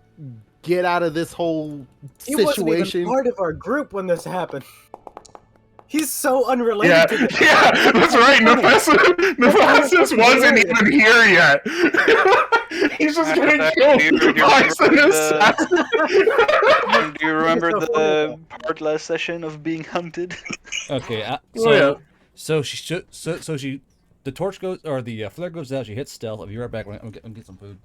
Speaker 4: get out of this whole
Speaker 7: He wasn't
Speaker 4: situation.
Speaker 7: even part of our group when this happened. He's so unrelated
Speaker 6: Yeah,
Speaker 7: to this.
Speaker 6: yeah, that's right. Nephasis wasn't even here yet. He's just getting killed by an assassin.
Speaker 1: Do you remember
Speaker 7: so
Speaker 1: the part last session of being hunted?
Speaker 2: Okay,
Speaker 6: Oh, yeah.
Speaker 2: so she, the torch goes, or the flare goes out. She hits stealth. I'll be right back. I'm gonna get some food.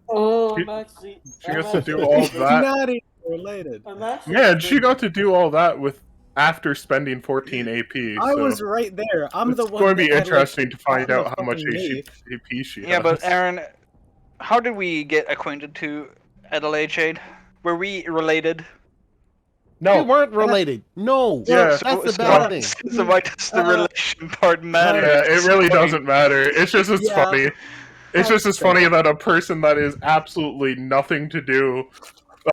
Speaker 3: Oh,
Speaker 6: She-
Speaker 3: I'm actually.
Speaker 6: She gets to do all that.
Speaker 7: Not even related.
Speaker 3: I'm actually.
Speaker 6: Yeah, and she got to do all that with after spending 14 AP.
Speaker 7: I
Speaker 6: so
Speaker 7: was right there. I'm
Speaker 6: it's
Speaker 7: the one.
Speaker 6: going to be
Speaker 7: that had,
Speaker 6: interesting to find
Speaker 7: gotten
Speaker 6: out
Speaker 7: a
Speaker 6: how much
Speaker 7: fucking knee.
Speaker 6: AP she has.
Speaker 1: Yeah, but Aaron, how did we get acquainted to Adelaide Shade? Were we related?
Speaker 4: We
Speaker 6: No,
Speaker 4: weren't related. No.
Speaker 6: Yeah.
Speaker 4: That's the bad thing.
Speaker 1: So why does the relation part matter?
Speaker 6: yeah, it really doesn't matter. It's just as
Speaker 7: Yeah.
Speaker 6: funny. It's just as funny that a person that is absolutely nothing to do,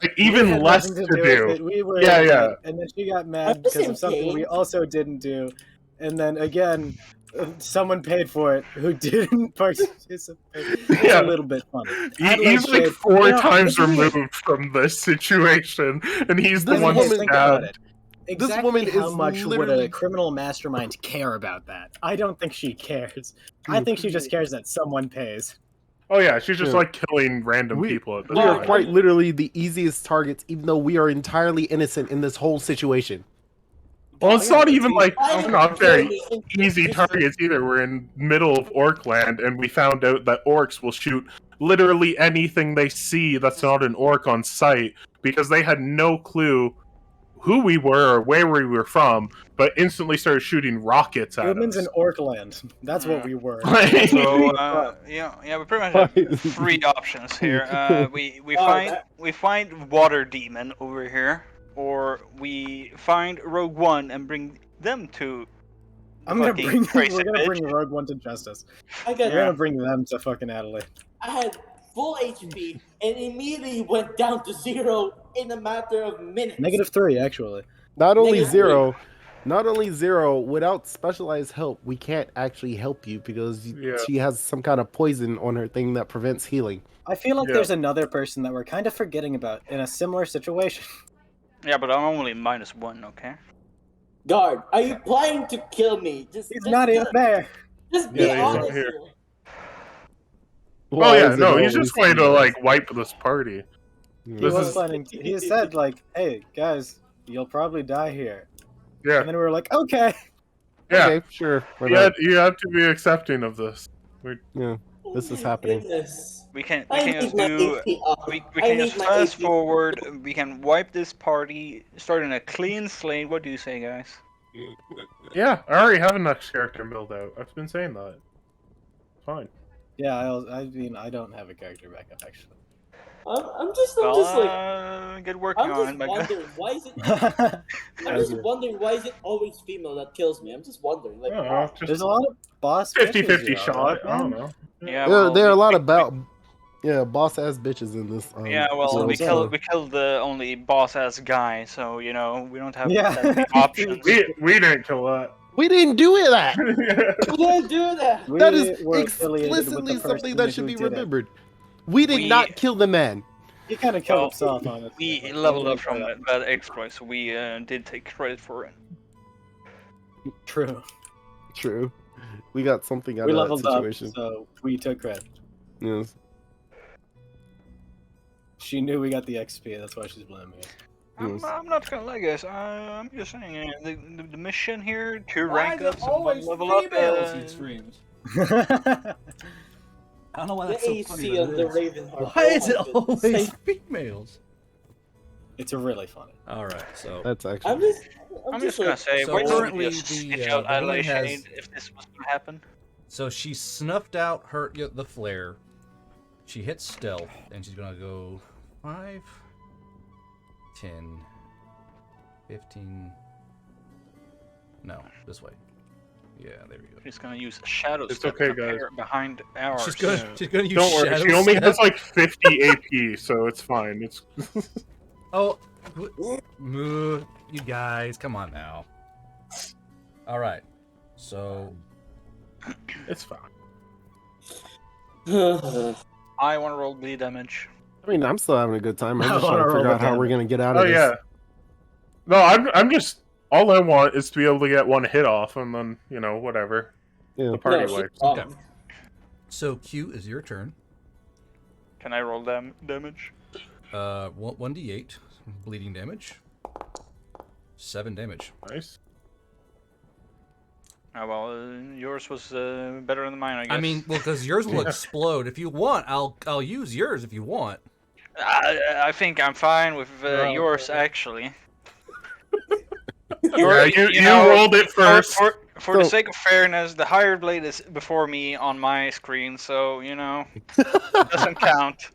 Speaker 6: like
Speaker 7: We
Speaker 6: even
Speaker 7: had
Speaker 6: less
Speaker 7: nothing
Speaker 6: to
Speaker 7: with
Speaker 6: do.
Speaker 7: it. We were
Speaker 6: Yeah,
Speaker 7: in
Speaker 6: yeah.
Speaker 7: it, and then she got mad
Speaker 3: I'm
Speaker 7: because
Speaker 3: just
Speaker 7: of something we
Speaker 3: saying.
Speaker 7: also didn't do, and then again, someone paid for it who didn't participate. It's
Speaker 6: Yeah.
Speaker 7: a little bit funny.
Speaker 6: He's like
Speaker 7: Shade-
Speaker 6: 4
Speaker 7: you know,
Speaker 6: times
Speaker 7: this is-
Speaker 6: removed from this situation, and he's the
Speaker 4: This
Speaker 6: one
Speaker 4: woman-
Speaker 7: think about
Speaker 6: stabbed.
Speaker 7: it. Exactly
Speaker 4: woman
Speaker 7: how
Speaker 4: is
Speaker 7: much would
Speaker 4: literally-
Speaker 7: a criminal mastermind care about that? I don't think she cares. I think she just cares that someone pays.
Speaker 6: Oh yeah, she's just
Speaker 4: Yeah.
Speaker 6: like killing random people at this
Speaker 4: We are
Speaker 6: point.
Speaker 4: quite literally the easiest targets, even though we are entirely innocent in this whole situation.
Speaker 6: Well, it's not even like
Speaker 3: I
Speaker 6: not very
Speaker 3: didn't-
Speaker 6: easy targets either. We're in middle of Orcland, and we found out that orcs will shoot literally anything they see that's not an orc on sight because they had no clue who we were or where we were from, but instantly started shooting rockets at
Speaker 7: Humans
Speaker 6: us.
Speaker 7: in Orkland. That's what we were.
Speaker 6: Like-
Speaker 1: So yeah, we pretty much have 3 options here. We find Water Demon over here, or we find Rogue One and bring them to.
Speaker 7: I'm gonna
Speaker 1: fucking
Speaker 7: bring.
Speaker 1: Trace
Speaker 7: We're gonna
Speaker 1: Edge.
Speaker 7: bring Rogue One to justice.
Speaker 3: I
Speaker 7: We're
Speaker 3: got.
Speaker 7: gonna bring them to fucking Adelaide.
Speaker 3: I had full HP and immediately went down to 0 in a matter of minutes.
Speaker 7: -3, actually.
Speaker 4: Not only
Speaker 3: Negative
Speaker 4: zero, without specialized help, we can't actually help you because
Speaker 6: Yeah.
Speaker 4: she has some kind of poison on her thing that prevents healing.
Speaker 7: I feel like
Speaker 6: Yeah.
Speaker 7: there's another person that we're kind of forgetting about in a similar situation.
Speaker 1: Yeah, but I'm only -1. Okay.
Speaker 3: Guard, are you planning to kill me?
Speaker 7: He's not even there.
Speaker 3: Just be
Speaker 6: Yeah, he's not
Speaker 3: honest
Speaker 6: here.
Speaker 3: here.
Speaker 6: Oh yeah,
Speaker 4: is it
Speaker 6: no, he's
Speaker 4: always
Speaker 6: just going to
Speaker 4: females?
Speaker 6: like wipe this party.
Speaker 7: He
Speaker 6: This
Speaker 7: was
Speaker 6: is-
Speaker 7: planning. He said like, "Hey guys, you'll probably die here,"
Speaker 6: Yeah,
Speaker 7: and then we were like, "Okay."
Speaker 6: yeah.
Speaker 4: Okay, sure. We're
Speaker 6: You,
Speaker 4: not-
Speaker 6: you have to be accepting of this.
Speaker 4: yeah. This is
Speaker 3: Oh my
Speaker 4: happening.
Speaker 3: goodness.
Speaker 1: We can
Speaker 3: I
Speaker 1: just
Speaker 3: need my
Speaker 1: do.
Speaker 3: AP up.
Speaker 1: We
Speaker 3: I
Speaker 1: can
Speaker 3: need
Speaker 1: just
Speaker 3: my
Speaker 1: fast
Speaker 3: AP.
Speaker 1: forward. We can wipe this party, start in a clean slate. What do you say, guys?
Speaker 6: Yeah, I already have a next character build out. I've been saying that. Fine.
Speaker 7: Yeah, I mean, I don't have a character backup actually.
Speaker 3: I'm just
Speaker 1: Well,
Speaker 3: like,
Speaker 1: get working
Speaker 3: I'm
Speaker 1: on it,
Speaker 3: just
Speaker 1: my guy.
Speaker 3: wondering why is it?
Speaker 7: There's
Speaker 3: I'm just wondering why is it always female that kills me? I'm just wondering, like,
Speaker 6: I don't know, just
Speaker 7: a lot of boss
Speaker 6: 50-50
Speaker 7: bitches, you know,
Speaker 6: shot. I don't
Speaker 7: man.
Speaker 6: know.
Speaker 1: Yeah,
Speaker 4: There are a lot
Speaker 1: we-
Speaker 4: about boss ass bitches in this.
Speaker 1: Yeah, well,
Speaker 4: world,
Speaker 1: we
Speaker 4: so-
Speaker 1: killed the only boss ass guy, so you know we don't have
Speaker 7: Yeah.
Speaker 1: that many options.
Speaker 6: We didn't kill that.
Speaker 4: We didn't do it. That
Speaker 3: who didn't do that?
Speaker 7: We
Speaker 4: that is
Speaker 7: were affiliated with
Speaker 4: explicitly
Speaker 7: the
Speaker 4: something
Speaker 7: person
Speaker 4: that should
Speaker 7: who
Speaker 4: be
Speaker 7: did it.
Speaker 4: remembered. We did
Speaker 1: We-
Speaker 4: not kill the man.
Speaker 7: He kind of killed
Speaker 1: Well,
Speaker 7: himself on it.
Speaker 1: We leveled up from that exploit, so we did take credit for it.
Speaker 7: True.
Speaker 4: True. We got something out
Speaker 7: We
Speaker 4: of that
Speaker 7: leveled up,
Speaker 4: situation.
Speaker 7: so we took credit.
Speaker 4: Yes.
Speaker 7: She knew we got the XP. That's why she's blaming us.
Speaker 4: Yes.
Speaker 1: I'm not gonna lie, guys. I'm just saying the mission here to
Speaker 9: Why
Speaker 1: rank
Speaker 9: is
Speaker 1: up,
Speaker 9: it
Speaker 1: someone
Speaker 9: always
Speaker 1: level up.
Speaker 9: females, he screams. I don't know why
Speaker 3: The
Speaker 9: that's so
Speaker 3: AC
Speaker 9: funny.
Speaker 3: on
Speaker 9: but
Speaker 3: the
Speaker 9: it is.
Speaker 3: Ravenheart.
Speaker 2: Why is it
Speaker 3: Oh my goodness.
Speaker 2: always females?
Speaker 7: It's really funny.
Speaker 2: All right, so
Speaker 4: That's
Speaker 3: I'm
Speaker 4: actually.
Speaker 1: I'm just gonna
Speaker 3: like,
Speaker 1: say,
Speaker 2: So
Speaker 1: why don't
Speaker 2: currently
Speaker 1: you just
Speaker 2: the,
Speaker 1: stitch
Speaker 2: uh,
Speaker 1: out
Speaker 2: the woman
Speaker 1: Adelaide
Speaker 2: has-
Speaker 1: Shade if this was gonna happen?
Speaker 2: So she snuffed out her the flare. She hit stealth, and she's gonna go 5, 10, 15. No, this way. Yeah, there we go.
Speaker 1: She's gonna use shadow
Speaker 6: It's
Speaker 1: step
Speaker 6: okay,
Speaker 1: to
Speaker 6: guys.
Speaker 1: prepare behind ours.
Speaker 2: She's gonna use
Speaker 6: Don't worry,
Speaker 2: shadow
Speaker 6: she only
Speaker 2: step.
Speaker 6: has like 50 AP, so it's fine. It's
Speaker 2: Oh, you guys, come on now. All right, so
Speaker 6: it's fine.
Speaker 1: I want to roll bleed damage.
Speaker 4: I mean, I'm still having a good time. I'm
Speaker 7: I
Speaker 4: just
Speaker 7: wanna
Speaker 4: trying to
Speaker 7: roll
Speaker 4: figure
Speaker 7: the
Speaker 4: out how we're
Speaker 7: damage.
Speaker 4: gonna get out of
Speaker 6: Oh
Speaker 4: this.
Speaker 6: yeah. No, I'm just all I want is to be able to get one hit off, and then whatever.
Speaker 4: Yeah.
Speaker 6: The party
Speaker 3: No, she's
Speaker 6: wipes.
Speaker 3: wrong.
Speaker 2: Okay. So Q is your turn.
Speaker 1: Can I roll damage?
Speaker 2: 1d8 bleeding damage. 7 damage.
Speaker 6: Nice.
Speaker 1: Oh, well, yours was better than mine, I guess.
Speaker 2: I mean, well, because yours will explode. If you want, I'll use yours if you want.
Speaker 1: I think I'm fine with
Speaker 6: No.
Speaker 1: yours, actually.
Speaker 6: Yeah, you
Speaker 1: know,
Speaker 6: rolled it first.
Speaker 1: For the
Speaker 4: So-
Speaker 1: sake of fairness, the higher blade is before me on my screen, so, doesn't count.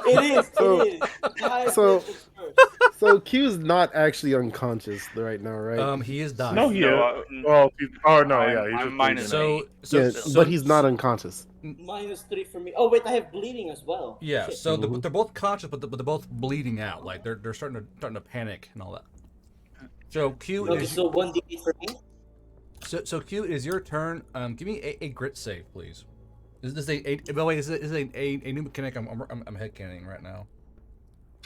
Speaker 3: It is.
Speaker 4: So-
Speaker 3: It is. I
Speaker 4: so-
Speaker 3: played this first.
Speaker 4: So Q's not actually unconscious right now, right?
Speaker 2: He is dying.
Speaker 6: No, he
Speaker 1: No,
Speaker 6: is. Well, oh no,
Speaker 1: I'm-
Speaker 6: yeah, he's
Speaker 1: I'm
Speaker 6: just
Speaker 1: minus
Speaker 6: bleeding out.
Speaker 2: So,
Speaker 4: yeah,
Speaker 2: so
Speaker 4: but he's not unconscious.
Speaker 3: -3 for me. Oh wait, I have bleeding as well.
Speaker 2: Yeah,
Speaker 3: Shit.
Speaker 2: so they're both conscious, but they're both bleeding out. Like they're starting to panic and all that. So Q
Speaker 3: Okay,
Speaker 2: is
Speaker 3: so 1d8 for me.
Speaker 2: so Q it is your turn. Give me a grit save, please. Is this by the way, is it a new mechanic? I'm headcanning right now.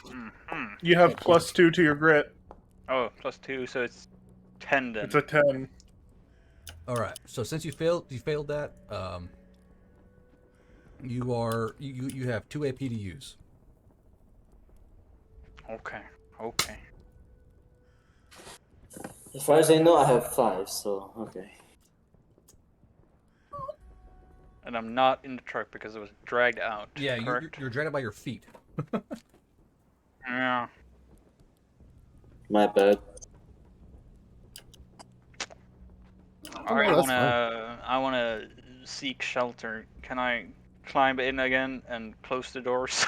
Speaker 1: Mhm.
Speaker 6: You have +2 to your grit.
Speaker 1: Oh, +2, so it's 10 then.
Speaker 6: It's a 10.
Speaker 2: All right. So since you failed that, you have 2 AP to use.
Speaker 1: Okay.
Speaker 3: As far as I know, I have 5. So okay.
Speaker 1: And I'm not in the truck because it was dragged out.
Speaker 2: Yeah,
Speaker 1: correct?
Speaker 2: you're dragged by your feet.
Speaker 1: Yeah.
Speaker 3: My bad.
Speaker 1: I wanna seek shelter. Can I climb in again and close the doors?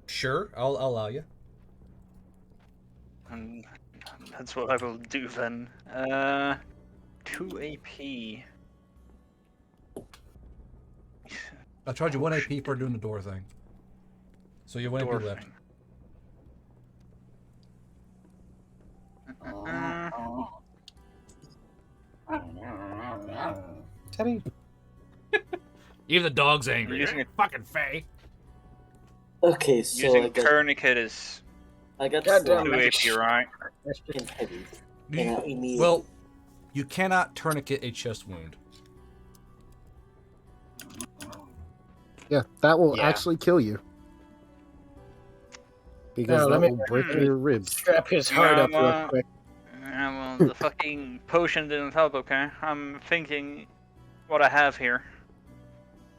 Speaker 2: Sure, I'll allow you.
Speaker 1: And that's what I will do then. 2 AP.
Speaker 2: I'll charge you 1 AP for doing the door thing. So you have 1
Speaker 1: Door
Speaker 2: AP left.
Speaker 1: thing. Uh,
Speaker 7: Teddy.
Speaker 2: Even the dog's angry.
Speaker 1: Using it-
Speaker 2: Fucking Faye.
Speaker 3: Okay, so
Speaker 1: using tourniquet is
Speaker 3: I got
Speaker 7: goddamn
Speaker 1: 2 AP, right?
Speaker 3: and heavy.
Speaker 2: You-
Speaker 3: And I need
Speaker 2: well, you cannot tourniquet a chest wound.
Speaker 4: Yeah, that will
Speaker 7: Yeah.
Speaker 4: actually kill you. Because
Speaker 7: No,
Speaker 4: that
Speaker 7: let
Speaker 4: will
Speaker 7: me-
Speaker 4: break your ribs.
Speaker 7: Strap his heart up real quick.
Speaker 1: Well, the fucking potion didn't help, okay? I'm thinking what I have here.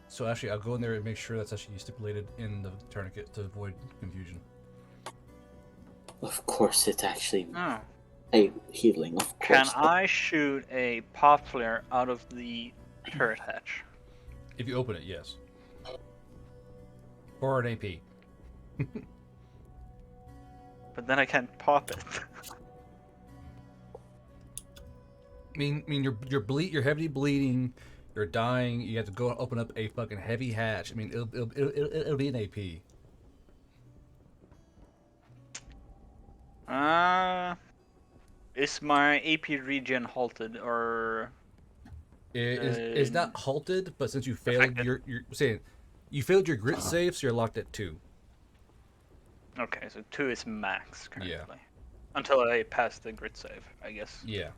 Speaker 2: So actually, I'll go in there and make sure that's actually stipulated in the tourniquet to avoid confusion.
Speaker 3: Of course, it's actually
Speaker 1: Oh.
Speaker 3: a healing. Of
Speaker 1: Can
Speaker 3: course.
Speaker 1: I shoot a pop flare out of the turret hatch?
Speaker 2: If you open it, yes. For an AP.
Speaker 1: But then I can't pop it.
Speaker 2: I mean, you're heavily bleeding. You're dying. You have to go and open up a fucking heavy hatch. I mean, it'll be an AP.
Speaker 1: Is my AP regen halted or?
Speaker 2: It's not halted, but since you failed,
Speaker 1: affected.
Speaker 2: you're saying you failed your grit save, so you're locked at 2.
Speaker 1: Okay, so 2 is max currently.
Speaker 2: Yeah.
Speaker 1: Until I pass the grit save, I guess.
Speaker 2: Yeah.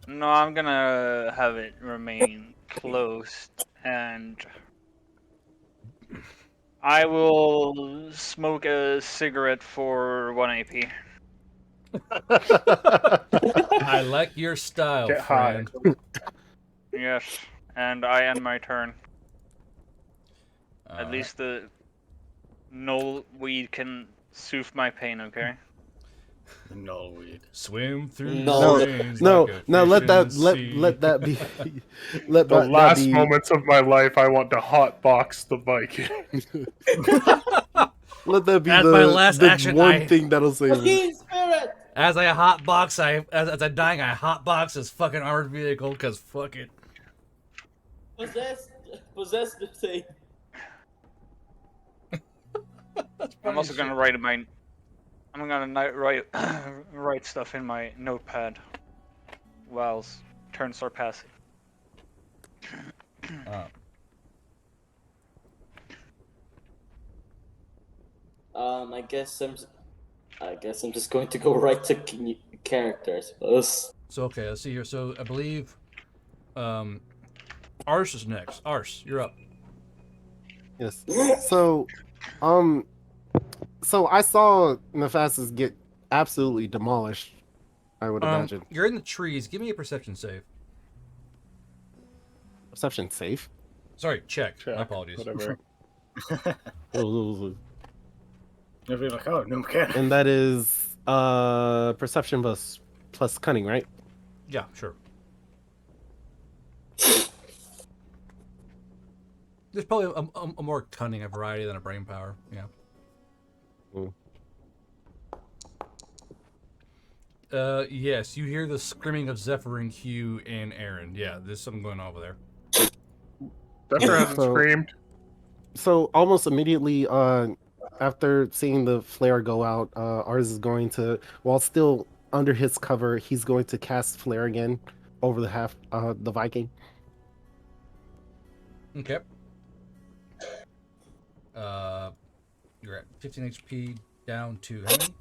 Speaker 1: No, I'm gonna have it remain closed, and I will smoke a cigarette for 1 AP.
Speaker 2: I like your style,
Speaker 6: Get high.
Speaker 2: friend.
Speaker 1: Yes, and I end my turn. At
Speaker 2: Alright.
Speaker 1: least the no weed can soothe my pain, okay?
Speaker 7: No weed.
Speaker 2: Swim through
Speaker 3: No,
Speaker 2: the veins
Speaker 4: No,
Speaker 2: like a
Speaker 4: no, let
Speaker 2: fish in
Speaker 4: that
Speaker 2: the
Speaker 4: let
Speaker 2: sea.
Speaker 4: let that be. Let
Speaker 6: The
Speaker 4: that
Speaker 6: last
Speaker 4: be.
Speaker 6: moments of my life, I want to hotbox the Viking.
Speaker 4: Let that be
Speaker 2: As
Speaker 4: the,
Speaker 2: my last
Speaker 4: the
Speaker 2: action,
Speaker 4: one thing that'll save him.
Speaker 3: Team spirit.
Speaker 2: As I hotbox, as I'm dying, I hotbox this fucking armored vehicle because fuck it.
Speaker 3: Possess the thing.
Speaker 1: I'm also gonna write write stuff in my notepad whilst turns are passing.
Speaker 3: I guess I'm just going to go right to character, I suppose.
Speaker 2: So okay, let's see here. So I believe Ars is next. Ars, you're up.
Speaker 4: Yes. So, so I saw Nephasis get absolutely demolished. I would imagine.
Speaker 2: You're in the trees. Give me a perception save.
Speaker 4: Perception safe.
Speaker 2: Sorry, check. My apologies.
Speaker 6: Whatever.
Speaker 7: They'll be like, oh, no mechanic.
Speaker 4: And that is perception plus cunning, right?
Speaker 2: Yeah, sure. There's probably a more cunning a variety than a brain power. Yeah. Yes, you hear the screaming of Zephyr and Hugh and Aaron. Yeah, there's something going on over there.
Speaker 6: Zephyr hasn't screamed.
Speaker 4: So almost immediately, after seeing the flare go out, Ars is going to, while still under his cover, he's going to cast flare again over the Viking.
Speaker 2: Okay. You're at 15 HP down to how many?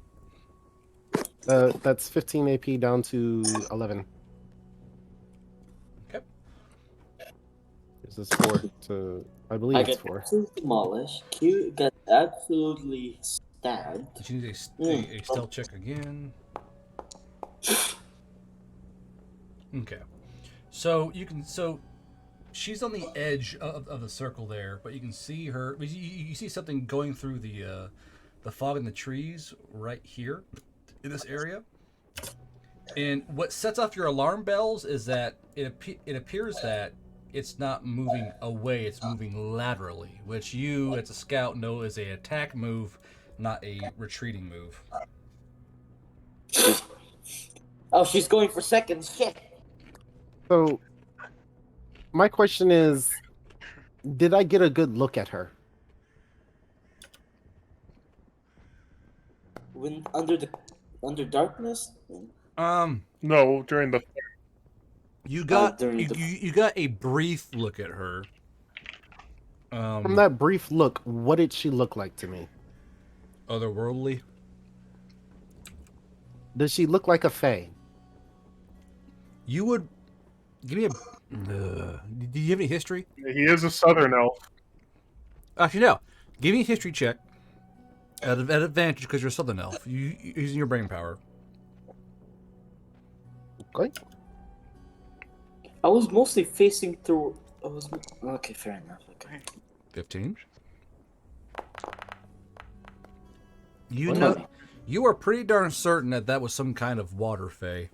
Speaker 4: That's 15 AP down to 11.
Speaker 2: Okay.
Speaker 4: This is 4 to, I believe it's 4.
Speaker 3: Demolished. Q got absolutely stabbed.
Speaker 2: Did you need a stealth check again? Okay. So you can she's on the edge of the circle there, but you can see her. You see something going through the fog in the trees right here in this area. And what sets off your alarm bells is that it appears that it's not moving away; it's moving laterally, which you, as a scout, know is an attack move, not a retreating move.
Speaker 3: Oh, she's going for second. Shit.
Speaker 4: So, my question is, did I get a good look at her?
Speaker 3: When under darkness?
Speaker 6: No, during the.
Speaker 2: You got you got a brief look at her.
Speaker 4: From that brief look, what did she look like to me?
Speaker 2: Otherworldly.
Speaker 4: Does she look like a fae?
Speaker 2: You would give me a. Do you have any history?
Speaker 6: He is a southern elf.
Speaker 2: Actually, no. Give me a history check at advantage because you're a southern elf. You using your brain power.
Speaker 4: Okay.
Speaker 3: I was mostly facing through. Okay, fair enough. Okay.
Speaker 2: 15. You are pretty darn certain that was some kind of water fae.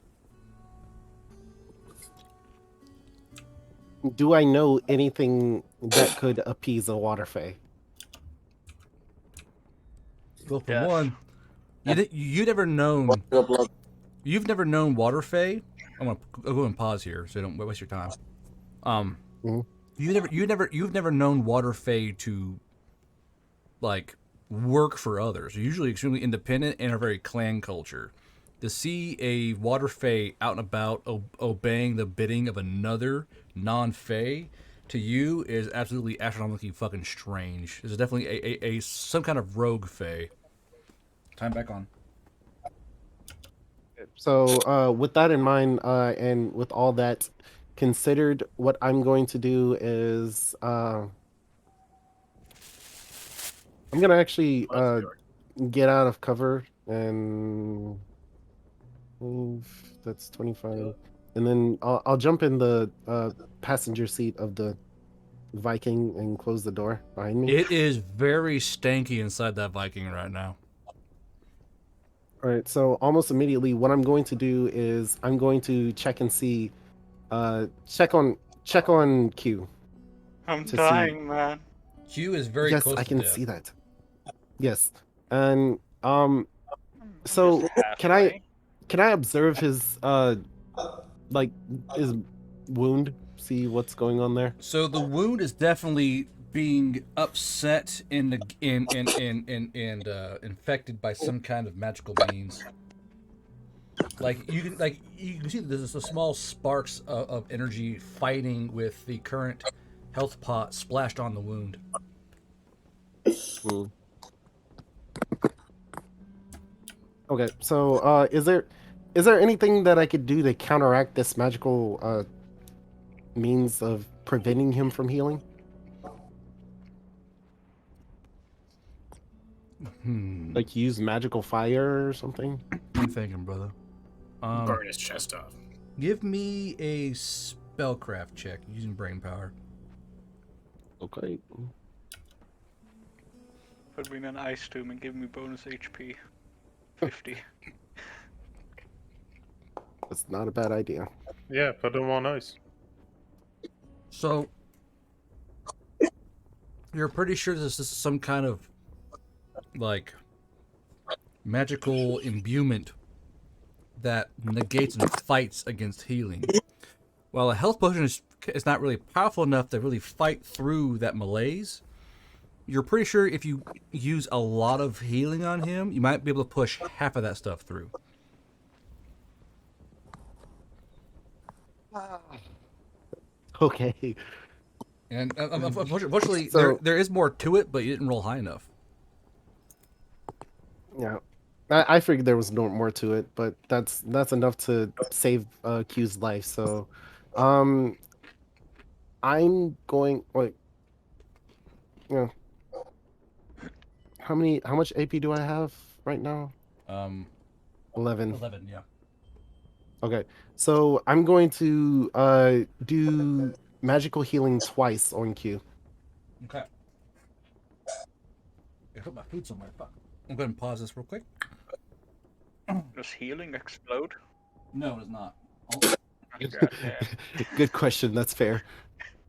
Speaker 4: Do I know anything that could appease a water fae?
Speaker 2: Well, for one, you've never known water fae. I'll go and pause here so you don't waste your time. You've never known water fae to like work for others. They're usually extremely independent and are very clan culture. To see a water fae out and about obeying the bidding of another non-fae to you is absolutely astronomically fucking strange. This is definitely a some kind of rogue fae. Time back on.
Speaker 4: So with that in mind, and with all that considered, what I'm going to do is I'm gonna actually get out of cover and move. That's 25, and then I'll jump in the passenger seat of the Viking and close the door behind me.
Speaker 2: It is very stanky inside that Viking right now.
Speaker 4: All right, so almost immediately, what I'm going to do is I'm going to check and see, check on Q.
Speaker 1: I'm dying, man.
Speaker 2: Q is very
Speaker 4: yes,
Speaker 2: close
Speaker 4: I
Speaker 2: to
Speaker 4: can
Speaker 2: death.
Speaker 4: see that. Yes, and so can I observe his like his wound? See what's going on there.
Speaker 2: So the wound is definitely being upset and infected by some kind of magical means. Like you can see there's a small sparks of energy fighting with the current health pot splashed on the wound.
Speaker 4: Okay, so is there anything that I could do to counteract this magical means of preventing him from healing? Like use magical fire or something?
Speaker 2: I'm thinking, brother.
Speaker 7: Burn his chest off.
Speaker 2: Give me a spellcraft check using brain power.
Speaker 4: Okay.
Speaker 1: Put me in an ice tomb and give me bonus HP. 50.
Speaker 4: That's not a bad idea.
Speaker 6: Yeah, put him on ice.
Speaker 2: So, you're pretty sure this is some kind of, like, magical imbuement that negates and fights against healing. While a health potion is not really powerful enough to really fight through that malaise, you're pretty sure if you use a lot of healing on him, you might be able to push half of that stuff through.
Speaker 4: Okay.
Speaker 2: And unfortunately,
Speaker 4: So-
Speaker 2: there is more to it, but you didn't roll high enough.
Speaker 4: Yeah. I figured there was no more to it, but that's enough to save Q's life. So, I'm going. Wait. Yeah. How much AP do I have right now? 11.
Speaker 2: 11, yeah.
Speaker 4: Okay. So I'm going to do magical healing twice on Q.
Speaker 2: Okay. I put my food somewhere. Fuck. I'm going to pause this real quick.
Speaker 1: Does healing explode?
Speaker 2: No, it's not.
Speaker 4: Good question. That's fair.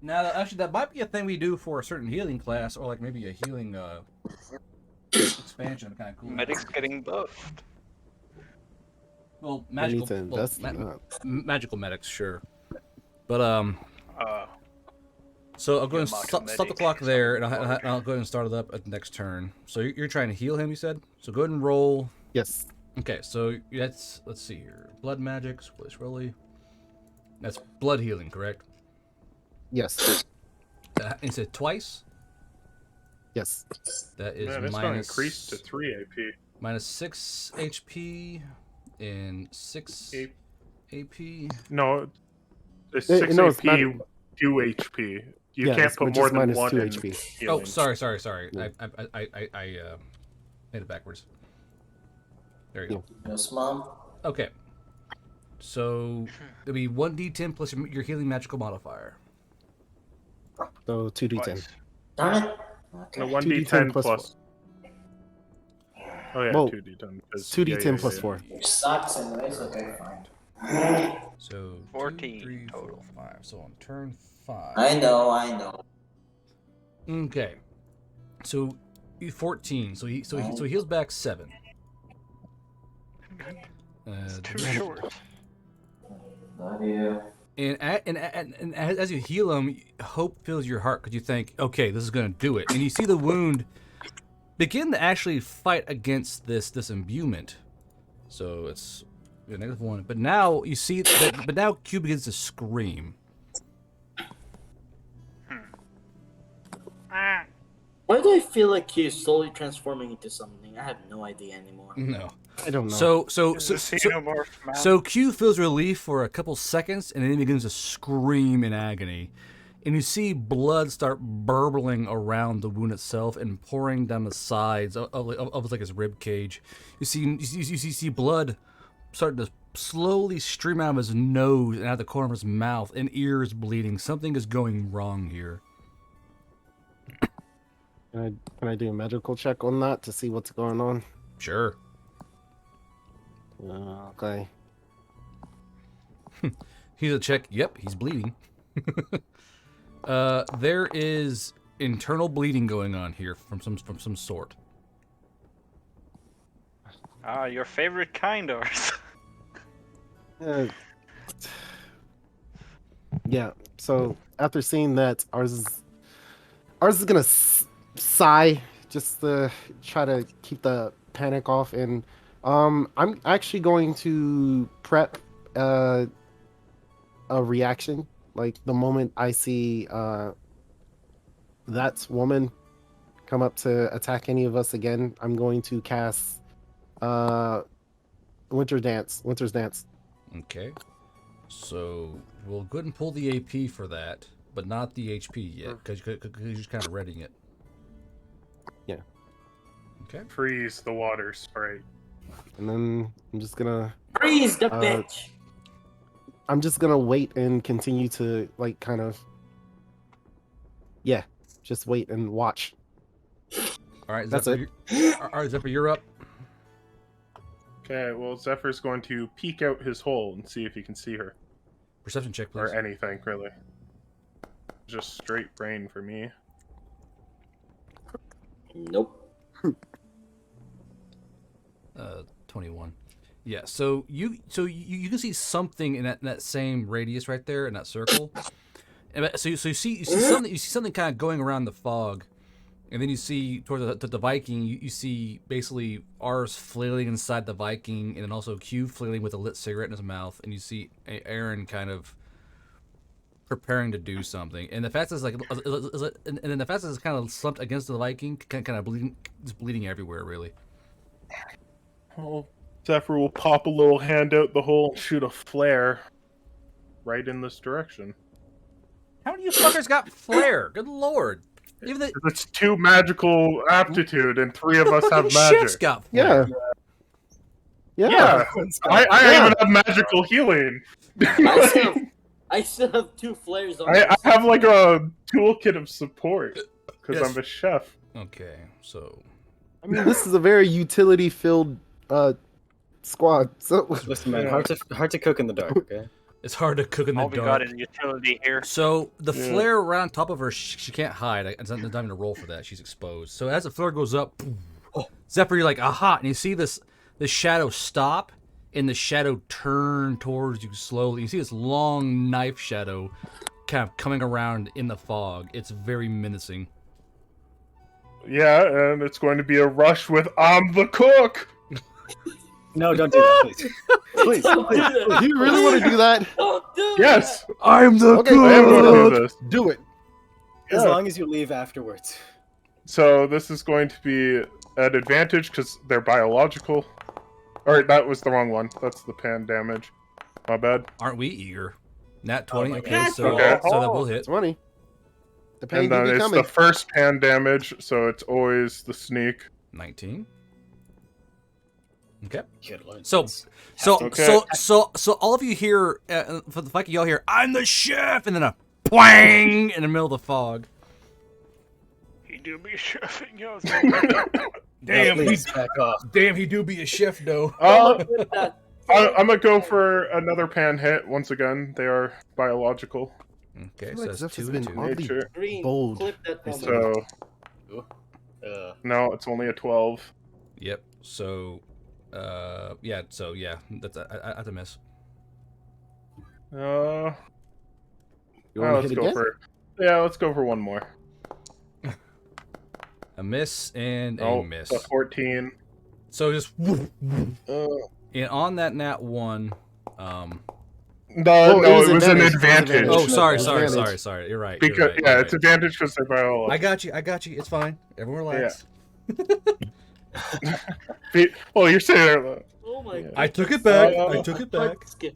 Speaker 2: Now, actually, that might be a thing we do for a certain healing class, or like maybe a healing expansion. Kind of cool.
Speaker 1: Medics getting buffed.
Speaker 2: Well,
Speaker 4: I need
Speaker 2: magical.
Speaker 4: to invest in that.
Speaker 2: Magical medics, sure. But so I'll go and stop the
Speaker 1: medic,
Speaker 2: clock there, and I'll go ahead and start it up at the next turn. So you're trying to heal him, you said. So go ahead and roll.
Speaker 4: Yes.
Speaker 2: Okay, so let's see here. Blood magics, what is really? That's blood healing, correct?
Speaker 4: Yes.
Speaker 2: Is it twice?
Speaker 4: Yes.
Speaker 2: That is
Speaker 6: Man, it's not
Speaker 2: minus
Speaker 6: increased to 3 AP.
Speaker 2: minus 6 HP and 6 AP.
Speaker 6: No, it's
Speaker 4: Eh,
Speaker 6: 6
Speaker 4: no, it's
Speaker 6: AP,
Speaker 4: mag-
Speaker 6: 2 HP. You
Speaker 4: Yeah,
Speaker 6: can't
Speaker 4: it's
Speaker 6: put
Speaker 4: just
Speaker 6: more than
Speaker 4: minus
Speaker 6: 1
Speaker 4: 2
Speaker 6: in
Speaker 4: HP.
Speaker 2: Oh,
Speaker 6: healing.
Speaker 2: sorry.
Speaker 4: Yeah.
Speaker 2: I made it backwards. There you go.
Speaker 3: Yes, Mom.
Speaker 2: Okay. So it'll be 1d10 plus your healing magical modifier.
Speaker 4: So 2d10.
Speaker 1: Twice.
Speaker 3: Darn it.
Speaker 6: No,
Speaker 3: Okay.
Speaker 6: 1d10
Speaker 4: plus
Speaker 6: plus. Oh yeah,
Speaker 4: Well,
Speaker 6: 2d10.
Speaker 4: 2d10 plus 4.
Speaker 3: Which sucks anyways. Okay, fine.
Speaker 2: So
Speaker 1: 14
Speaker 2: 2, 3, 4,
Speaker 1: total.
Speaker 2: 5. So on turn 5.
Speaker 3: I know.
Speaker 2: Okay. So 14. So he heals back 7.
Speaker 1: Too short.
Speaker 3: Love you.
Speaker 2: And as you heal him, hope fills your heart because you think, okay, this is going to do it. And you see the wound begin to actually fight against this imbuement. So it's a -1. But now you see that. But now Q begins to scream.
Speaker 9: Why do I feel like he's slowly transforming into something? I have no idea anymore.
Speaker 2: No.
Speaker 4: I don't know.
Speaker 2: So Q feels relief for a couple seconds, and then he begins to scream in agony. And you see blood start burbling around the wound itself and pouring down the sides of like his rib cage. You see blood starting to slowly stream out of his nose and out the corner of his mouth, and ears bleeding. Something is going wrong here.
Speaker 4: Can I do a medical check on that to see what's going on?
Speaker 2: Sure.
Speaker 4: Okay.
Speaker 2: He's a check. Yep, he's bleeding. There is internal bleeding going on here from some sort.
Speaker 1: Ah, your favorite kind, Ars.
Speaker 4: Yeah. So after seeing that, ours is gonna sigh just to try to keep the panic off, and I'm actually going to prep a reaction. Like the moment I see that woman come up to attack any of us again, I'm going to cast Winter's Dance.
Speaker 2: Okay. So we'll go ahead and pull the AP for that, but not the HP yet, because you're just kind of readying it.
Speaker 4: Yeah.
Speaker 2: Okay.
Speaker 6: Freeze the water sprite.
Speaker 4: And then I'm just gonna
Speaker 9: Freeze the bitch.
Speaker 4: I'm just gonna wait and continue to like kind of just wait and watch.
Speaker 2: All right,
Speaker 4: That's
Speaker 2: Zephyr, all right, Zephyr, you're up.
Speaker 6: Okay, well, Zephyr's going to peek out his hole and see if he can see her.
Speaker 2: Perception check, please.
Speaker 6: Or anything, really. Just straight brain for me.
Speaker 9: Nope.
Speaker 2: 21. Yeah, so you can see something in that same radius right there in that circle. So you see something kind of going around the fog, and then you see towards the Viking, you see basically R's flailing inside the Viking, and then also Q flailing with a lit cigarette in his mouth, and you see Aaron kind of preparing to do something, and the fast is like, and then the fast is kind of slumped against the Viking, kind of bleeding everywhere, really.
Speaker 6: Well, Zephyr will pop a little hand out the hole and shoot a flare right in this direction.
Speaker 2: How many of you fuckers got flare? Good lord! Even the
Speaker 6: It's 2 magical aptitude, and 3 of us have
Speaker 2: Shift's
Speaker 6: magic.
Speaker 2: got flare.
Speaker 6: Yeah, I even have magical healing.
Speaker 9: I still have 2 flares on.
Speaker 6: I have like a toolkit of support because I'm a chef.
Speaker 2: Okay, so
Speaker 4: I mean, this is a very utility-filled squad. So
Speaker 7: Listen, man, hard to cook in the dark. Okay.
Speaker 2: it's hard to cook in the
Speaker 1: All we got
Speaker 2: dark.
Speaker 1: is utility here.
Speaker 2: So the flare around top of her, she can't hide. It's not even a roll for that. She's exposed. So as the flare goes up, Zephyr, you're like, aha, and you see this shadow stop, and the shadow turn towards you slowly. You see this long knife shadow kind of coming around in the fog. It's very menacing.
Speaker 6: Yeah, and it's going to be a rush with I'm the cook.
Speaker 7: No, don't do that, please.
Speaker 4: please, do you really want to do that?
Speaker 9: Don't do
Speaker 6: Yes,
Speaker 2: I'm the
Speaker 4: Okay,
Speaker 6: I am going to do this.
Speaker 4: Do it.
Speaker 7: As long as you leave afterwards.
Speaker 6: So this is going to be an advantage because they're biological. Or that was the wrong one. That's the pan damage. My bad.
Speaker 2: Aren't we eager? Nat 20.
Speaker 7: my
Speaker 2: Okay,
Speaker 7: God.
Speaker 2: so
Speaker 6: Okay.
Speaker 2: that will hit.
Speaker 4: 20. The pain
Speaker 6: And
Speaker 4: do
Speaker 6: then
Speaker 4: be
Speaker 6: it's
Speaker 4: coming.
Speaker 6: the first pan damage, so it's always the sneak.
Speaker 2: 19. Okay.
Speaker 7: Good lord.
Speaker 2: So
Speaker 6: Okay.
Speaker 2: all of you hear, for the Viking, y'all hear, I'm the chef, and then a twang in the middle of the fog.
Speaker 1: He do be chefing, yo.
Speaker 2: Damn,
Speaker 7: please back off.
Speaker 2: Damn, he do be a chef, though.
Speaker 9: that.
Speaker 6: I'm gonna go for another pan hit once again. They are biological.
Speaker 2: Okay,
Speaker 4: I feel
Speaker 2: so
Speaker 4: like
Speaker 2: that's
Speaker 4: Zeph has
Speaker 2: 2
Speaker 4: been
Speaker 2: and 2.
Speaker 4: oddly
Speaker 6: Nature.
Speaker 9: Green,
Speaker 4: bold.
Speaker 9: clip that from
Speaker 6: So no, it's only a 12.
Speaker 2: Yep. So, that's I have to miss.
Speaker 4: You want to
Speaker 6: let's
Speaker 4: hit
Speaker 6: go
Speaker 4: again?
Speaker 6: let's go for one more.
Speaker 2: A miss and a
Speaker 6: Oh,
Speaker 2: miss.
Speaker 6: a 14.
Speaker 2: So just
Speaker 6: Uh,
Speaker 2: and on that nat 1.
Speaker 6: no,
Speaker 4: it
Speaker 6: it was an
Speaker 4: was
Speaker 6: advantage.
Speaker 2: Oh, sorry.
Speaker 4: Advantage.
Speaker 2: You're right.
Speaker 6: Because
Speaker 2: you're right,
Speaker 6: yeah,
Speaker 2: you're
Speaker 6: it's
Speaker 2: right.
Speaker 6: advantage because they're biological.
Speaker 2: I got you. It's fine. Everyone relax.
Speaker 6: Well, you're saying
Speaker 9: Oh my god.
Speaker 2: I took it back.
Speaker 6: Uh,
Speaker 2: I took it back.
Speaker 9: Skip.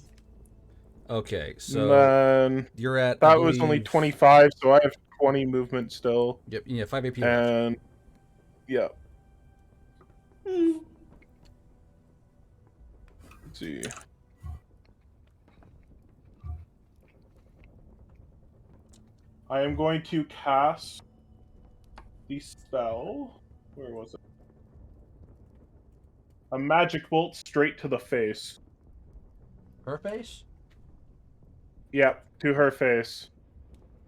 Speaker 2: Okay, so
Speaker 6: man,
Speaker 2: you're at. I
Speaker 6: that was only
Speaker 2: believe-
Speaker 6: 25, so I have 20 movement still.
Speaker 2: Yep. Yeah. 5 AP. left.
Speaker 6: And yeah. Let's see. I am going to cast the spell. Where was it? A magic bolt straight to the face.
Speaker 2: Her face.
Speaker 6: Yep, to her face.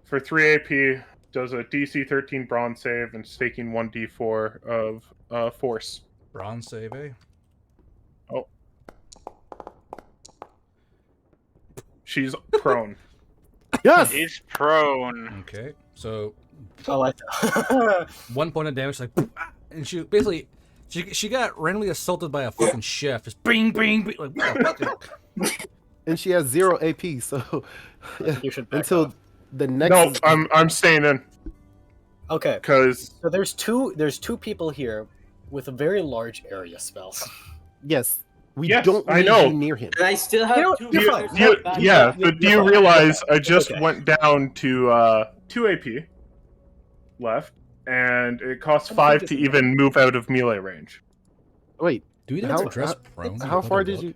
Speaker 6: For 3 AP, does a DC 13 bronze save and staking 1d4 of force.
Speaker 2: Bronze save, eh?
Speaker 6: She's prone.
Speaker 4: Yes.
Speaker 1: He's prone.
Speaker 2: Okay. So
Speaker 7: I like that.
Speaker 2: 1 point of damage, like, and she basically she got randomly assaulted by a fucking chef. Just bing, bing, bing, like what the fuck?
Speaker 4: And she has 0 AP, so
Speaker 7: You should back
Speaker 4: until
Speaker 7: off.
Speaker 4: the next.
Speaker 6: No, I'm staying in.
Speaker 7: Okay.
Speaker 6: Because
Speaker 7: So there's two people here with a very large area spells.
Speaker 4: Yes, we
Speaker 6: Yes,
Speaker 4: don't
Speaker 6: I
Speaker 4: need
Speaker 6: know.
Speaker 4: you near him.
Speaker 3: And I still have
Speaker 7: You know,
Speaker 3: two.
Speaker 7: you're fine.
Speaker 3: players back
Speaker 6: yeah,
Speaker 3: there.
Speaker 6: but do
Speaker 7: you're
Speaker 6: you
Speaker 7: fine.
Speaker 6: realize I just
Speaker 7: Okay.
Speaker 6: went down to 2 AP left, and it costs
Speaker 7: I think
Speaker 6: 5
Speaker 7: it's
Speaker 6: to
Speaker 7: enough.
Speaker 6: even move out of melee range.
Speaker 4: Wait,
Speaker 2: Do we
Speaker 4: How-
Speaker 2: never address
Speaker 4: how-
Speaker 2: prone?
Speaker 4: how far did you?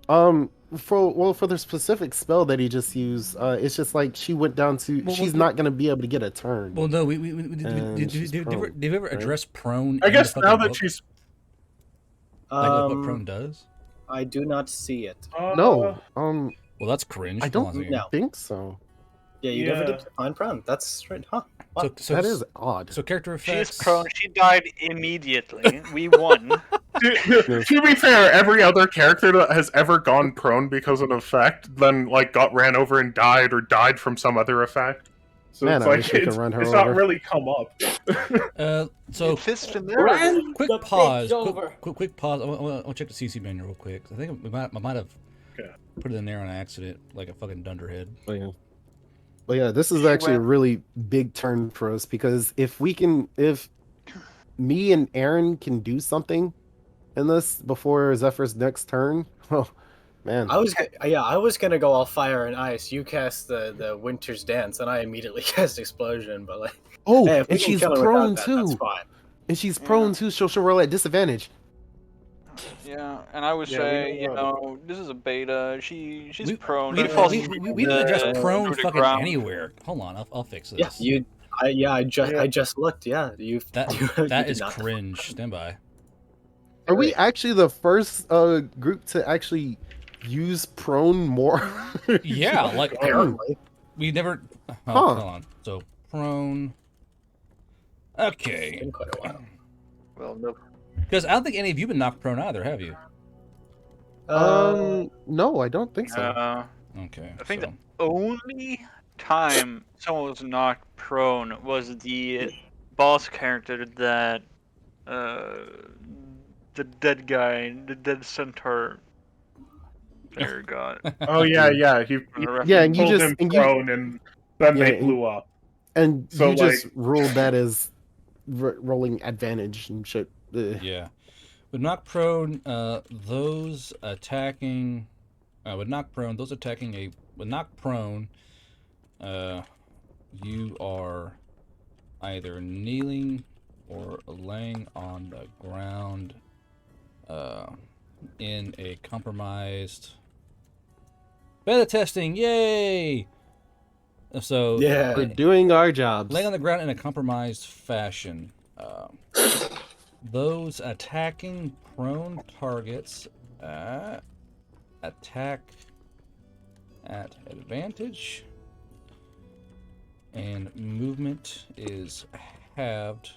Speaker 4: Well, for the specific spell that he just used, it's just like she went down to. She's not gonna be able to get a turn.
Speaker 2: Well, no,
Speaker 4: And she's
Speaker 2: did
Speaker 4: prone,
Speaker 2: you ever
Speaker 4: right?
Speaker 2: address prone?
Speaker 6: I
Speaker 2: in
Speaker 6: guess
Speaker 2: the
Speaker 6: now
Speaker 2: fucking
Speaker 6: that
Speaker 2: book?
Speaker 6: she's
Speaker 2: Like what prone does?
Speaker 7: I do not see it.
Speaker 4: No,
Speaker 2: Well, that's cringe.
Speaker 4: I
Speaker 2: Hold on a
Speaker 4: don't
Speaker 2: second.
Speaker 7: No.
Speaker 4: think so.
Speaker 7: Yeah, you never did define prone. That's right, huh?
Speaker 2: So
Speaker 4: That is odd.
Speaker 2: so character
Speaker 1: She's
Speaker 2: effects.
Speaker 1: prone. She died immediately. We won.
Speaker 6: to be fair, every other character that has ever gone prone because of an effect, then like got ran over and died, or died from some other effect. So
Speaker 4: Man,
Speaker 6: it's
Speaker 4: I
Speaker 6: like
Speaker 4: wish we could run her
Speaker 6: it's not
Speaker 4: over.
Speaker 6: really come up.
Speaker 2: So
Speaker 1: Fist in there.
Speaker 3: Ran
Speaker 2: quick
Speaker 3: the
Speaker 2: pause.
Speaker 3: bitch over.
Speaker 2: Quick pause. I want to check the CC manual real quick. I think I might have
Speaker 6: Okay.
Speaker 2: put it in there on accident, like a fucking dunderhead.
Speaker 4: Oh, yeah. But yeah, this is actually a really big turn for us because if me and Aaron can do something in this before Zephyr's next turn, oh man.
Speaker 7: I was gonna go all fire and ice. You cast the Winter's Dance, and I immediately cast Explosion. But like,
Speaker 4: Oh,
Speaker 7: hey, if we
Speaker 4: and
Speaker 7: can
Speaker 4: she's
Speaker 7: kill her
Speaker 4: prone
Speaker 7: without that, that's
Speaker 4: too.
Speaker 7: fine.
Speaker 4: And she's prone too, so she'll roll at disadvantage.
Speaker 1: Yeah, and I would
Speaker 6: Yeah,
Speaker 1: say,
Speaker 6: we
Speaker 1: you
Speaker 6: know
Speaker 1: know, this is a beta. She's prone.
Speaker 2: We
Speaker 1: She falls
Speaker 2: need to address prone
Speaker 1: through the
Speaker 2: fucking
Speaker 1: ground.
Speaker 2: anywhere. Hold on, I'll fix
Speaker 7: Yeah,
Speaker 2: this.
Speaker 7: I just looked. Yeah, you.
Speaker 2: That
Speaker 7: you
Speaker 2: that
Speaker 7: did
Speaker 2: is
Speaker 7: not.
Speaker 2: cringe. Stand by.
Speaker 4: Are we actually the first group to actually use prone more?
Speaker 2: Yeah, like
Speaker 7: Apparently.
Speaker 2: we never. Oh,
Speaker 4: Huh.
Speaker 2: Hold on. So prone. Okay.
Speaker 7: Been quite a while.
Speaker 1: Well, no.
Speaker 2: Because I don't think any of you been knocked prone either, have you?
Speaker 4: No, I don't think so.
Speaker 2: Okay.
Speaker 1: I think
Speaker 2: so.
Speaker 1: the only time someone was knocked prone was the boss character that the dead guy, the dead centaur player got.
Speaker 6: Oh yeah. He
Speaker 4: Yeah, and you
Speaker 6: pulled
Speaker 4: just
Speaker 6: him
Speaker 4: and you
Speaker 6: prone, and then
Speaker 4: Yeah,
Speaker 6: they
Speaker 4: and-
Speaker 6: blew up.
Speaker 4: and
Speaker 6: So,
Speaker 4: you just ruled that as rolling advantage and shit. Ugh.
Speaker 2: Yeah. With knock prone, those attacking. With knock prone, those attacking a. With knock prone, you are either kneeling or laying on the ground in a compromised. Beta testing, yay! So
Speaker 7: Yeah.
Speaker 4: We're doing our jobs.
Speaker 2: laying on the ground in a compromised fashion. Those attacking prone targets attack at advantage, and movement is halved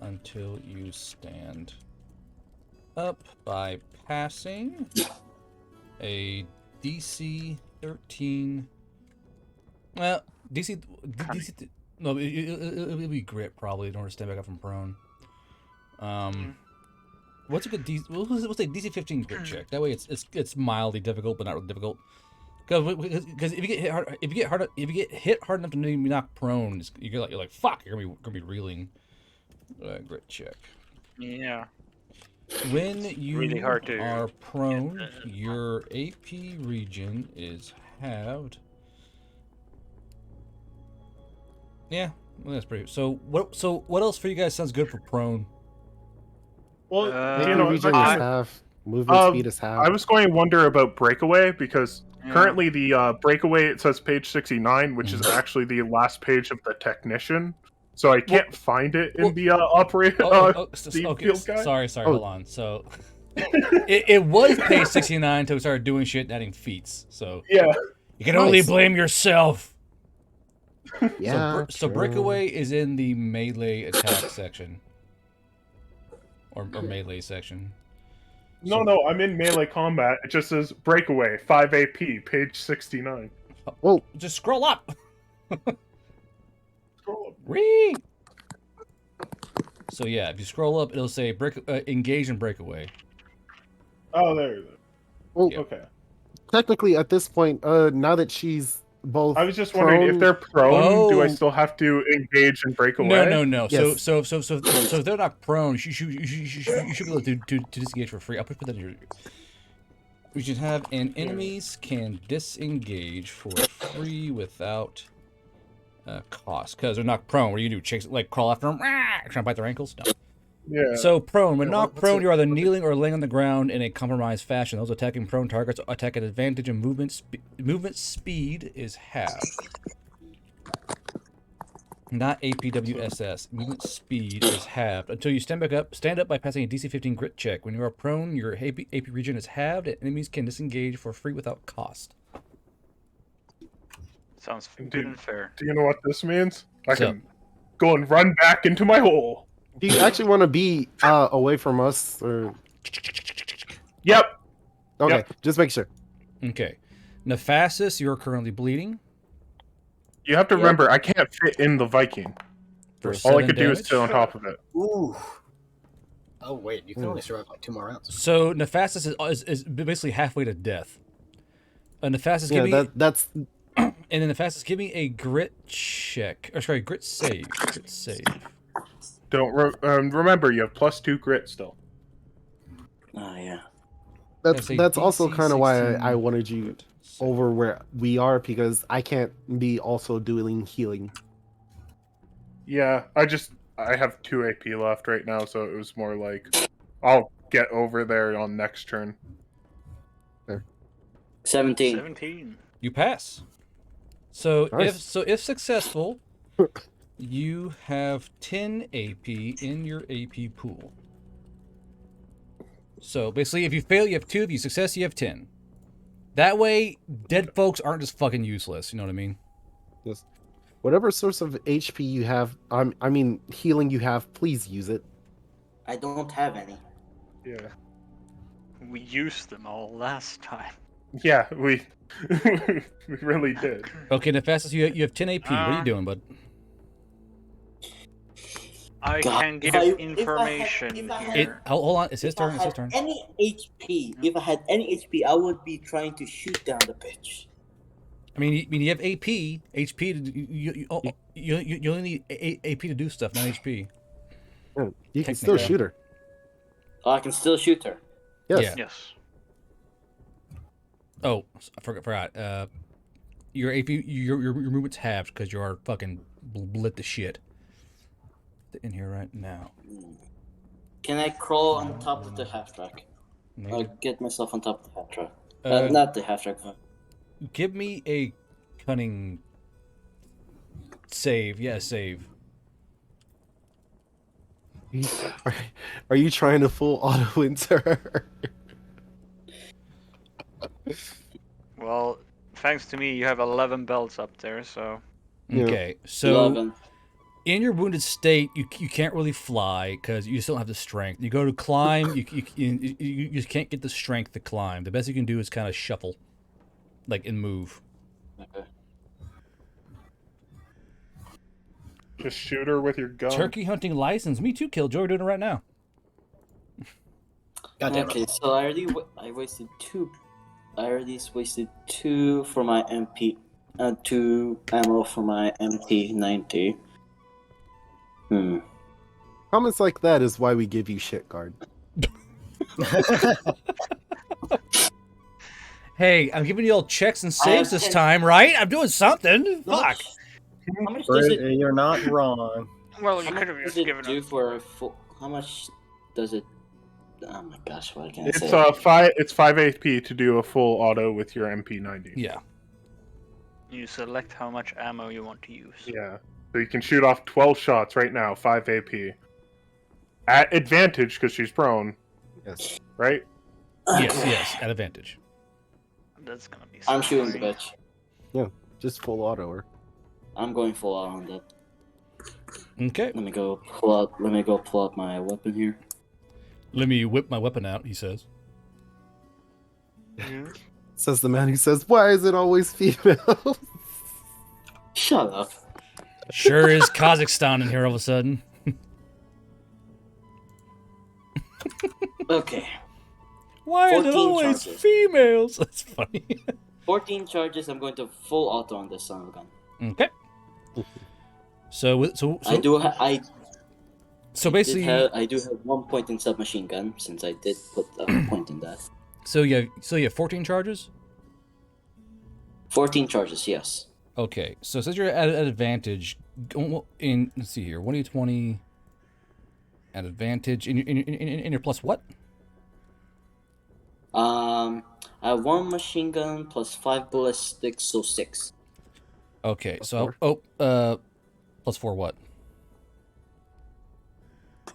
Speaker 2: until you stand up by passing a DC 13. Well, DC. No, it'll be grit probably in order to stand back up from prone. What's a good DC? What's a DC 15 grit check? That way, it's mildly difficult, but not really difficult. Because if you get hit hard enough to be knocked prone, you're like fuck, you're gonna be reeling. Grit check.
Speaker 1: Yeah.
Speaker 2: When you
Speaker 1: Really hard to
Speaker 2: are prone, your AP region is halved. Yeah, well, that's pretty. So what else for you guys sounds good for prone?
Speaker 6: Well,
Speaker 4: AP
Speaker 6: you know,
Speaker 4: region is
Speaker 6: I-
Speaker 4: half. Movement speed is half.
Speaker 6: I was going to wonder about breakaway because
Speaker 1: Yeah.
Speaker 6: currently the breakaway, it says page 69, which is actually the last page of the technician. So I can't find it in the operator. the field guide.
Speaker 2: Sorry,
Speaker 4: Oh.
Speaker 2: hold on. So it was page 69 until we started doing shit and adding feats. So
Speaker 6: Yeah.
Speaker 2: you can only
Speaker 4: Nice.
Speaker 2: blame yourself.
Speaker 4: Yeah.
Speaker 2: So
Speaker 4: true.
Speaker 2: breakaway is in the melee attack section. Or melee section.
Speaker 6: No, I'm in melee combat. It just says breakaway, 5 AP, page 69.
Speaker 4: Whoa.
Speaker 2: Just scroll up.
Speaker 6: Scroll up.
Speaker 2: Read. So yeah, if you scroll up, it'll say engage and breakaway.
Speaker 6: Oh, there you go.
Speaker 4: Well,
Speaker 2: Yeah.
Speaker 6: Okay.
Speaker 4: technically, at this point, now that she's both.
Speaker 6: I was just wondering if they're prone, do I
Speaker 2: Oh.
Speaker 6: still have to engage and break away?
Speaker 2: No.
Speaker 4: Yes.
Speaker 2: So if they're not prone, you should be able to disengage for free. I'll put that in your. We should have enemies can disengage for free without cost because they're not prone. What do you do? Chase, like crawl after them, trying to bite their ankles? No.
Speaker 6: Yeah.
Speaker 2: So prone. When knocked
Speaker 7: what's
Speaker 2: prone,
Speaker 7: it-
Speaker 2: you are either kneeling or laying on the ground in a compromised fashion. Those attacking prone targets attack at advantage, and movement speed is halved. Not APWSS. Movement speed is halved until you stand up by passing a DC 15 grit check. When you are prone, your AP region is halved, and enemies can disengage for free without cost.
Speaker 1: Sounds good and fair.
Speaker 6: Do you know what this means? I
Speaker 2: So-
Speaker 6: can go and run back into my hole.
Speaker 4: Do you actually want to be away from us, or?
Speaker 6: Yep.
Speaker 4: Okay,
Speaker 6: Yep.
Speaker 4: just make sure.
Speaker 2: Okay. Nephasis, you're currently bleeding.
Speaker 6: You have to remember, I can't fit in the Viking.
Speaker 2: For
Speaker 6: All I
Speaker 2: 7
Speaker 6: could do is
Speaker 2: damage.
Speaker 6: sit on top of it.
Speaker 7: Ooh. Oh wait, you can only survive like 2 more rounds.
Speaker 2: So Nephasis is basically halfway to death. Nephasis,
Speaker 4: Yeah,
Speaker 2: give me
Speaker 4: that's
Speaker 2: and then Nephasis, give me a grit check. Or sorry, grit save. Grit save.
Speaker 6: Don't remember, you have +2 grit still.
Speaker 3: Oh yeah.
Speaker 2: That's a
Speaker 4: that's also
Speaker 2: DC
Speaker 4: kind of why
Speaker 2: 16
Speaker 4: I wanted you over where we are, because I can't be also doing healing.
Speaker 6: Yeah, I have 2 AP left right now, so it was more like I'll get over there on next turn.
Speaker 3: 17.
Speaker 1: 17.
Speaker 2: You pass. So
Speaker 4: Nice.
Speaker 2: if successful, you have 10 AP in your AP pool. So basically, if you fail, you have 2. If you success, you have 10. That way, dead folks aren't just fucking useless. You know what I mean?
Speaker 4: Just whatever source of HP you have, I mean healing you have, please use it.
Speaker 3: I don't have any.
Speaker 6: Yeah.
Speaker 1: We used them all last time.
Speaker 6: Yeah, we we really did.
Speaker 2: Okay, Nephasis, you have 10 AP. What are you doing, bud?
Speaker 1: I
Speaker 3: God,
Speaker 1: can give
Speaker 3: if I had-
Speaker 1: information
Speaker 3: if I had-
Speaker 1: here.
Speaker 2: Hold on. It's his
Speaker 3: If I
Speaker 2: turn. It's his
Speaker 3: had
Speaker 2: turn.
Speaker 3: any HP, if I had any HP, I would be trying to shoot down the bitch.
Speaker 2: I mean, you have AP. HP. You only need AP to do stuff, not HP.
Speaker 4: Yeah, you can still
Speaker 2: Technically.
Speaker 4: shoot her.
Speaker 3: Oh, I can still shoot her.
Speaker 4: Yes.
Speaker 2: Yeah.
Speaker 1: Yes.
Speaker 2: Oh, I forgot. Your AP, your movement's halved because you are fucking blit the shit. In here right now.
Speaker 3: Can I crawl on top of the half track?
Speaker 2: Maybe.
Speaker 3: I'll get myself on top of the half track.
Speaker 2: Uh,
Speaker 3: Not the half track.
Speaker 2: Give me a cunning save. Yeah, save.
Speaker 4: Are you trying to full auto into her?
Speaker 1: Well, thanks to me, you have 11 belts up there, so...
Speaker 4: Yeah.
Speaker 2: Okay, so
Speaker 3: 11.
Speaker 2: in your wounded state, you can't really fly because you still don't have the strength. You go to climb, you just can't get the strength to climb. The best you can do is kind of shuffle, like and move.
Speaker 3: Okay.
Speaker 6: Just shoot her with your gun.
Speaker 2: Turkey hunting license. Me too, Killjoy. We're doing it right now.
Speaker 7: God damn it.
Speaker 3: Okay, so I wasted 2. I already wasted 2 for my MP. 2 ammo for my MP90.
Speaker 4: Comments like that is why we give you shit guard.
Speaker 2: Hey, I'm giving you all checks and saves
Speaker 3: have
Speaker 2: this
Speaker 3: 10.
Speaker 2: time, right? I'm doing something.
Speaker 3: How
Speaker 2: Fuck.
Speaker 3: much- How much does it?
Speaker 7: You're not wrong.
Speaker 1: Well, you
Speaker 3: How
Speaker 1: could
Speaker 3: much
Speaker 1: have
Speaker 3: does
Speaker 1: just
Speaker 3: it
Speaker 1: given
Speaker 3: do
Speaker 1: up.
Speaker 3: for a full? How much does it? Oh my gosh, what can I
Speaker 6: It's
Speaker 3: say?
Speaker 6: 5 AP to do a full auto with your MP90.
Speaker 2: Yeah.
Speaker 1: You select how much ammo you want to use.
Speaker 6: Yeah. So you can shoot off 12 shots right now, 5 AP. At advantage because she's prone,
Speaker 4: Yes.
Speaker 6: right?
Speaker 2: Yes, at advantage.
Speaker 1: That's gonna be
Speaker 3: I'm shooting the
Speaker 1: scary.
Speaker 3: bitch.
Speaker 4: Just full auto her.
Speaker 3: I'm going full out on that.
Speaker 2: Okay.
Speaker 3: Let me go pull out my weapon here.
Speaker 2: Let me whip my weapon out, he says.
Speaker 4: Says the man who says, "Why is it always female?"
Speaker 3: Shut up.
Speaker 2: Sure is Kazakhstan in here all of a sudden.
Speaker 3: Okay.
Speaker 2: Why is it
Speaker 3: 14
Speaker 2: always
Speaker 3: charges.
Speaker 2: females? That's funny.
Speaker 3: 14 charges. I'm going to full auto on this son of a gun.
Speaker 2: Okay. So basically,
Speaker 3: I do have 1 point in submachine gun since I did put a point in that.
Speaker 2: so you have 14 charges.
Speaker 3: 14 charges, yes.
Speaker 2: Okay, so since you're at advantage, let's see here, 1d20 at advantage in your plus what?
Speaker 3: I have 1 machine gun plus 5 ballistics, so 6.
Speaker 2: Okay, so plus 4 what?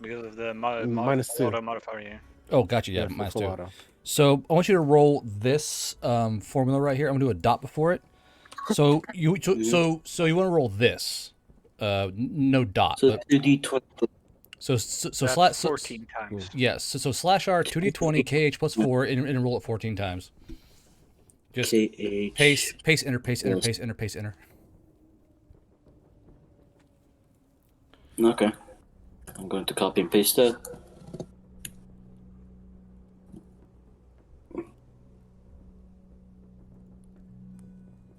Speaker 1: Because of the
Speaker 4: -2.
Speaker 1: auto modifier. Yeah.
Speaker 2: Oh, gotcha. Yeah,
Speaker 4: for
Speaker 2: minus
Speaker 4: full
Speaker 2: 2.
Speaker 4: auto.
Speaker 2: So I want you to roll this formula right here. I'm gonna do a dot before it. So you want to roll this, no dot.
Speaker 3: So 2d20.
Speaker 2: So
Speaker 1: That's 14 times.
Speaker 2: Yes. So slash R 2d20 KH plus 4 and roll it 14 times. Just
Speaker 3: KH.
Speaker 2: pace enter.
Speaker 3: Okay. I'm going to copy and paste that.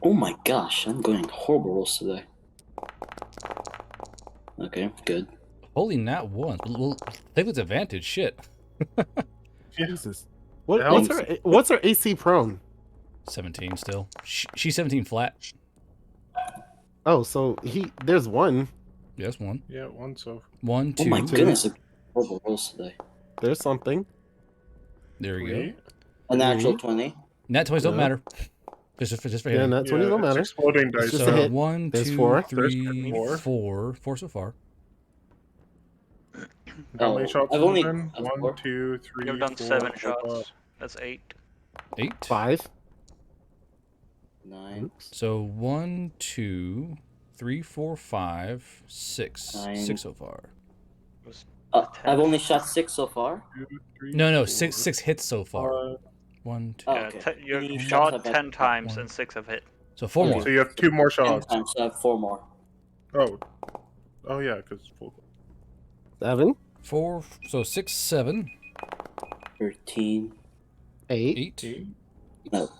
Speaker 3: Oh my gosh, I'm going horrible rolls today. Okay, good.
Speaker 2: Holy nat 1. Well, I think it's advantage. Shit.
Speaker 4: Jesus.
Speaker 6: Helps.
Speaker 4: What's her AC prone?
Speaker 2: 17 still. She's 17 flat.
Speaker 4: Oh, so there's one.
Speaker 2: Yes, 1.
Speaker 6: Yeah, 1 so.
Speaker 2: 1, 2.
Speaker 3: Oh my goodness, I'm horrible rolls today.
Speaker 4: There's something.
Speaker 2: There we go.
Speaker 3: A natural 20.
Speaker 2: Nat 20s don't
Speaker 4: Yeah.
Speaker 2: matter. Just for
Speaker 4: Yeah,
Speaker 2: hitting.
Speaker 4: that's 20 don't matter.
Speaker 6: Exploding dice.
Speaker 4: just a
Speaker 2: So
Speaker 4: hit.
Speaker 2: 1,
Speaker 4: There's
Speaker 2: 2,
Speaker 4: four.
Speaker 2: 3,
Speaker 6: There's
Speaker 2: 4. 4 so far.
Speaker 6: How many shots
Speaker 3: I've
Speaker 6: have
Speaker 3: only-
Speaker 6: you done?
Speaker 3: I've
Speaker 6: 1,
Speaker 3: four.
Speaker 6: 2, 3,
Speaker 1: You've done
Speaker 6: 4,
Speaker 1: 7
Speaker 6: 5.
Speaker 1: shots. That's 8.
Speaker 2: 8.
Speaker 4: 5.
Speaker 3: 9.
Speaker 2: So 1, 2, 3, 4, 5, 6.
Speaker 3: 9.
Speaker 2: 6 so far.
Speaker 3: I've only shot 6 so far.
Speaker 6: 2, 3,
Speaker 2: No,
Speaker 6: 4,
Speaker 2: 6 hits so far. 1, 2.
Speaker 3: Oh,
Speaker 1: Yeah,
Speaker 3: okay.
Speaker 1: you
Speaker 3: Any shots
Speaker 1: shot
Speaker 3: I've had-
Speaker 1: 10 times
Speaker 2: One.
Speaker 1: and 6 have hit.
Speaker 2: So 4 more.
Speaker 6: So you have 2 more
Speaker 3: 10
Speaker 6: shots.
Speaker 3: times, so I have 4 more.
Speaker 6: Oh yeah, because full.
Speaker 4: 7.
Speaker 2: 4. So 6, 7,
Speaker 3: 13.
Speaker 4: 8.
Speaker 2: 8.
Speaker 3: No.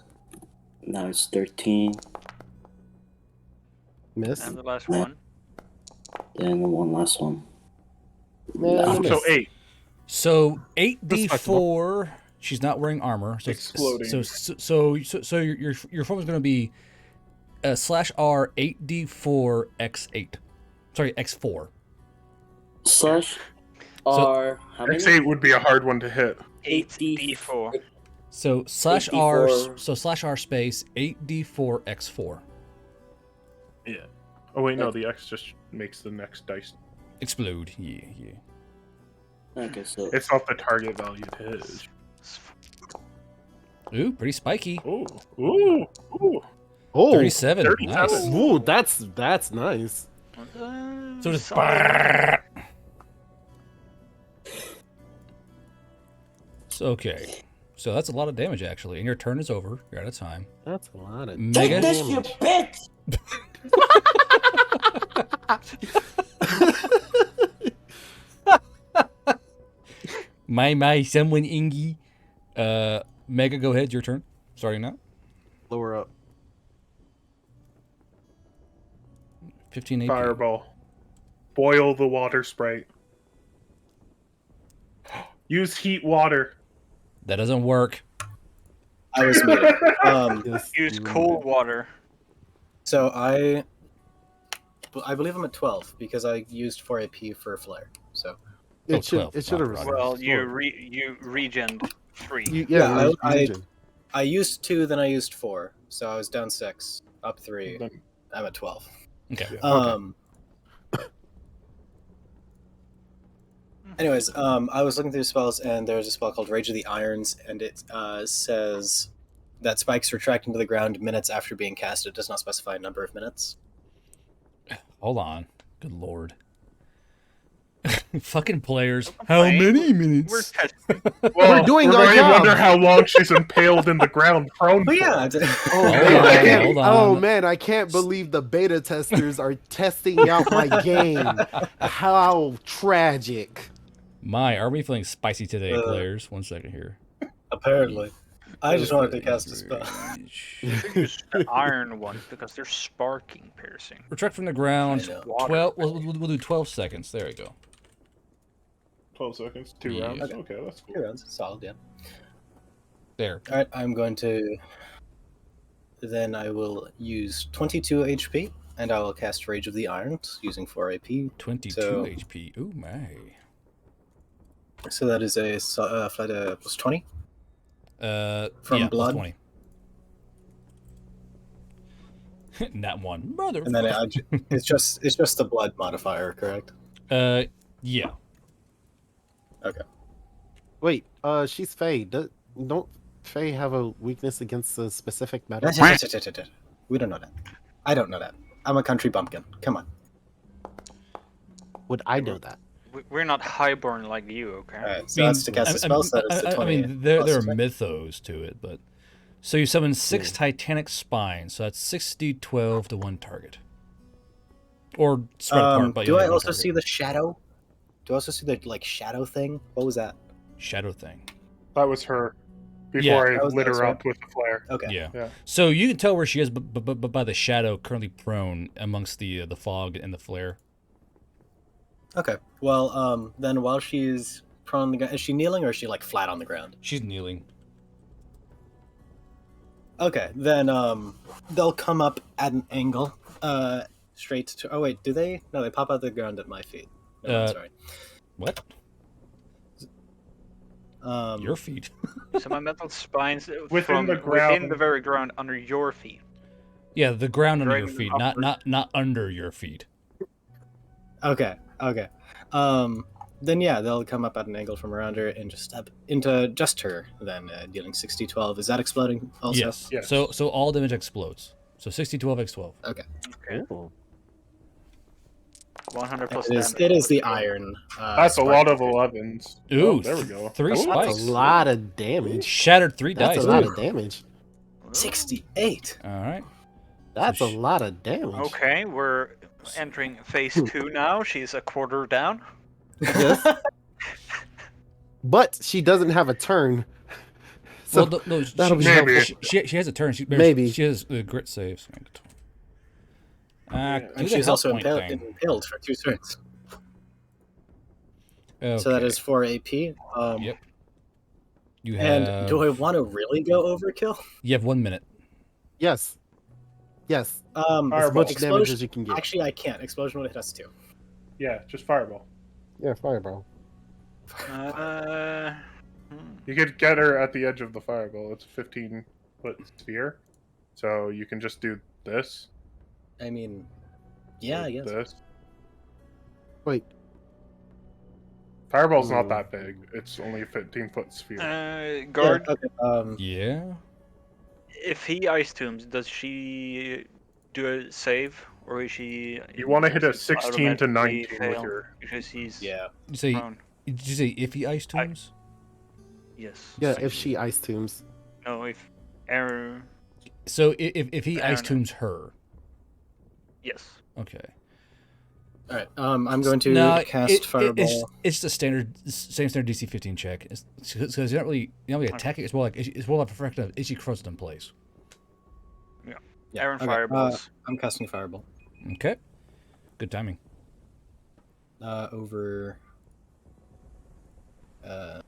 Speaker 3: Now it's 13.
Speaker 4: Miss.
Speaker 1: And the last one.
Speaker 3: Then one last one.
Speaker 4: Man,
Speaker 6: So 8.
Speaker 2: So 8d4.
Speaker 4: Respectable.
Speaker 2: She's not wearing armor. So
Speaker 6: Exploding.
Speaker 2: So your form is going to be slash R 8d4 x8. Sorry, x4.
Speaker 3: Slash R. How many?
Speaker 6: X8 would be a hard one to hit.
Speaker 1: 8d4.
Speaker 2: So slash
Speaker 3: 8d4.
Speaker 2: R. So slash R space 8d4 x4.
Speaker 6: Yeah. Oh wait, no, the X just makes the next dice.
Speaker 2: Explode. Yeah.
Speaker 3: Okay, so
Speaker 6: It's not the target value to hit.
Speaker 2: Ooh, pretty spiky.
Speaker 6: Ooh. Ooh. Ooh.
Speaker 4: Oh,
Speaker 2: 37.
Speaker 6: 37.
Speaker 2: Nice.
Speaker 4: Ooh, that's nice.
Speaker 2: So just okay. So that's a lot of damage actually. And your turn is over. You're out of time.
Speaker 4: That's a lot of
Speaker 2: Mega.
Speaker 3: this, you bitch!
Speaker 2: My someone Ingy. Mega, go ahead, your turn. Starting now.
Speaker 4: lower up.
Speaker 2: 15 AP.
Speaker 6: Fireball. Boil the water sprite. Use heat water.
Speaker 2: That doesn't work.
Speaker 7: I was muted.
Speaker 4: Yes,
Speaker 1: Use
Speaker 4: you
Speaker 1: cold water.
Speaker 7: So I believe I'm at 12 because I used 4 AP for flare. So
Speaker 4: It should
Speaker 2: 12,
Speaker 4: it should have
Speaker 2: not
Speaker 4: restored.
Speaker 1: Well, you regened 3.
Speaker 7: Yeah, I-
Speaker 4: region.
Speaker 7: I used 2, then I used 4. So I was down 6, up 3. I'm at 12.
Speaker 2: Okay.
Speaker 7: Anyways, I was looking through spells, and there's a spell called Rage of the Irons, and it says that spikes retract into the ground minutes after being cast. It does not specify a number of minutes.
Speaker 2: Hold on. Good lord. Fucking players.
Speaker 1: I'm
Speaker 2: How
Speaker 1: playing.
Speaker 2: many
Speaker 1: We're
Speaker 2: minutes?
Speaker 1: testing.
Speaker 6: Well,
Speaker 4: doing
Speaker 6: we're
Speaker 4: our
Speaker 6: going to
Speaker 4: job.
Speaker 6: wonder how long she's impaled in the ground prone.
Speaker 7: But yeah,
Speaker 4: Oh,
Speaker 2: Hold
Speaker 4: man,
Speaker 2: on,
Speaker 4: I can't,
Speaker 2: hold
Speaker 4: oh
Speaker 2: on.
Speaker 4: man, I can't believe the beta testers are testing out my game. How tragic.
Speaker 2: My, are we feeling spicy today,
Speaker 7: Uh,
Speaker 2: players? 1 second here.
Speaker 7: apparently. I just wanted to cast a spell.
Speaker 1: Use the iron ones because they're sparking piercing.
Speaker 2: Retract from the ground.
Speaker 7: I know.
Speaker 1: Water.
Speaker 2: 12. We'll do 12 seconds. There we go.
Speaker 6: 12 seconds, 2
Speaker 2: Yeah.
Speaker 6: rounds. Okay, that's cool.
Speaker 7: 2 rounds, solid, yeah.
Speaker 2: There.
Speaker 7: All right, I'm going to. Then I will use 22 HP, and I will cast Rage of the Irons using 4 AP.
Speaker 2: 22
Speaker 7: So-
Speaker 2: HP. Ooh, my.
Speaker 7: So that is a flight plus 20. From
Speaker 2: yeah,
Speaker 7: blood?
Speaker 2: Plus 20. Not one. Mother.
Speaker 7: And then it's just the blood modifier, correct?
Speaker 2: Yeah.
Speaker 7: Okay.
Speaker 4: Wait, she's Fae. Don't Fae have a weakness against a specific metal?
Speaker 7: We don't know that. I don't know that. I'm a country bumpkin. Come on.
Speaker 4: Would I know that?
Speaker 1: We're not highborn like you, okay?
Speaker 7: All right, so that's to cast a spell set. It's the 20.
Speaker 2: I mean, there
Speaker 7: plus
Speaker 2: are
Speaker 7: 20.
Speaker 2: mythos to it, but so you summon 6 Titanic spines, so that's 6d12 to one target, or spread apart. But
Speaker 7: do
Speaker 2: you
Speaker 7: I
Speaker 2: have one
Speaker 7: also
Speaker 2: target.
Speaker 7: see the shadow? Do I also see the shadow thing? What was that?
Speaker 2: shadow thing?
Speaker 6: That was her.
Speaker 2: Yeah.
Speaker 6: Before
Speaker 7: That
Speaker 6: I
Speaker 7: was
Speaker 6: lit
Speaker 7: nice,
Speaker 6: her
Speaker 7: right?
Speaker 6: up with the flare.
Speaker 7: Okay.
Speaker 2: Yeah.
Speaker 6: Yeah.
Speaker 2: So you can tell where she is, but by the shadow currently prone amongst the fog and the flare.
Speaker 7: Okay. Well, then while she's prone on the ground, is she kneeling or is she like flat on the ground?
Speaker 2: She's kneeling.
Speaker 7: Okay. Then they'll come up at an angle, straight to. Oh wait, do they? No, they pop out the ground at my feet. No, I'm sorry.
Speaker 2: What? Your feet.
Speaker 1: So my metal spines
Speaker 6: Within
Speaker 1: from
Speaker 6: the ground.
Speaker 1: within the very ground under your feet.
Speaker 2: Yeah, the ground under your
Speaker 1: Dragging
Speaker 2: feet,
Speaker 1: them
Speaker 2: not under your feet.
Speaker 7: Okay. Okay. Then yeah, they'll come up at an angle from around her and just step into just her. Then dealing 60-12. Is that exploding also?
Speaker 2: Yes.
Speaker 6: Yes.
Speaker 2: So all damage explodes. So 60-12 x 12.
Speaker 7: Okay.
Speaker 4: Ooh.
Speaker 1: 100 plus
Speaker 7: It is.
Speaker 1: damage.
Speaker 7: It is the iron.
Speaker 6: That's a lot of 11s.
Speaker 2: Ooh,
Speaker 6: Oh, there we go.
Speaker 2: 3
Speaker 6: Ooh.
Speaker 2: spikes.
Speaker 4: That's a lot of damage.
Speaker 2: Shattered 3
Speaker 4: That's
Speaker 2: dice.
Speaker 4: a lot
Speaker 2: Ooh.
Speaker 4: of damage.
Speaker 7: 68.
Speaker 2: All right.
Speaker 4: That's a
Speaker 2: sh-
Speaker 4: lot of damage.
Speaker 1: Okay, we're entering phase 2 now. She's a quarter down.
Speaker 4: Yes. But she doesn't have a turn. So
Speaker 2: Well, no,
Speaker 4: that'll be
Speaker 6: Maybe.
Speaker 4: helpful.
Speaker 2: she has a turn.
Speaker 4: Maybe.
Speaker 2: She has grit saves.
Speaker 7: And
Speaker 2: Do the
Speaker 7: she's
Speaker 2: health
Speaker 7: also
Speaker 2: point
Speaker 7: impaled for 2 turns.
Speaker 2: thing.
Speaker 7: So that
Speaker 2: Okay.
Speaker 7: is 4 AP.
Speaker 2: Yep. You have.
Speaker 7: And do I want to really go overkill?
Speaker 2: You have 1 minute.
Speaker 4: Yes. Yes. As
Speaker 6: Fireball.
Speaker 4: much damage as you can get.
Speaker 7: Actually, I can't. Explosion would hit us too.
Speaker 6: Yeah, just fireball.
Speaker 4: Yeah, fireball.
Speaker 6: You could get her at the edge of the fireball. It's a 15-foot sphere. So you can just do this.
Speaker 7: I mean, yeah, I guess.
Speaker 6: This.
Speaker 4: Wait.
Speaker 6: Fireball's not that big. It's only a 15-foot sphere.
Speaker 1: Guard,
Speaker 7: Yeah, okay.
Speaker 2: Yeah.
Speaker 1: if he ice tombs, does she do a save? Or is she.
Speaker 6: You want to hit a
Speaker 1: does it
Speaker 6: 16 to
Speaker 1: automatically
Speaker 6: 19 with
Speaker 1: fail
Speaker 6: your...
Speaker 1: Because he's
Speaker 7: Yeah.
Speaker 2: You say.
Speaker 1: prone?
Speaker 2: Did you say iffy ice tombs?
Speaker 1: Yes.
Speaker 4: Yeah, if she ice tombs.
Speaker 1: No, if Aaron.
Speaker 2: So if he
Speaker 1: I
Speaker 2: ice
Speaker 1: don't know.
Speaker 2: tombs her.
Speaker 1: Yes.
Speaker 2: Okay.
Speaker 7: All right. I'm going to
Speaker 2: No,
Speaker 7: cast fireball.
Speaker 2: it's the same standard DC 15 check. Because you're not really attacking. It's more like a fact of is she frozen in place.
Speaker 7: Yeah,
Speaker 1: Aaron
Speaker 7: okay,
Speaker 1: fireballs.
Speaker 7: I'm casting fireball.
Speaker 2: Okay. Good timing.
Speaker 7: Over. Not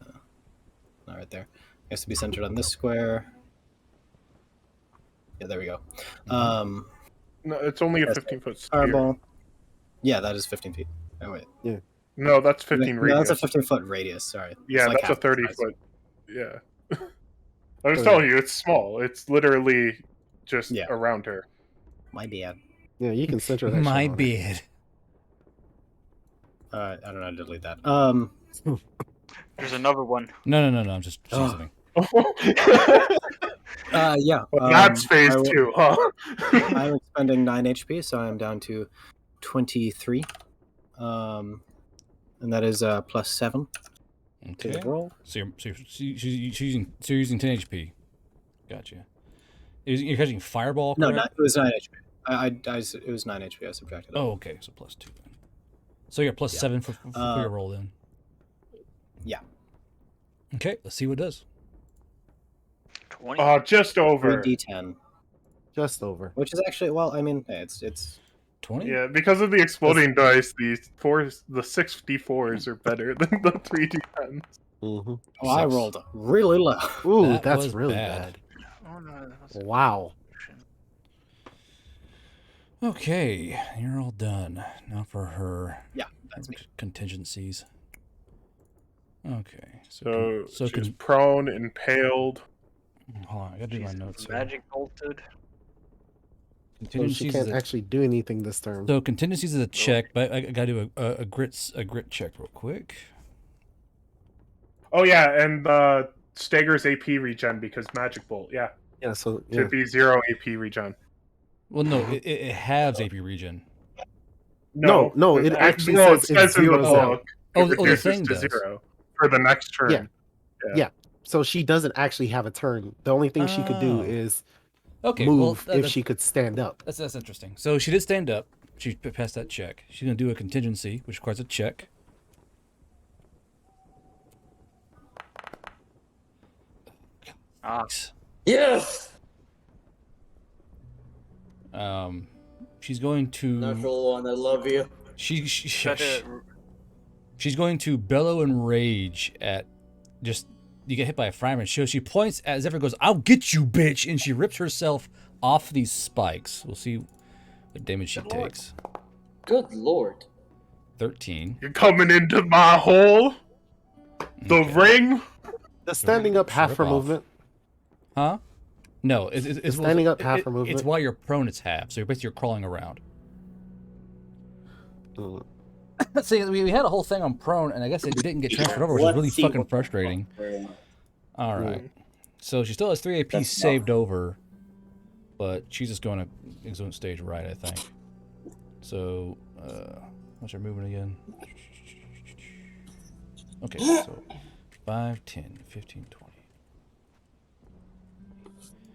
Speaker 7: right there. It has to be centered on this square. Yeah, there we go.
Speaker 6: No, it's only a
Speaker 7: Yes,
Speaker 6: 15-foot sphere.
Speaker 7: Fireball. Yeah, that is 15 feet. Oh wait.
Speaker 6: No, that's 15
Speaker 7: No,
Speaker 6: radius.
Speaker 7: that's a 15-foot radius. Sorry. It's
Speaker 6: Yeah,
Speaker 7: like
Speaker 6: that's a
Speaker 7: half the size.
Speaker 6: 30-foot. Yeah. I was
Speaker 4: Oh,
Speaker 6: telling you, it's small. It's literally just
Speaker 7: Yeah.
Speaker 6: around her.
Speaker 7: My bad.
Speaker 4: Yeah, you can center that.
Speaker 2: My
Speaker 4: shit on her.
Speaker 2: bad.
Speaker 7: I don't know how to delete that.
Speaker 1: There's another one.
Speaker 2: No. I'm just
Speaker 7: Oh.
Speaker 2: seasoning.
Speaker 7: Yeah.
Speaker 6: Well, that's phase
Speaker 7: I will-
Speaker 6: 2, huh?
Speaker 7: I'm expending 9 HP, so I'm down to 23. And that is plus 7 to
Speaker 2: Okay.
Speaker 7: the roll.
Speaker 2: So you're using 10 HP. Gotcha. You're catching fireball.
Speaker 7: No,
Speaker 2: correct?
Speaker 7: it was 9 HP. It was 9 HP. I subtracted it.
Speaker 2: Oh, okay. So +2 then. So you're plus
Speaker 7: Yeah.
Speaker 2: 7 for your roll then.
Speaker 7: Yeah.
Speaker 2: Okay. Let's see what it does.
Speaker 1: 20.
Speaker 6: Just over.
Speaker 7: 3d10.
Speaker 4: Just over.
Speaker 7: Which is actually, well, I mean, it's
Speaker 2: 20.
Speaker 6: Yeah, because of the exploding dice, the 6d4s are better than the 3d10s.
Speaker 4: Mm-hmm.
Speaker 7: Oh, I rolled really low.
Speaker 4: Ooh,
Speaker 2: That
Speaker 4: that's
Speaker 2: was
Speaker 4: really
Speaker 2: bad.
Speaker 4: bad.
Speaker 1: Oh, no, that was
Speaker 4: Wow.
Speaker 2: Okay, you're all done. Now for her.
Speaker 7: Yeah, that's me.
Speaker 2: Contingencies. Okay.
Speaker 6: So she's
Speaker 2: con-
Speaker 6: prone, impaled.
Speaker 2: hold on, I gotta do my notes here.
Speaker 1: magic bolted.
Speaker 4: So she
Speaker 2: Contingencies
Speaker 4: can't
Speaker 2: is a,
Speaker 4: actually do anything this turn.
Speaker 2: so contingencies is a check, but I gotta do a grit check real quick.
Speaker 6: Oh yeah, and Stagger's AP regen because magic bolt. Yeah,
Speaker 4: Yeah, so
Speaker 6: should be 0 AP regen.
Speaker 2: Well, no, it halves AP regen.
Speaker 4: No, it actually says it
Speaker 6: in the
Speaker 4: zeroes out.
Speaker 6: book.
Speaker 2: Oh,
Speaker 6: It
Speaker 2: the
Speaker 6: reduces
Speaker 2: thing
Speaker 6: to
Speaker 2: does.
Speaker 6: 0 for the next turn.
Speaker 4: Yeah. So she doesn't actually have a turn. The only thing she could do
Speaker 2: Oh.
Speaker 4: is
Speaker 2: Okay,
Speaker 4: move
Speaker 2: well,
Speaker 4: if she could stand up.
Speaker 2: That's interesting. So she did stand up. She passed that check. She's gonna do a contingency, which requires a check.
Speaker 9: Yes.
Speaker 2: She's going to.
Speaker 9: Natural one. I love you.
Speaker 2: She's going to bellow and rage at just you get hit by a fireman. She points as if it goes, "I'll get you, bitch!" and she rips herself off these spikes. We'll see what damage she takes.
Speaker 9: Good lord.
Speaker 2: 13.
Speaker 6: You're coming into my hole. The
Speaker 2: Okay.
Speaker 6: ring.
Speaker 4: Does standing up half her
Speaker 2: Rip off.
Speaker 4: movement?
Speaker 2: Huh? No, it's
Speaker 4: standing up half her movement?
Speaker 2: It's while you're prone, it's half. So you're crawling around.
Speaker 4: Mm.
Speaker 2: See, we had a whole thing on prone, and I guess it didn't get transferred over, which is
Speaker 9: Let's
Speaker 2: really
Speaker 9: see
Speaker 2: fucking
Speaker 9: what-
Speaker 2: frustrating. All right. So she still has 3 AP
Speaker 9: That's
Speaker 2: saved over, but she's just going to exit stage right, I think. So, what's her movement again? Okay, so 5, 10, 15, 20.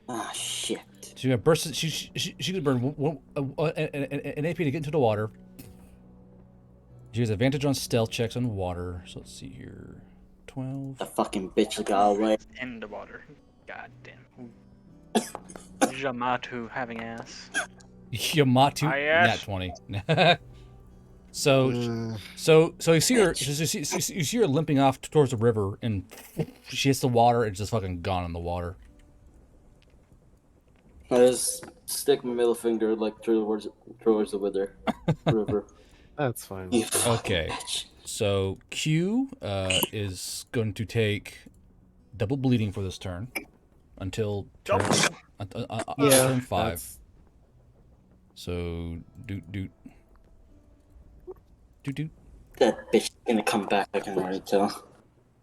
Speaker 9: Ah, shit.
Speaker 2: She's gonna burst. She could burn an AP to get into the water. She has advantage on stealth checks on water. So let's see here, 12.
Speaker 9: The fucking bitch got away.
Speaker 1: in the water. God damn. Yamato having ass.
Speaker 2: Yamato,
Speaker 1: I
Speaker 2: nat
Speaker 1: asked-
Speaker 2: 20. So you see her. You see her limping off towards the river, and she hits the water. And just fucking gone in the water.
Speaker 9: I just stick my middle finger like towards the wither river.
Speaker 4: That's fine.
Speaker 9: You fucking
Speaker 2: Okay.
Speaker 9: bitch.
Speaker 2: So Q is going to take double bleeding for this turn until turn, turn 5.
Speaker 4: that's-
Speaker 2: So doot.
Speaker 9: That bitch is gonna come back. I can already tell.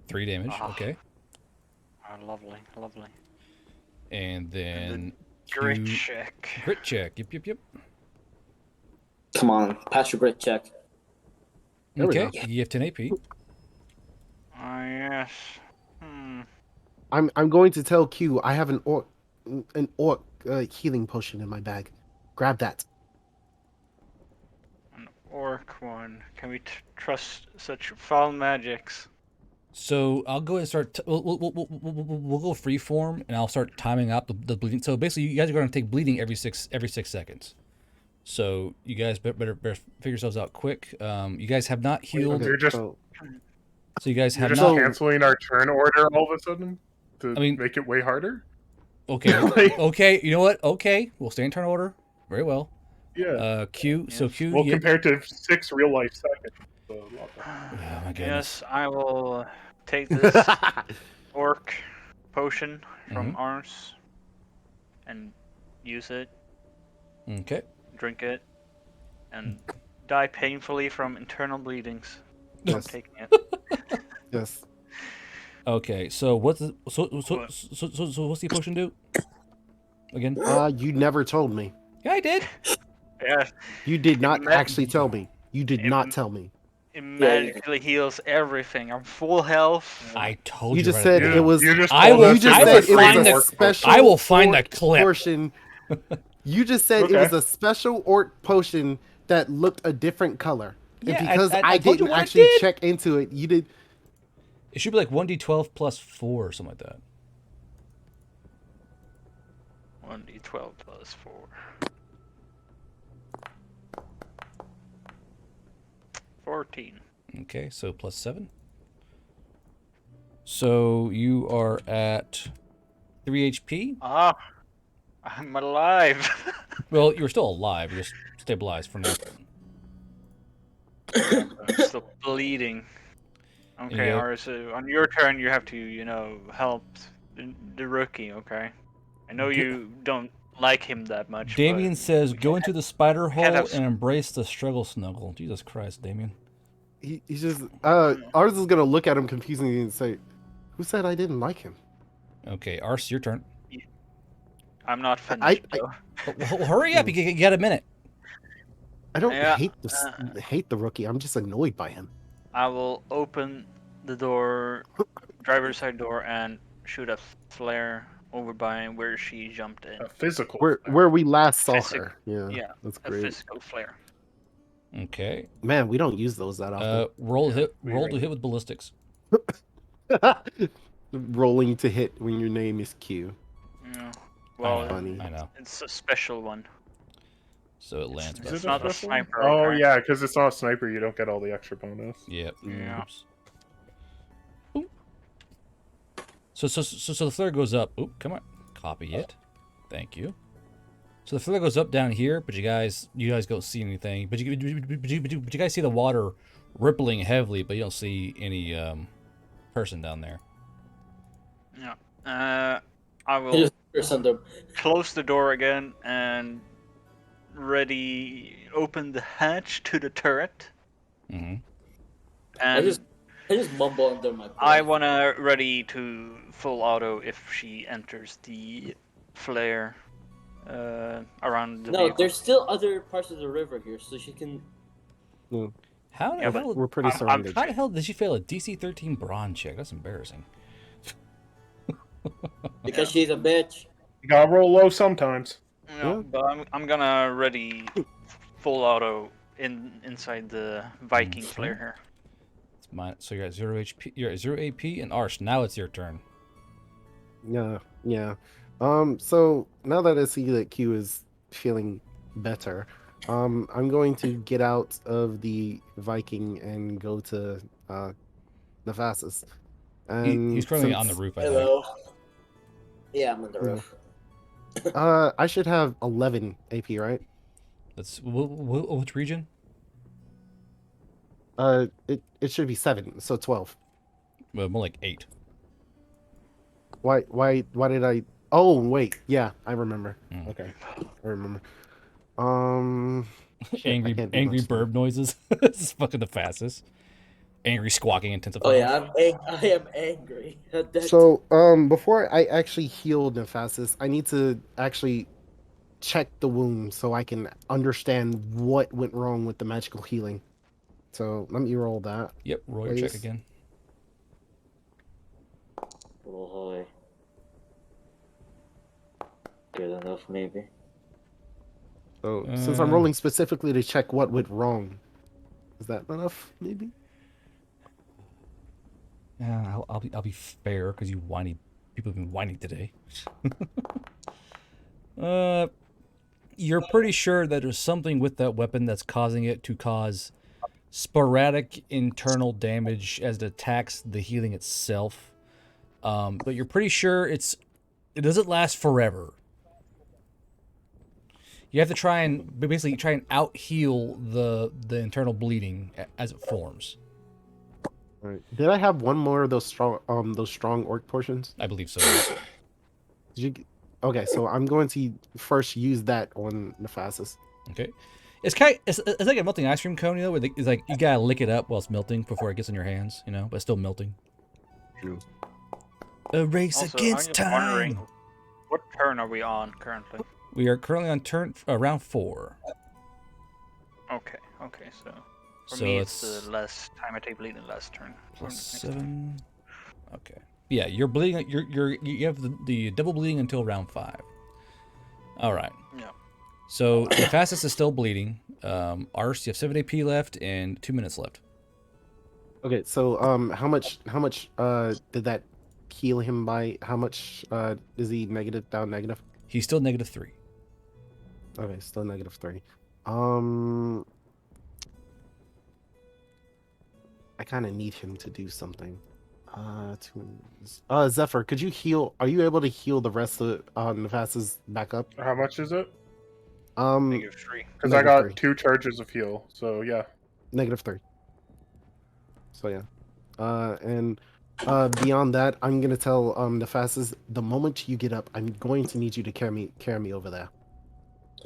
Speaker 2: 3 damage.
Speaker 1: Ah.
Speaker 2: Okay,
Speaker 1: Oh, lovely, lovely.
Speaker 2: and then
Speaker 1: Great
Speaker 2: Q-
Speaker 1: check.
Speaker 2: Grit check. Yep.
Speaker 9: Come on, pass your break check.
Speaker 4: There we
Speaker 2: Okay,
Speaker 4: go.
Speaker 2: you have 10 AP.
Speaker 1: Ah, yes.
Speaker 4: I'm going to tell Q I have an orc healing potion in my bag. Grab that.
Speaker 1: An orc one. Can we trust such foul magics?
Speaker 2: So I'll go ahead and start. We'll go free form, and I'll start timing out the bleeding. So basically, you guys are going to take bleeding every 6 seconds. So you guys better figure yourselves out quick. You guys have not healed.
Speaker 6: You're just
Speaker 4: So,
Speaker 2: So you guys
Speaker 6: you're
Speaker 2: have
Speaker 6: just
Speaker 2: not.
Speaker 6: canceling our turn order all of a sudden to
Speaker 2: I mean-
Speaker 6: make it way harder.
Speaker 2: Okay.
Speaker 6: Like-
Speaker 2: Okay. You know what? Okay. We'll stay in turn order. Very well.
Speaker 6: Yeah.
Speaker 2: Q. So
Speaker 1: Yes.
Speaker 2: Q.
Speaker 6: Well,
Speaker 2: you-
Speaker 6: compared to 6 real life seconds. So, a lot better.
Speaker 2: Oh my goodness.
Speaker 1: Yes, I will take this orc potion from
Speaker 2: Mhm.
Speaker 1: Arms and use it,
Speaker 2: Okay.
Speaker 1: drink it, and die painfully from internal bleedings. I'm
Speaker 4: yes,
Speaker 1: taking it.
Speaker 4: yes.
Speaker 2: Okay. So what's the so what's the potion do? Again?
Speaker 4: You never told me.
Speaker 2: Yeah, I did.
Speaker 1: Yeah,
Speaker 4: You did not
Speaker 1: ma-
Speaker 4: actually tell me. You did
Speaker 1: it-
Speaker 4: not tell me.
Speaker 1: it magically heals everything. I'm full health.
Speaker 2: I told
Speaker 4: You
Speaker 2: you.
Speaker 4: just
Speaker 2: right
Speaker 4: said
Speaker 2: at the
Speaker 4: it
Speaker 2: beginning.
Speaker 4: was.
Speaker 6: You just
Speaker 2: I
Speaker 6: told
Speaker 2: will-
Speaker 6: us
Speaker 4: You just
Speaker 2: I
Speaker 6: it
Speaker 2: will
Speaker 4: said it
Speaker 2: find
Speaker 4: was
Speaker 2: the-
Speaker 4: a special.
Speaker 2: I will find the
Speaker 4: orc
Speaker 2: clip.
Speaker 4: Portion. You just said it
Speaker 6: Okay.
Speaker 4: was a special orc potion that looked a different color.
Speaker 2: Yeah,
Speaker 4: And because
Speaker 2: I
Speaker 4: I
Speaker 2: told you
Speaker 4: didn't
Speaker 2: what it
Speaker 4: actually
Speaker 2: did.
Speaker 4: check into it, you did.
Speaker 2: It should be like 1d12 plus 4 or something like that.
Speaker 1: 1d12 plus 4. 14.
Speaker 2: Okay, so plus 7. So you are at 3 HP.
Speaker 1: Ah, I'm alive.
Speaker 2: Well, you're still alive. You're just stabilized for now.
Speaker 1: I'm still bleeding. Okay,
Speaker 2: Yeah.
Speaker 1: Ara, so on your turn, you have to, help the rookie, okay? I know you don't like him that much,
Speaker 2: Damien
Speaker 1: but
Speaker 2: says,
Speaker 1: we
Speaker 2: "Go into the spider
Speaker 1: can't
Speaker 2: hole
Speaker 1: have
Speaker 2: and embrace the struggle snuggle." Jesus Christ, Damien.
Speaker 4: He's just ours is gonna look at him confusingly and say, "Who said I didn't like him?"
Speaker 2: Okay, Ars, your turn.
Speaker 1: I'm not finished,
Speaker 4: I-
Speaker 1: though.
Speaker 2: Well, hurry up! You got a minute.
Speaker 4: I don't
Speaker 1: Yeah,
Speaker 4: hate the rookie. I'm just annoyed by him.
Speaker 1: I will open the door, driver's side door, and shoot a flare over by where she jumped in.
Speaker 6: A physical.
Speaker 4: Where we last saw
Speaker 1: Physic-
Speaker 4: her. Yeah,
Speaker 1: Yeah,
Speaker 4: that's
Speaker 1: a
Speaker 4: great.
Speaker 1: physical flare.
Speaker 2: Okay.
Speaker 4: Man, we don't use those that often.
Speaker 2: Roll
Speaker 1: Yeah,
Speaker 2: to hit with ballistics.
Speaker 4: Rolling to hit when your name is Q.
Speaker 1: Yeah. Well,
Speaker 4: Funny.
Speaker 2: I know.
Speaker 1: it's a special one.
Speaker 2: So it lands.
Speaker 6: Is
Speaker 2: About
Speaker 6: it
Speaker 1: not a
Speaker 6: special?
Speaker 1: sniper,
Speaker 6: Oh
Speaker 1: okay?
Speaker 6: yeah, because it's not a sniper. You don't get all the extra bonus.
Speaker 2: Yep.
Speaker 1: Yeah.
Speaker 2: Oops. Oop. So the flare goes up. Oop, come on. Copy it. Thank you. So the flare goes up down here, but you guys don't see anything. But you guys see the water rippling heavily, but you don't see any person down there.
Speaker 1: Yeah. I
Speaker 9: I
Speaker 1: will
Speaker 9: just send them.
Speaker 1: close the door again and open the hatch to the turret.
Speaker 2: Mm-hmm.
Speaker 9: I
Speaker 1: And
Speaker 9: just mumble under my breath.
Speaker 1: I wanna ready to full auto if she enters the flare around the
Speaker 9: No,
Speaker 1: vehicle.
Speaker 9: there's still other parts of the river here, so she can.
Speaker 2: How
Speaker 1: Yeah,
Speaker 2: the
Speaker 1: but
Speaker 2: hell?
Speaker 4: We're pretty
Speaker 1: I'm-
Speaker 4: surrounded.
Speaker 2: How the hell did she fail a DC 13 brawn check? That's embarrassing.
Speaker 9: Because she's a bitch.
Speaker 6: You gotta roll low sometimes.
Speaker 1: No,
Speaker 4: Yeah.
Speaker 1: but I'm gonna ready full auto inside the Viking
Speaker 2: Okay.
Speaker 1: flare here.
Speaker 2: It's mine. So you're at 0 HP. You're at 0 AP, and Arsh. Now it's your turn.
Speaker 4: Yeah. So now that I see that Q is feeling better, I'm going to get out of the Viking and go to Nephasis. And
Speaker 2: He's currently on the
Speaker 4: since-
Speaker 2: roof. I think.
Speaker 9: Hello. Yeah, I'm on the
Speaker 4: Yeah.
Speaker 9: roof.
Speaker 4: I should have 11 AP, right?
Speaker 2: That's which region?
Speaker 4: It should be 7, so 12.
Speaker 2: Well, more like 8.
Speaker 4: Why did I? Oh wait, yeah, I remember.
Speaker 2: Mm.
Speaker 4: Okay, I remember. Shit, I
Speaker 2: angry
Speaker 4: can't do much
Speaker 2: bird noises. This is fucking the fastest. Angry squawking intensifies.
Speaker 9: Oh yeah, I am angry.
Speaker 4: So, before I actually heal Nephasis, I need to actually check the wound so I can understand what went wrong with the magical healing. So let me roll that.
Speaker 2: Yep, roll your check
Speaker 4: Please.
Speaker 2: again.
Speaker 9: Oh, good enough, maybe.
Speaker 4: So since I'm rolling specifically to check what went wrong, is that enough? Maybe.
Speaker 2: Yeah, I'll be fair because you whiny people have been whining today. You're pretty sure that there's something with that weapon that's causing it to cause sporadic internal damage as it attacks the healing itself. But you're pretty sure it doesn't last forever. You have to try and out heal the internal bleeding as it forms.
Speaker 4: All right. Did I have one more of those strong orc portions?
Speaker 2: I believe so.
Speaker 4: Did you? Okay, so I'm going to first use that on Nephasis.
Speaker 2: Okay. It's like a melting ice cream cone, you know, where it's like you gotta lick it up while it's melting before it gets in your hands, you know, but it's still melting.
Speaker 4: True.
Speaker 2: A race
Speaker 1: Also,
Speaker 2: against
Speaker 1: I'm just wondering,
Speaker 2: time.
Speaker 1: what turn are we on currently?
Speaker 2: We are currently on round 4.
Speaker 1: Okay, so for
Speaker 2: So
Speaker 1: me
Speaker 2: it's
Speaker 1: it's the less time I take bleeding last turn.
Speaker 2: plus
Speaker 1: Next turn.
Speaker 2: 7. Okay. Yeah, you're bleeding. You have the double bleeding until round 5. All right.
Speaker 1: Yeah.
Speaker 2: So the fastest is still bleeding. Ars, you have 7 AP left and 2 minutes left.
Speaker 4: Okay, so how much did that heal him by? How much is he down negative?
Speaker 2: He's still -3.
Speaker 4: Okay, still -3. I kind of need him to do something. Zephyr, could you heal? Are you able to heal the rest of Nefas's back up?
Speaker 6: How much is it?
Speaker 1: -3.
Speaker 6: Because I got
Speaker 4: -3.
Speaker 6: 2 charges of heal, so yeah.
Speaker 4: -3. So yeah. And beyond that, I'm gonna tell Nefas's, the moment you get up, I'm going to need you to carry me over there.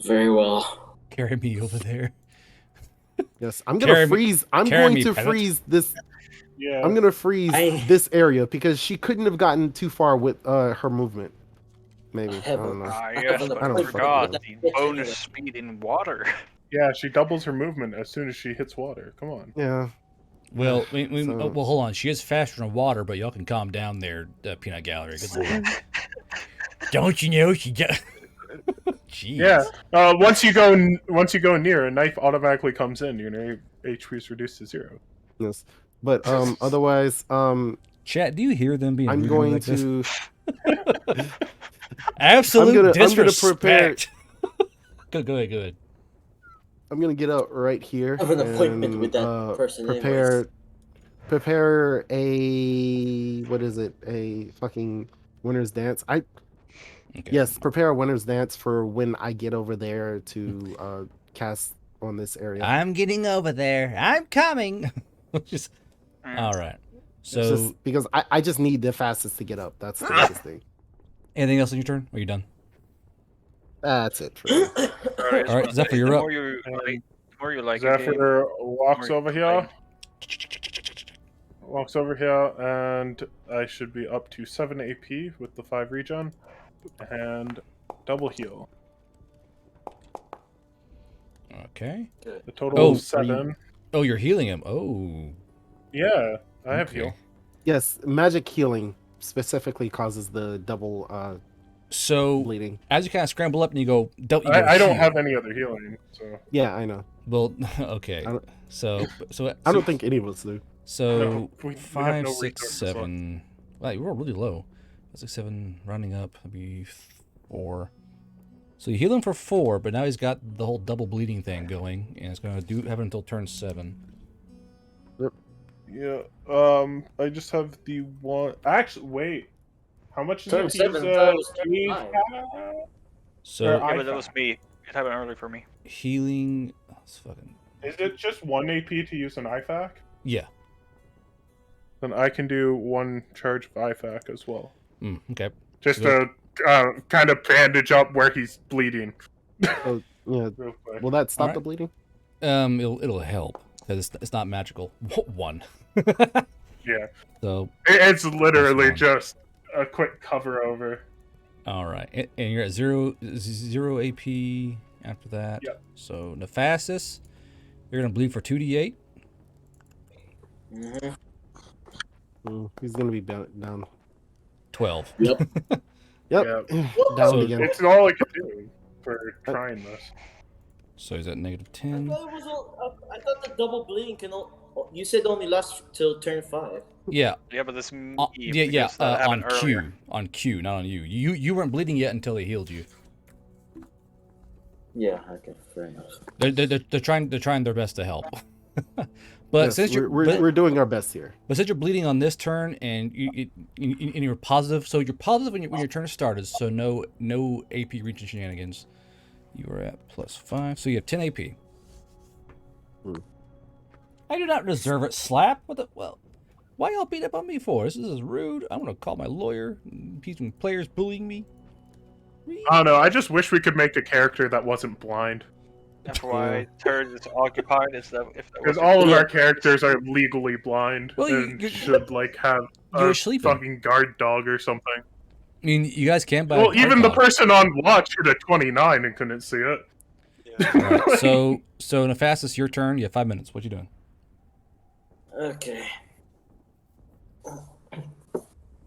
Speaker 3: Very well.
Speaker 2: Carry me over there.
Speaker 4: Yes, I'm gonna
Speaker 2: Carry me-
Speaker 4: freeze. I'm
Speaker 2: carry
Speaker 4: going
Speaker 2: me,
Speaker 4: to
Speaker 2: peasant.
Speaker 4: freeze this.
Speaker 6: Yeah.
Speaker 4: I'm gonna freeze
Speaker 3: I-
Speaker 4: this area because she couldn't have gotten too far with her movement. Maybe I
Speaker 3: have
Speaker 4: don't know.
Speaker 1: Ah,
Speaker 3: I
Speaker 1: yes,
Speaker 3: have
Speaker 1: but
Speaker 4: I
Speaker 1: I
Speaker 4: don't fucking
Speaker 1: forgot
Speaker 4: know.
Speaker 1: the bonus speed in water.
Speaker 6: Yeah, she doubles her movement as soon as she hits water. Come on.
Speaker 4: Yeah.
Speaker 2: Well,
Speaker 4: So-
Speaker 2: well, hold on. She is faster than water, but y'all can calm down there, Peanut Gallery. Good lord. Don't you know she just... Jeez.
Speaker 6: Yeah. Once you go near, a knife automatically comes in. Your HP is reduced to 0.
Speaker 4: Yes. But otherwise,
Speaker 2: Chat, do you hear them being
Speaker 4: I'm
Speaker 2: rude
Speaker 4: going
Speaker 2: like this?
Speaker 4: to.
Speaker 2: Absolute
Speaker 4: I'm gonna
Speaker 2: disrespect. Go ahead.
Speaker 4: I'm gonna get out right here.
Speaker 3: I have an appointment
Speaker 4: and,
Speaker 3: with that person
Speaker 4: Prepare a what is it? A fucking winner's dance.
Speaker 2: Okay.
Speaker 4: Yes, prepare a winner's dance for when I get over there to cast on this area.
Speaker 2: I'm getting over there. I'm coming. Just all right. So,
Speaker 4: Just because I just need the fastest to get up. That's the biggest thing.
Speaker 2: anything else on your turn? Are you done?
Speaker 4: That's it. For me.
Speaker 2: All right, Zephyr, you're
Speaker 1: the
Speaker 2: up.
Speaker 1: more you like, the more you like a game,
Speaker 6: Zephyr walks
Speaker 1: more
Speaker 6: over
Speaker 1: you
Speaker 6: here.
Speaker 1: play.
Speaker 6: Walks over here, and I should be up to 7 AP with the 5 regen, and double heal.
Speaker 2: Okay.
Speaker 6: The total
Speaker 2: Oh,
Speaker 6: is 7.
Speaker 2: Oh, you're healing him. Oh.
Speaker 6: Yeah, I have
Speaker 2: Okay.
Speaker 6: heal.
Speaker 4: Yes, magic healing specifically causes the double
Speaker 2: So
Speaker 4: bleeding.
Speaker 2: as you kind of scramble up and you go,
Speaker 6: I don't
Speaker 2: heal.
Speaker 6: have any other healing, so
Speaker 4: Yeah, I know.
Speaker 2: Well, okay.
Speaker 4: I don't-
Speaker 2: So
Speaker 4: I don't think any of us do.
Speaker 2: So
Speaker 6: No, we have
Speaker 2: 5,
Speaker 6: no
Speaker 2: 6,
Speaker 6: resources left.
Speaker 2: 7. Wow, you rolled really low. 5, 6, 7, rounding up. That'd be 4. So you heal him for 4, but now he's got the whole double bleeding thing going, and it's gonna have it until turn 7.
Speaker 6: Yeah, I just have the one. Actually, wait. How much is
Speaker 3: Turn
Speaker 6: it to
Speaker 3: 7,
Speaker 6: use,
Speaker 3: that was turn
Speaker 6: Eve
Speaker 3: 5.
Speaker 6: hat?
Speaker 2: So
Speaker 6: Or
Speaker 1: Yeah, but that
Speaker 6: IFAC?
Speaker 1: was me. It happened early for me.
Speaker 2: healing. Oh, it's fucking
Speaker 6: Is it just 1 AP to use an IFAC?
Speaker 2: yeah.
Speaker 6: Then I can do 1 charge of IFAC as well.
Speaker 2: Okay.
Speaker 6: Just
Speaker 2: Good.
Speaker 6: to kind of bandage up where he's bleeding.
Speaker 4: Oh, yeah.
Speaker 6: Real quick.
Speaker 4: Will that stop
Speaker 2: Alright.
Speaker 4: the bleeding?
Speaker 2: It'll help because it's not magical. 1.
Speaker 6: Yeah.
Speaker 2: So
Speaker 6: It's literally
Speaker 2: That's
Speaker 6: just a quick cover over.
Speaker 2: all right, and you're at 0 AP after that.
Speaker 6: Yep.
Speaker 2: So Nephasis, you're gonna bleed for 2d8.
Speaker 4: He's gonna be down.
Speaker 2: 12.
Speaker 3: Yep.
Speaker 4: Yep.
Speaker 6: Yeah.
Speaker 4: Down
Speaker 2: So-
Speaker 4: again.
Speaker 6: It's all I can do for trying this.
Speaker 2: So he's at -10.
Speaker 9: I thought the double bleeding can. You said only lasts till turn 5.
Speaker 2: Yeah.
Speaker 1: Yeah, but this me.
Speaker 2: Yeah.
Speaker 1: because that
Speaker 2: On
Speaker 1: happened earlier.
Speaker 2: Q. On Q, not on you. You weren't bleeding yet until they healed you.
Speaker 3: Yeah, okay, fair enough.
Speaker 2: They're trying their best to help. But
Speaker 4: Yes,
Speaker 2: since you're
Speaker 4: we're doing our best here.
Speaker 2: but since you're bleeding on this turn and you're positive, so you're positive when your turn started, so no AP region shenanigans. You are at +5, so you have 10 AP. I do not deserve it, Slap. What the well? Why y'all beat up on me for? This is rude. I'm gonna call my lawyer. He's some players bullying me.
Speaker 6: I don't know. I just wish we could make a character that wasn't blind.
Speaker 1: That's why turn is occupied. Is that if that
Speaker 6: Because
Speaker 1: was
Speaker 6: all of our characters are legally blind
Speaker 2: Well,
Speaker 6: and
Speaker 2: you're-
Speaker 6: should like have
Speaker 2: you're
Speaker 6: a
Speaker 2: sleeping.
Speaker 6: fucking guard dog or something.
Speaker 2: I mean, you guys can buy. a
Speaker 6: Well,
Speaker 2: card
Speaker 6: even the
Speaker 2: dog.
Speaker 6: person on watch hit a 29 and couldn't see it.
Speaker 2: Alright, so Nephasis, your turn. You have 5 minutes. What you doing?
Speaker 3: Okay.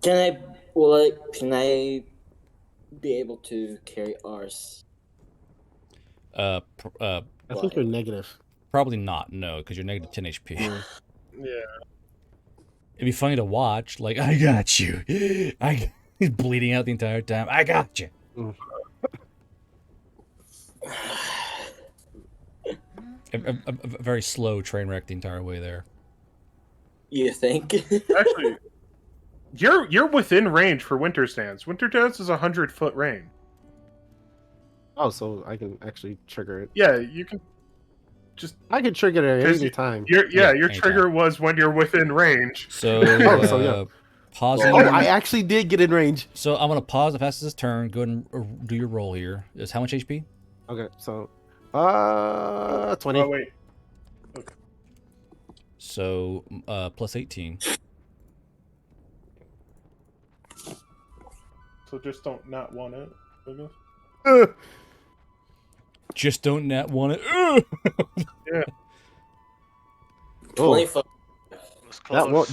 Speaker 3: Can I be able to carry ours?
Speaker 4: I think you're negative.
Speaker 2: Probably not. No, because you're negative 10 HP.
Speaker 6: Yeah.
Speaker 2: It'd be funny to watch. Like, I got you. He's bleeding out the entire time. I got you. A very slow train wreck the entire way there.
Speaker 3: You think?
Speaker 6: Actually, you're within range for Winter Stance. Winter Stance is 100-foot range.
Speaker 4: Oh, so I can actually trigger it.
Speaker 6: Yeah, you can.
Speaker 4: I can trigger it at any time.
Speaker 6: Your
Speaker 2: anytime.
Speaker 6: trigger was when you're within range.
Speaker 2: So,
Speaker 4: so yeah.
Speaker 2: pausing.
Speaker 4: Oh, I actually did get in range.
Speaker 2: So I'm gonna pause the fastest turn. Go ahead and do your roll here. Is how much HP?
Speaker 4: Okay, so 20.
Speaker 6: Oh wait.
Speaker 2: So plus 18.
Speaker 6: So just don't not want it. I guess.
Speaker 2: Just don't net want it.
Speaker 6: Yeah.
Speaker 4: Oh,
Speaker 3: 25.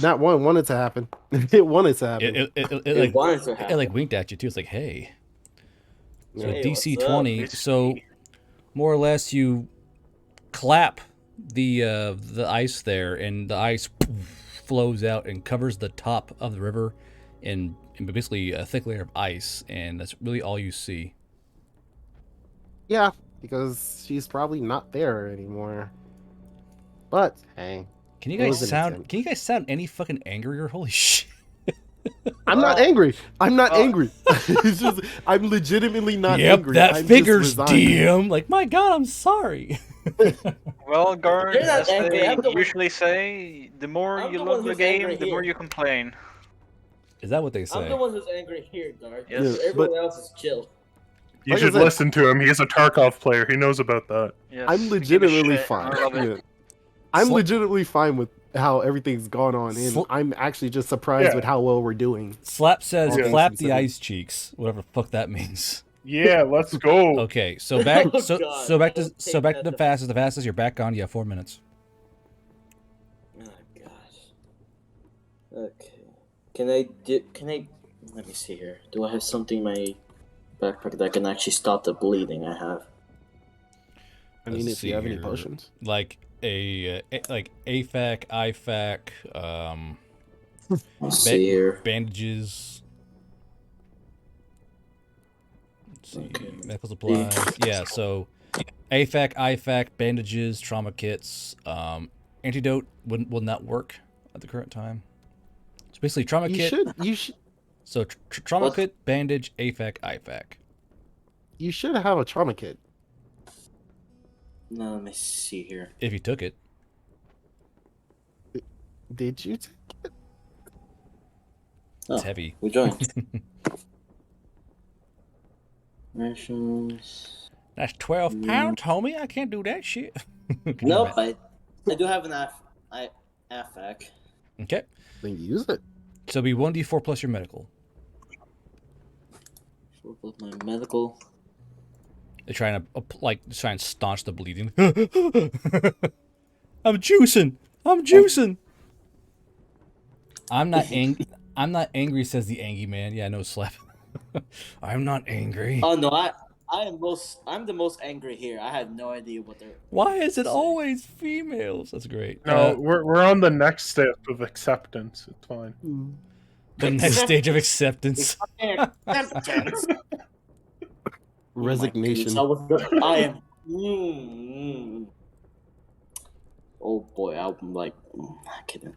Speaker 4: that one wanted to happen. It wanted to happen.
Speaker 2: It
Speaker 3: wanted to
Speaker 2: like
Speaker 3: happen.
Speaker 2: it like winked at you too. It's like, hey. So
Speaker 3: Hey,
Speaker 2: DC
Speaker 3: what's up?
Speaker 2: 20. So more or less you clap the ice there, and the ice flows out and covers the top of the river in basically a thick layer of ice, and that's really all you see.
Speaker 4: Yeah, because she's probably not there anymore. But hey,
Speaker 2: Can you
Speaker 4: It
Speaker 2: guys
Speaker 4: was an
Speaker 2: sound?
Speaker 4: attempt.
Speaker 2: Can you guys sound any fucking angrier? Holy shit!
Speaker 4: I'm not angry. I'm not angry. It's just I'm legitimately not
Speaker 2: Yep,
Speaker 4: angry.
Speaker 2: that
Speaker 4: I'm
Speaker 2: figures,
Speaker 4: just resigned.
Speaker 2: DM. Like, my God, I'm sorry.
Speaker 1: Well, guard,
Speaker 3: You're not
Speaker 1: as
Speaker 3: angry,
Speaker 1: they
Speaker 3: I'm the one-
Speaker 1: usually say, the more
Speaker 3: I'm
Speaker 1: you
Speaker 3: the
Speaker 1: love
Speaker 3: one
Speaker 1: the
Speaker 3: who's
Speaker 1: game,
Speaker 3: angry
Speaker 1: the more
Speaker 3: here.
Speaker 1: you complain.
Speaker 2: Is that what they
Speaker 3: I'm
Speaker 2: say?
Speaker 3: the one who's angry here, Dark.
Speaker 1: Yes.
Speaker 4: Yeah,
Speaker 3: Everyone
Speaker 4: but-
Speaker 3: else is chill.
Speaker 6: You
Speaker 4: Like I
Speaker 6: should
Speaker 4: said-
Speaker 6: listen to him. He's a Tarkov player. He knows about that.
Speaker 1: Yes,
Speaker 4: I'm
Speaker 1: we give a
Speaker 4: legitimately
Speaker 1: shit.
Speaker 4: fine.
Speaker 1: I love it.
Speaker 4: Yeah. I'm
Speaker 2: Sli-
Speaker 4: legitimately fine with how everything's gone on, and
Speaker 2: Sli-
Speaker 4: I'm actually just surprised
Speaker 6: Yeah.
Speaker 4: with how well we're doing.
Speaker 2: Slap says,
Speaker 4: All things
Speaker 2: "Clap the
Speaker 4: considered.
Speaker 2: ice cheeks." Whatever the fuck that means.
Speaker 6: Yeah, let's go.
Speaker 2: Okay, so back,
Speaker 3: Oh,
Speaker 2: so
Speaker 3: God.
Speaker 2: so back
Speaker 3: I
Speaker 2: to
Speaker 3: don't
Speaker 2: so
Speaker 3: take
Speaker 2: back
Speaker 3: that
Speaker 2: to the
Speaker 3: to-
Speaker 2: fastest. The fastest. You're back on. You have 4 minutes.
Speaker 3: Oh gosh. Okay. Can I? Let me see here. Do I have something in my backpack that can actually stop the bleeding? I have.
Speaker 4: I mean,
Speaker 2: Let's
Speaker 4: if you
Speaker 2: see
Speaker 4: have any
Speaker 2: here.
Speaker 4: potions.
Speaker 2: Like like AFAC, IFAC,
Speaker 3: Let's see here.
Speaker 2: bandages. Let's see,
Speaker 3: Okay.
Speaker 2: medical supplies. Yeah, so AFAC, IFAC, bandages, trauma kits. Antidote will not work at the current time. So basically, trauma
Speaker 4: You
Speaker 2: kit.
Speaker 4: should
Speaker 2: So trauma
Speaker 3: What?
Speaker 2: kit, bandage, AFAC, IFAC.
Speaker 4: you should have a trauma kit.
Speaker 3: No, let me see here.
Speaker 2: If you took it.
Speaker 4: Did you?
Speaker 2: It's
Speaker 3: Oh.
Speaker 2: heavy.
Speaker 3: We joined. Rations.
Speaker 2: That's 12 pounds, homie. I can't do that shit. Can you
Speaker 3: Nope,
Speaker 2: imagine?
Speaker 3: I do have an AFAC.
Speaker 2: Okay.
Speaker 4: Then use it.
Speaker 2: So it'll be 1d4 plus your medical.
Speaker 3: So with my medical.
Speaker 2: They're trying to try and staunch the bleeding. I'm juicing. I'm juicing. I'm not angry. I'm not angry, says the angry man. Yeah, no slap. I'm not angry.
Speaker 3: Oh no, I'm the most angry here. I have no idea what they're.
Speaker 2: Why is it always females? That's great.
Speaker 6: No, we're on the next step of acceptance. It's fine.
Speaker 2: The next stage of acceptance.
Speaker 4: Resignation.
Speaker 3: I am. Oh boy, I'm like, not kidding.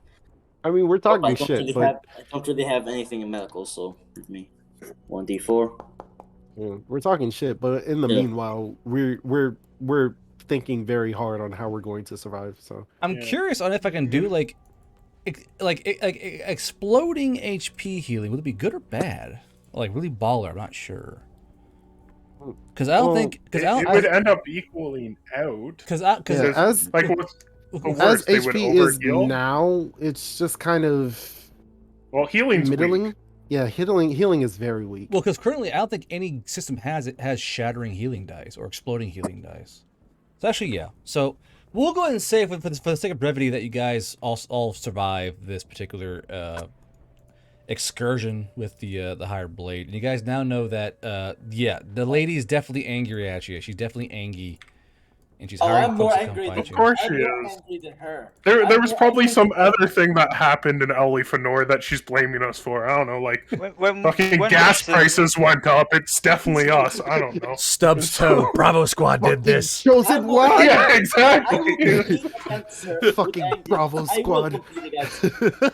Speaker 4: I mean, we're talking
Speaker 3: I don't
Speaker 4: shit,
Speaker 3: really
Speaker 4: but
Speaker 3: I don't really have anything in medical, so with me, 1d4.
Speaker 4: yeah, we're talking shit. But in the
Speaker 3: Yeah.
Speaker 4: meanwhile, we're thinking very hard on how we're going to survive. So
Speaker 2: I'm
Speaker 6: Yeah.
Speaker 2: curious on if I can do like exploding HP healing. Would it be good or bad? Like really baller. I'm not sure. Because I don't
Speaker 4: Well,
Speaker 2: think because
Speaker 6: It would end up equaling out.
Speaker 2: because
Speaker 4: yeah,
Speaker 6: Because,
Speaker 4: as
Speaker 6: like, what's the
Speaker 4: as
Speaker 6: worst? They would
Speaker 4: HP is
Speaker 6: overheal?
Speaker 4: now, it's just kind of
Speaker 6: Well, healing's
Speaker 4: middling.
Speaker 6: weak.
Speaker 4: Yeah, healing is very weak.
Speaker 2: well, because currently I don't think any system has shattering healing dice or exploding healing dice. So actually, yeah. So we'll go ahead and say for the sake of brevity that you guys all survive this particular excursion with the hired blade, and you guys now know that yeah, the lady is definitely angry at you. She's definitely angry. and she's
Speaker 3: Oh,
Speaker 2: hiring
Speaker 3: I'm more
Speaker 2: folks to come
Speaker 3: angry
Speaker 2: fight
Speaker 3: than
Speaker 2: you.
Speaker 6: Of course
Speaker 3: I'm
Speaker 6: she
Speaker 3: more
Speaker 6: is.
Speaker 3: angry than her.
Speaker 6: There
Speaker 3: I'm
Speaker 6: was
Speaker 3: more
Speaker 6: probably
Speaker 3: angry
Speaker 6: some
Speaker 3: than her.
Speaker 6: other thing that happened in Ellie that she's blaming us for. I don't know, like fucking
Speaker 1: when
Speaker 6: gas
Speaker 1: was the-
Speaker 6: prices went up. It's definitely us. I don't know.
Speaker 2: Stubbs toe. Bravo Squad did this.
Speaker 4: Chosen
Speaker 3: I'm
Speaker 4: one.
Speaker 3: more-
Speaker 6: Yeah,
Speaker 3: I will
Speaker 6: exactly.
Speaker 3: compete against her. with
Speaker 4: Fucking
Speaker 3: anger.
Speaker 4: Bravo
Speaker 3: I will
Speaker 4: Squad.
Speaker 3: compete against her.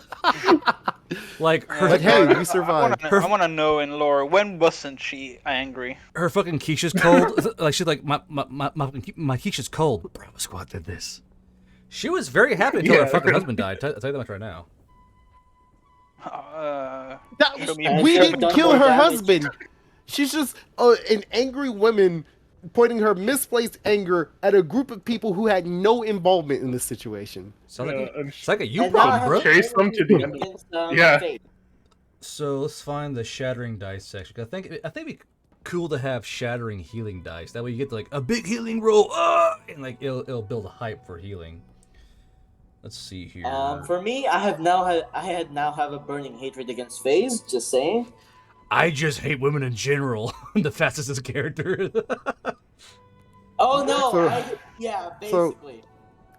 Speaker 2: Like her,
Speaker 4: But hey,
Speaker 1: Guard,
Speaker 4: we survived.
Speaker 1: I want to know in lore, when wasn't she angry?
Speaker 2: her fucking Keisha's cold. Like she's like my Keisha's cold. Bravo Squad did this. She was very happy until her
Speaker 6: Yeah.
Speaker 2: fucking husband died. I'll tell you that much right now.
Speaker 1: Show me-
Speaker 4: We
Speaker 1: show me-
Speaker 4: didn't kill
Speaker 3: more
Speaker 4: her
Speaker 3: damage.
Speaker 4: husband. She's just an angry woman pointing her misplaced anger at a group of people who had no involvement in this situation.
Speaker 2: Sounds like
Speaker 6: and
Speaker 2: it's like a you
Speaker 3: And now I
Speaker 2: problem,
Speaker 3: have
Speaker 2: bro.
Speaker 3: an
Speaker 6: Chase them to
Speaker 3: energy
Speaker 6: the end.
Speaker 3: against,
Speaker 6: Yeah.
Speaker 3: Faith.
Speaker 2: So let's find the shattering dice section. I think it'd be cool to have shattering healing dice. That way you get like a big healing roll, and like it'll build a hype for healing. Let's see here.
Speaker 3: For me, I had now have a burning hatred against FaZe. Just saying.
Speaker 2: I just hate women in general. The fastest character.
Speaker 3: Oh no!
Speaker 4: So-
Speaker 3: Basically.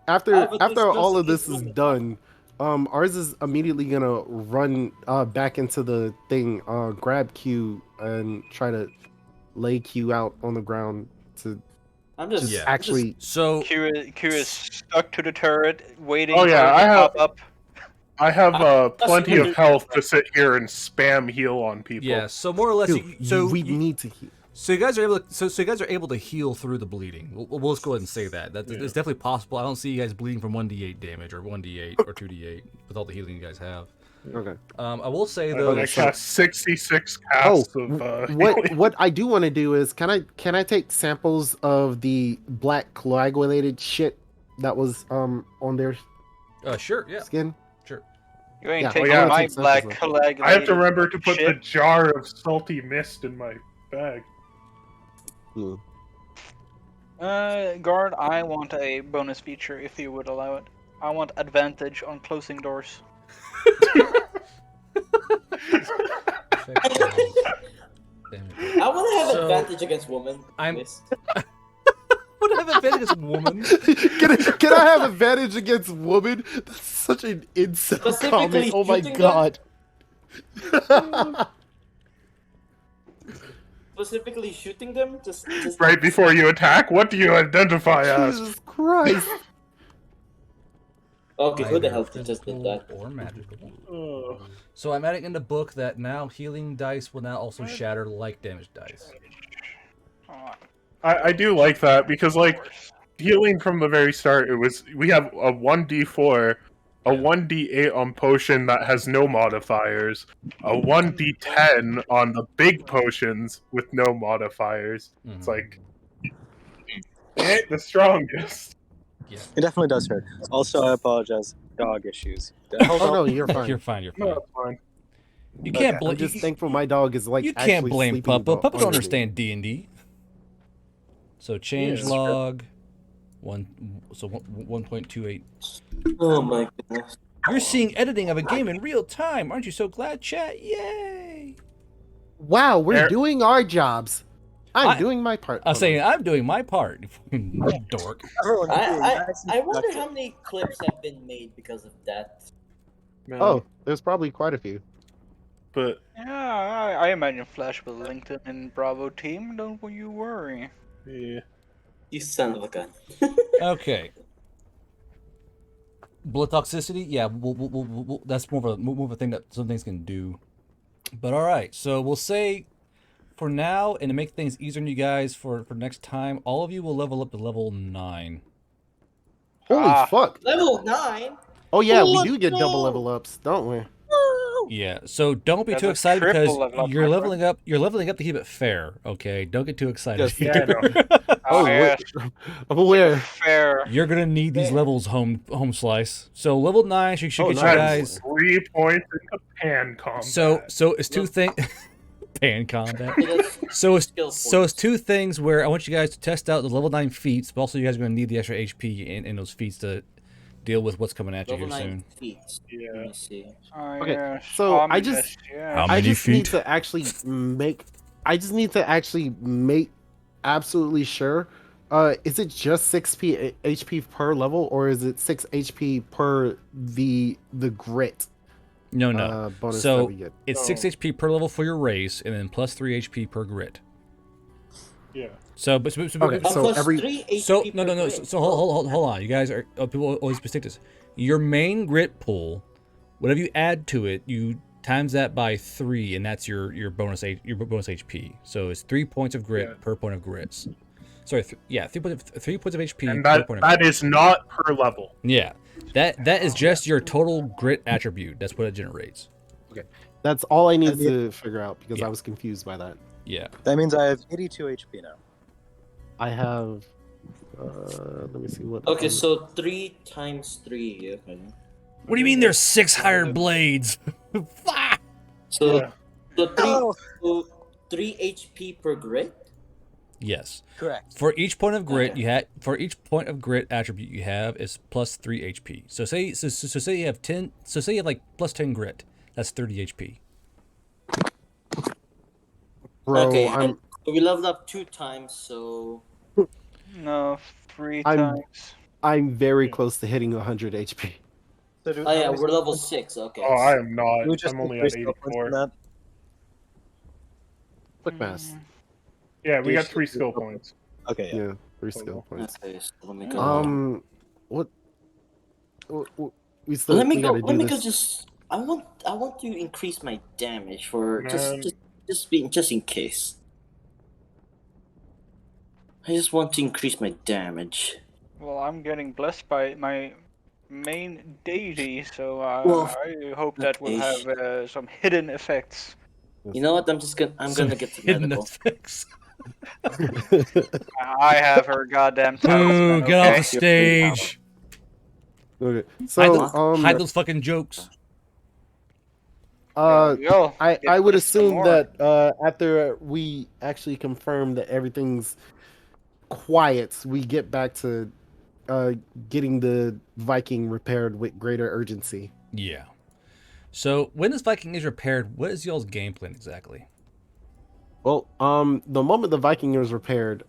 Speaker 4: After
Speaker 3: I have a
Speaker 4: after all of
Speaker 3: disgust
Speaker 4: this is
Speaker 3: against
Speaker 4: done, ours is immediately gonna run back into the thing, grab Q and try to lay Q out on the ground to
Speaker 3: I'm just
Speaker 2: Yeah.
Speaker 4: actually.
Speaker 2: So
Speaker 1: Q is stuck to the turret, waiting
Speaker 6: Oh,
Speaker 1: for
Speaker 6: yeah,
Speaker 1: it to
Speaker 6: I have-
Speaker 1: pop up.
Speaker 6: I have plenty of
Speaker 3: That's-
Speaker 6: health to sit here and spam heal on people.
Speaker 2: yeah, so more or less,
Speaker 4: Dude, we need to heal.
Speaker 2: so you guys are able to, so you guys are able to heal through the bleeding. We'll just go ahead and say that it's definitely possible. I don't see you guys bleeding from 1d8 damage or 1d8 or 2d8 with all the healing you guys have.
Speaker 4: Okay.
Speaker 2: I will say though,
Speaker 6: I cast 66
Speaker 4: Oh,
Speaker 6: casts of
Speaker 4: what I do want to do is can I take samples of the black coagulated shit that was on their
Speaker 2: sure, yeah,
Speaker 4: skin?
Speaker 2: sure.
Speaker 1: You ain't
Speaker 4: Yeah,
Speaker 1: taking
Speaker 6: yeah,
Speaker 1: my
Speaker 4: take samples
Speaker 1: black
Speaker 4: of it.
Speaker 1: coagulated
Speaker 6: I have to remember to put the
Speaker 1: shit.
Speaker 6: jar of salty mist in my bag.
Speaker 4: Hmm.
Speaker 1: Guard, I want a bonus feature if you would allow it. I want advantage on closing doors.
Speaker 3: I want to have
Speaker 2: So,
Speaker 3: advantage against women.
Speaker 2: I'm-
Speaker 3: Yes.
Speaker 2: What have advantage as a woman?
Speaker 4: Can I have advantage against woman? That's such an insult
Speaker 3: Specifically
Speaker 4: comment. Oh my
Speaker 3: shooting them?
Speaker 4: god.
Speaker 3: Specifically shooting them. Just
Speaker 6: Right before you attack, what do you identify as?
Speaker 4: Jesus Christ.
Speaker 3: Okay, who the
Speaker 2: Either
Speaker 3: hell just did that?
Speaker 2: Or magical.
Speaker 6: Oh.
Speaker 2: So I'm adding in the book that now healing dice will now also shatter like damage dice.
Speaker 1: Oh,
Speaker 6: I do like that because, like, healing from the very start, we have a 1d4, a 1d8 on potion that has no modifiers, a 1d10 on the big potions with no modifiers. It's like, ain't the strongest.
Speaker 10: It definitely does hurt. Also, I apologize. Dog issues.
Speaker 4: Oh no, you're fine.
Speaker 2: You're fine. You're
Speaker 6: No,
Speaker 2: fine.
Speaker 6: that's fine.
Speaker 2: You can't
Speaker 4: I'm
Speaker 2: blame.
Speaker 4: just thankful my dog is like
Speaker 2: You can't
Speaker 4: actually
Speaker 2: blame
Speaker 4: sleeping
Speaker 2: Puppa. Puppa don't
Speaker 4: on me.
Speaker 2: understand D&D. So change
Speaker 6: Yeah,
Speaker 2: log 1.28.
Speaker 3: Oh my goodness.
Speaker 2: You're seeing editing of a game in real time. Aren't you so glad, chat? Yay!
Speaker 4: Wow, we're
Speaker 6: Eric-
Speaker 4: doing our jobs. I'm doing my part.
Speaker 2: I'm saying I'm doing my part. Dork.
Speaker 10: Everyone,
Speaker 3: I wonder how many clips have been made because of that.
Speaker 4: Oh, there's probably quite a few.
Speaker 6: But
Speaker 1: yeah, I imagine Flash will link them in Bravo team. Don't you worry.
Speaker 6: yeah.
Speaker 3: You son of a gun.
Speaker 2: Okay. Blood toxicity, yeah, that's more of a thing that some things can do. But all right, so we'll say for now, and to make things easier on you guys for next time, all of you will level up to level 9.
Speaker 4: Holy fuck!
Speaker 3: Level 9.
Speaker 4: Oh yeah, we do get double level ups, don't we?
Speaker 2: Yeah, so don't be
Speaker 1: That's
Speaker 2: too
Speaker 1: a
Speaker 2: excited
Speaker 1: triple
Speaker 2: because
Speaker 1: level up,
Speaker 2: you're
Speaker 1: my
Speaker 2: leveling up. You're leveling up to keep it fair. Okay, don't get too excited.
Speaker 4: Yes,
Speaker 2: here.
Speaker 6: Yeah, I know.
Speaker 4: Oh,
Speaker 1: yes,
Speaker 4: I'm aware.
Speaker 1: fair.
Speaker 2: You're gonna need these levels, home slice. So level 9 should
Speaker 4: Oh,
Speaker 2: get you
Speaker 4: nice.
Speaker 2: guys.
Speaker 6: 3 points into pan combat.
Speaker 2: So it's two things. Pan combat. So it's two things where I want you guys to test out the level 9 feats, but also you guys are going to need the extra HP in those feats to deal with what's coming at you
Speaker 3: Level
Speaker 2: here
Speaker 3: 9
Speaker 2: soon.
Speaker 3: feet.
Speaker 6: Yeah.
Speaker 3: Let me see.
Speaker 4: Okay,
Speaker 1: Yes.
Speaker 4: so I
Speaker 1: Ominous,
Speaker 4: just-
Speaker 1: yeah.
Speaker 2: How
Speaker 4: I
Speaker 2: many
Speaker 4: just need
Speaker 2: feet?
Speaker 4: to actually make. I just need to actually make absolutely sure Is it just 6 HP per level, or is it 6 HP per the grit?
Speaker 2: No, no.
Speaker 4: Bonus that
Speaker 2: So
Speaker 4: we get.
Speaker 2: it's 6 HP per level for your race, and then plus 3 HP per grit.
Speaker 6: Yeah.
Speaker 2: So,
Speaker 4: Okay,
Speaker 2: so
Speaker 9: plus
Speaker 2: every
Speaker 9: 3 HP
Speaker 2: so
Speaker 9: per
Speaker 2: no.
Speaker 9: grit.
Speaker 2: So hold on. You guys are people always mistake this. Your main grit pool, whatever you add to it, you times that by 3, and that's your bonus HP. So it's 3 points of grit per point of grits. Sorry, 3 points of HP
Speaker 6: And
Speaker 2: per point of
Speaker 6: that
Speaker 2: grit.
Speaker 6: is not per level.
Speaker 2: Yeah, that is just your total grit attribute. That's what it generates.
Speaker 4: Okay, that's all I need to figure out because I was confused by that.
Speaker 2: Yeah.
Speaker 10: That means I have 82 HP now.
Speaker 4: I have. Let me see what.
Speaker 9: Okay, so 3 times 3. Okay.
Speaker 2: What do you mean there's 6 higher blades? Fuck!
Speaker 9: So, so 3 HP per grit.
Speaker 2: Yes.
Speaker 10: Correct.
Speaker 2: For each point of grit each point of grit attribute you have is plus 3 HP. So say you have 10. So say you have like plus 10 grit. That's 30 HP.
Speaker 4: Bro,
Speaker 9: Okay, and we leveled up 2 times, so
Speaker 1: No, 3 times.
Speaker 4: I'm very close to hitting 100 HP.
Speaker 10: So
Speaker 9: oh yeah, we're level 6. Okay.
Speaker 6: Oh, I am not.
Speaker 10: Do we just
Speaker 6: I'm only
Speaker 10: increase
Speaker 6: at
Speaker 10: skill points
Speaker 6: 84.
Speaker 10: from that?
Speaker 4: Quick math.
Speaker 6: Yeah, we got 3 skill points.
Speaker 10: Okay.
Speaker 4: Yeah, 3 skill points.
Speaker 9: Okay, so let me go.
Speaker 4: What we still
Speaker 9: Let me
Speaker 4: we
Speaker 9: go.
Speaker 4: gotta
Speaker 9: Let
Speaker 4: do
Speaker 9: me
Speaker 4: this.
Speaker 9: go. Just I want to increase my damage for
Speaker 6: Man.
Speaker 9: just in case. I just want to increase my damage.
Speaker 1: Well, I'm getting blessed by my main deity, so
Speaker 9: Well,
Speaker 1: I hope that will have some hidden effects.
Speaker 9: You know what? I'm gonna get the
Speaker 2: hidden
Speaker 9: medical.
Speaker 2: effects.
Speaker 1: I have her goddamn talisman.
Speaker 2: Boo! Get off
Speaker 1: okay?
Speaker 2: the stage.
Speaker 4: Okay, so
Speaker 2: hide those fucking jokes.
Speaker 4: I would assume that after we actually confirm that everything's quiet, we get back to getting the Viking repaired with greater urgency.
Speaker 2: Yeah. So when this Viking is repaired, what is y'all's game plan exactly?
Speaker 4: Well, the moment the Viking is repaired,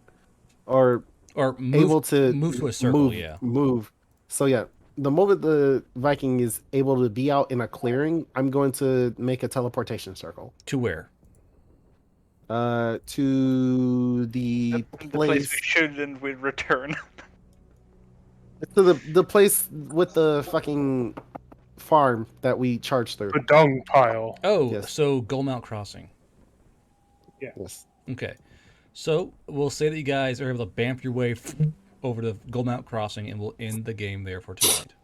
Speaker 4: or able to
Speaker 2: move to a circle,
Speaker 4: move. So yeah, the moment the Viking is able to be out in a clearing, I'm going to make a teleportation circle.
Speaker 2: To where?
Speaker 4: To the
Speaker 1: place we shouldn't return.
Speaker 4: To the place with the fucking farm that we charged through.
Speaker 6: The dung pile.
Speaker 2: Oh,
Speaker 4: Yes.
Speaker 2: so Gullmount Crossing.
Speaker 6: Yeah.
Speaker 4: Yes.
Speaker 2: Okay. So we'll say that you guys are able to bamf your way over to Gullmount Crossing, and we'll end the game there for tonight.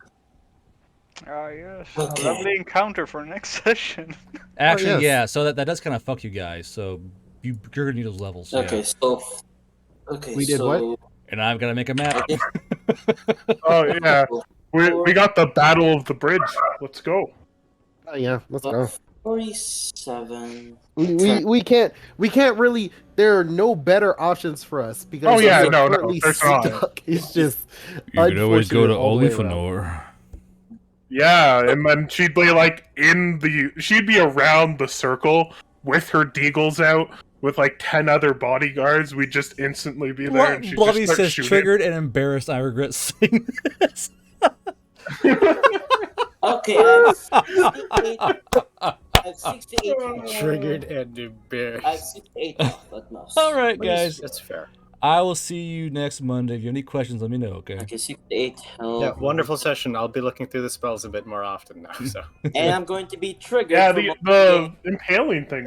Speaker 1: Ah, yes. A lovely encounter for next session.
Speaker 2: Actually, yeah. So that does kind of fuck you guys. So you're gonna need those levels.
Speaker 9: Okay,
Speaker 4: we did what?
Speaker 2: And I've got to make a map.
Speaker 6: Oh yeah, we got the Battle of the Bridge. Let's go.
Speaker 4: Oh yeah, let's go.
Speaker 9: 47.
Speaker 4: We can't really. There are no better options for us because
Speaker 6: Oh yeah,
Speaker 4: we're
Speaker 6: no,
Speaker 4: currently
Speaker 6: there's not.
Speaker 4: stuck. It's just
Speaker 2: You could always go to
Speaker 4: unfortunate all the way around.
Speaker 2: Olifanor.
Speaker 6: Yeah, and then she'd be like she'd be around the circle with her deagles out with like 10 other bodyguards. We'd just instantly be there, and she'd
Speaker 2: Blobby
Speaker 6: just start
Speaker 2: says
Speaker 6: shooting.
Speaker 2: triggered and embarrassed. I regret saying this.
Speaker 9: Okay, I have 68.
Speaker 7: Triggered and embarrassed.
Speaker 9: I have 68 at most.
Speaker 2: All right, guys.
Speaker 7: That's fair.
Speaker 2: I will see you next Monday. If you have any questions, let me know. Okay.
Speaker 9: Okay, 68 health.
Speaker 7: Yeah, wonderful session. I'll be looking through the spells a bit more often now. So.
Speaker 9: And I'm going to be triggered.
Speaker 6: Yeah,
Speaker 9: from
Speaker 6: the impaling thing.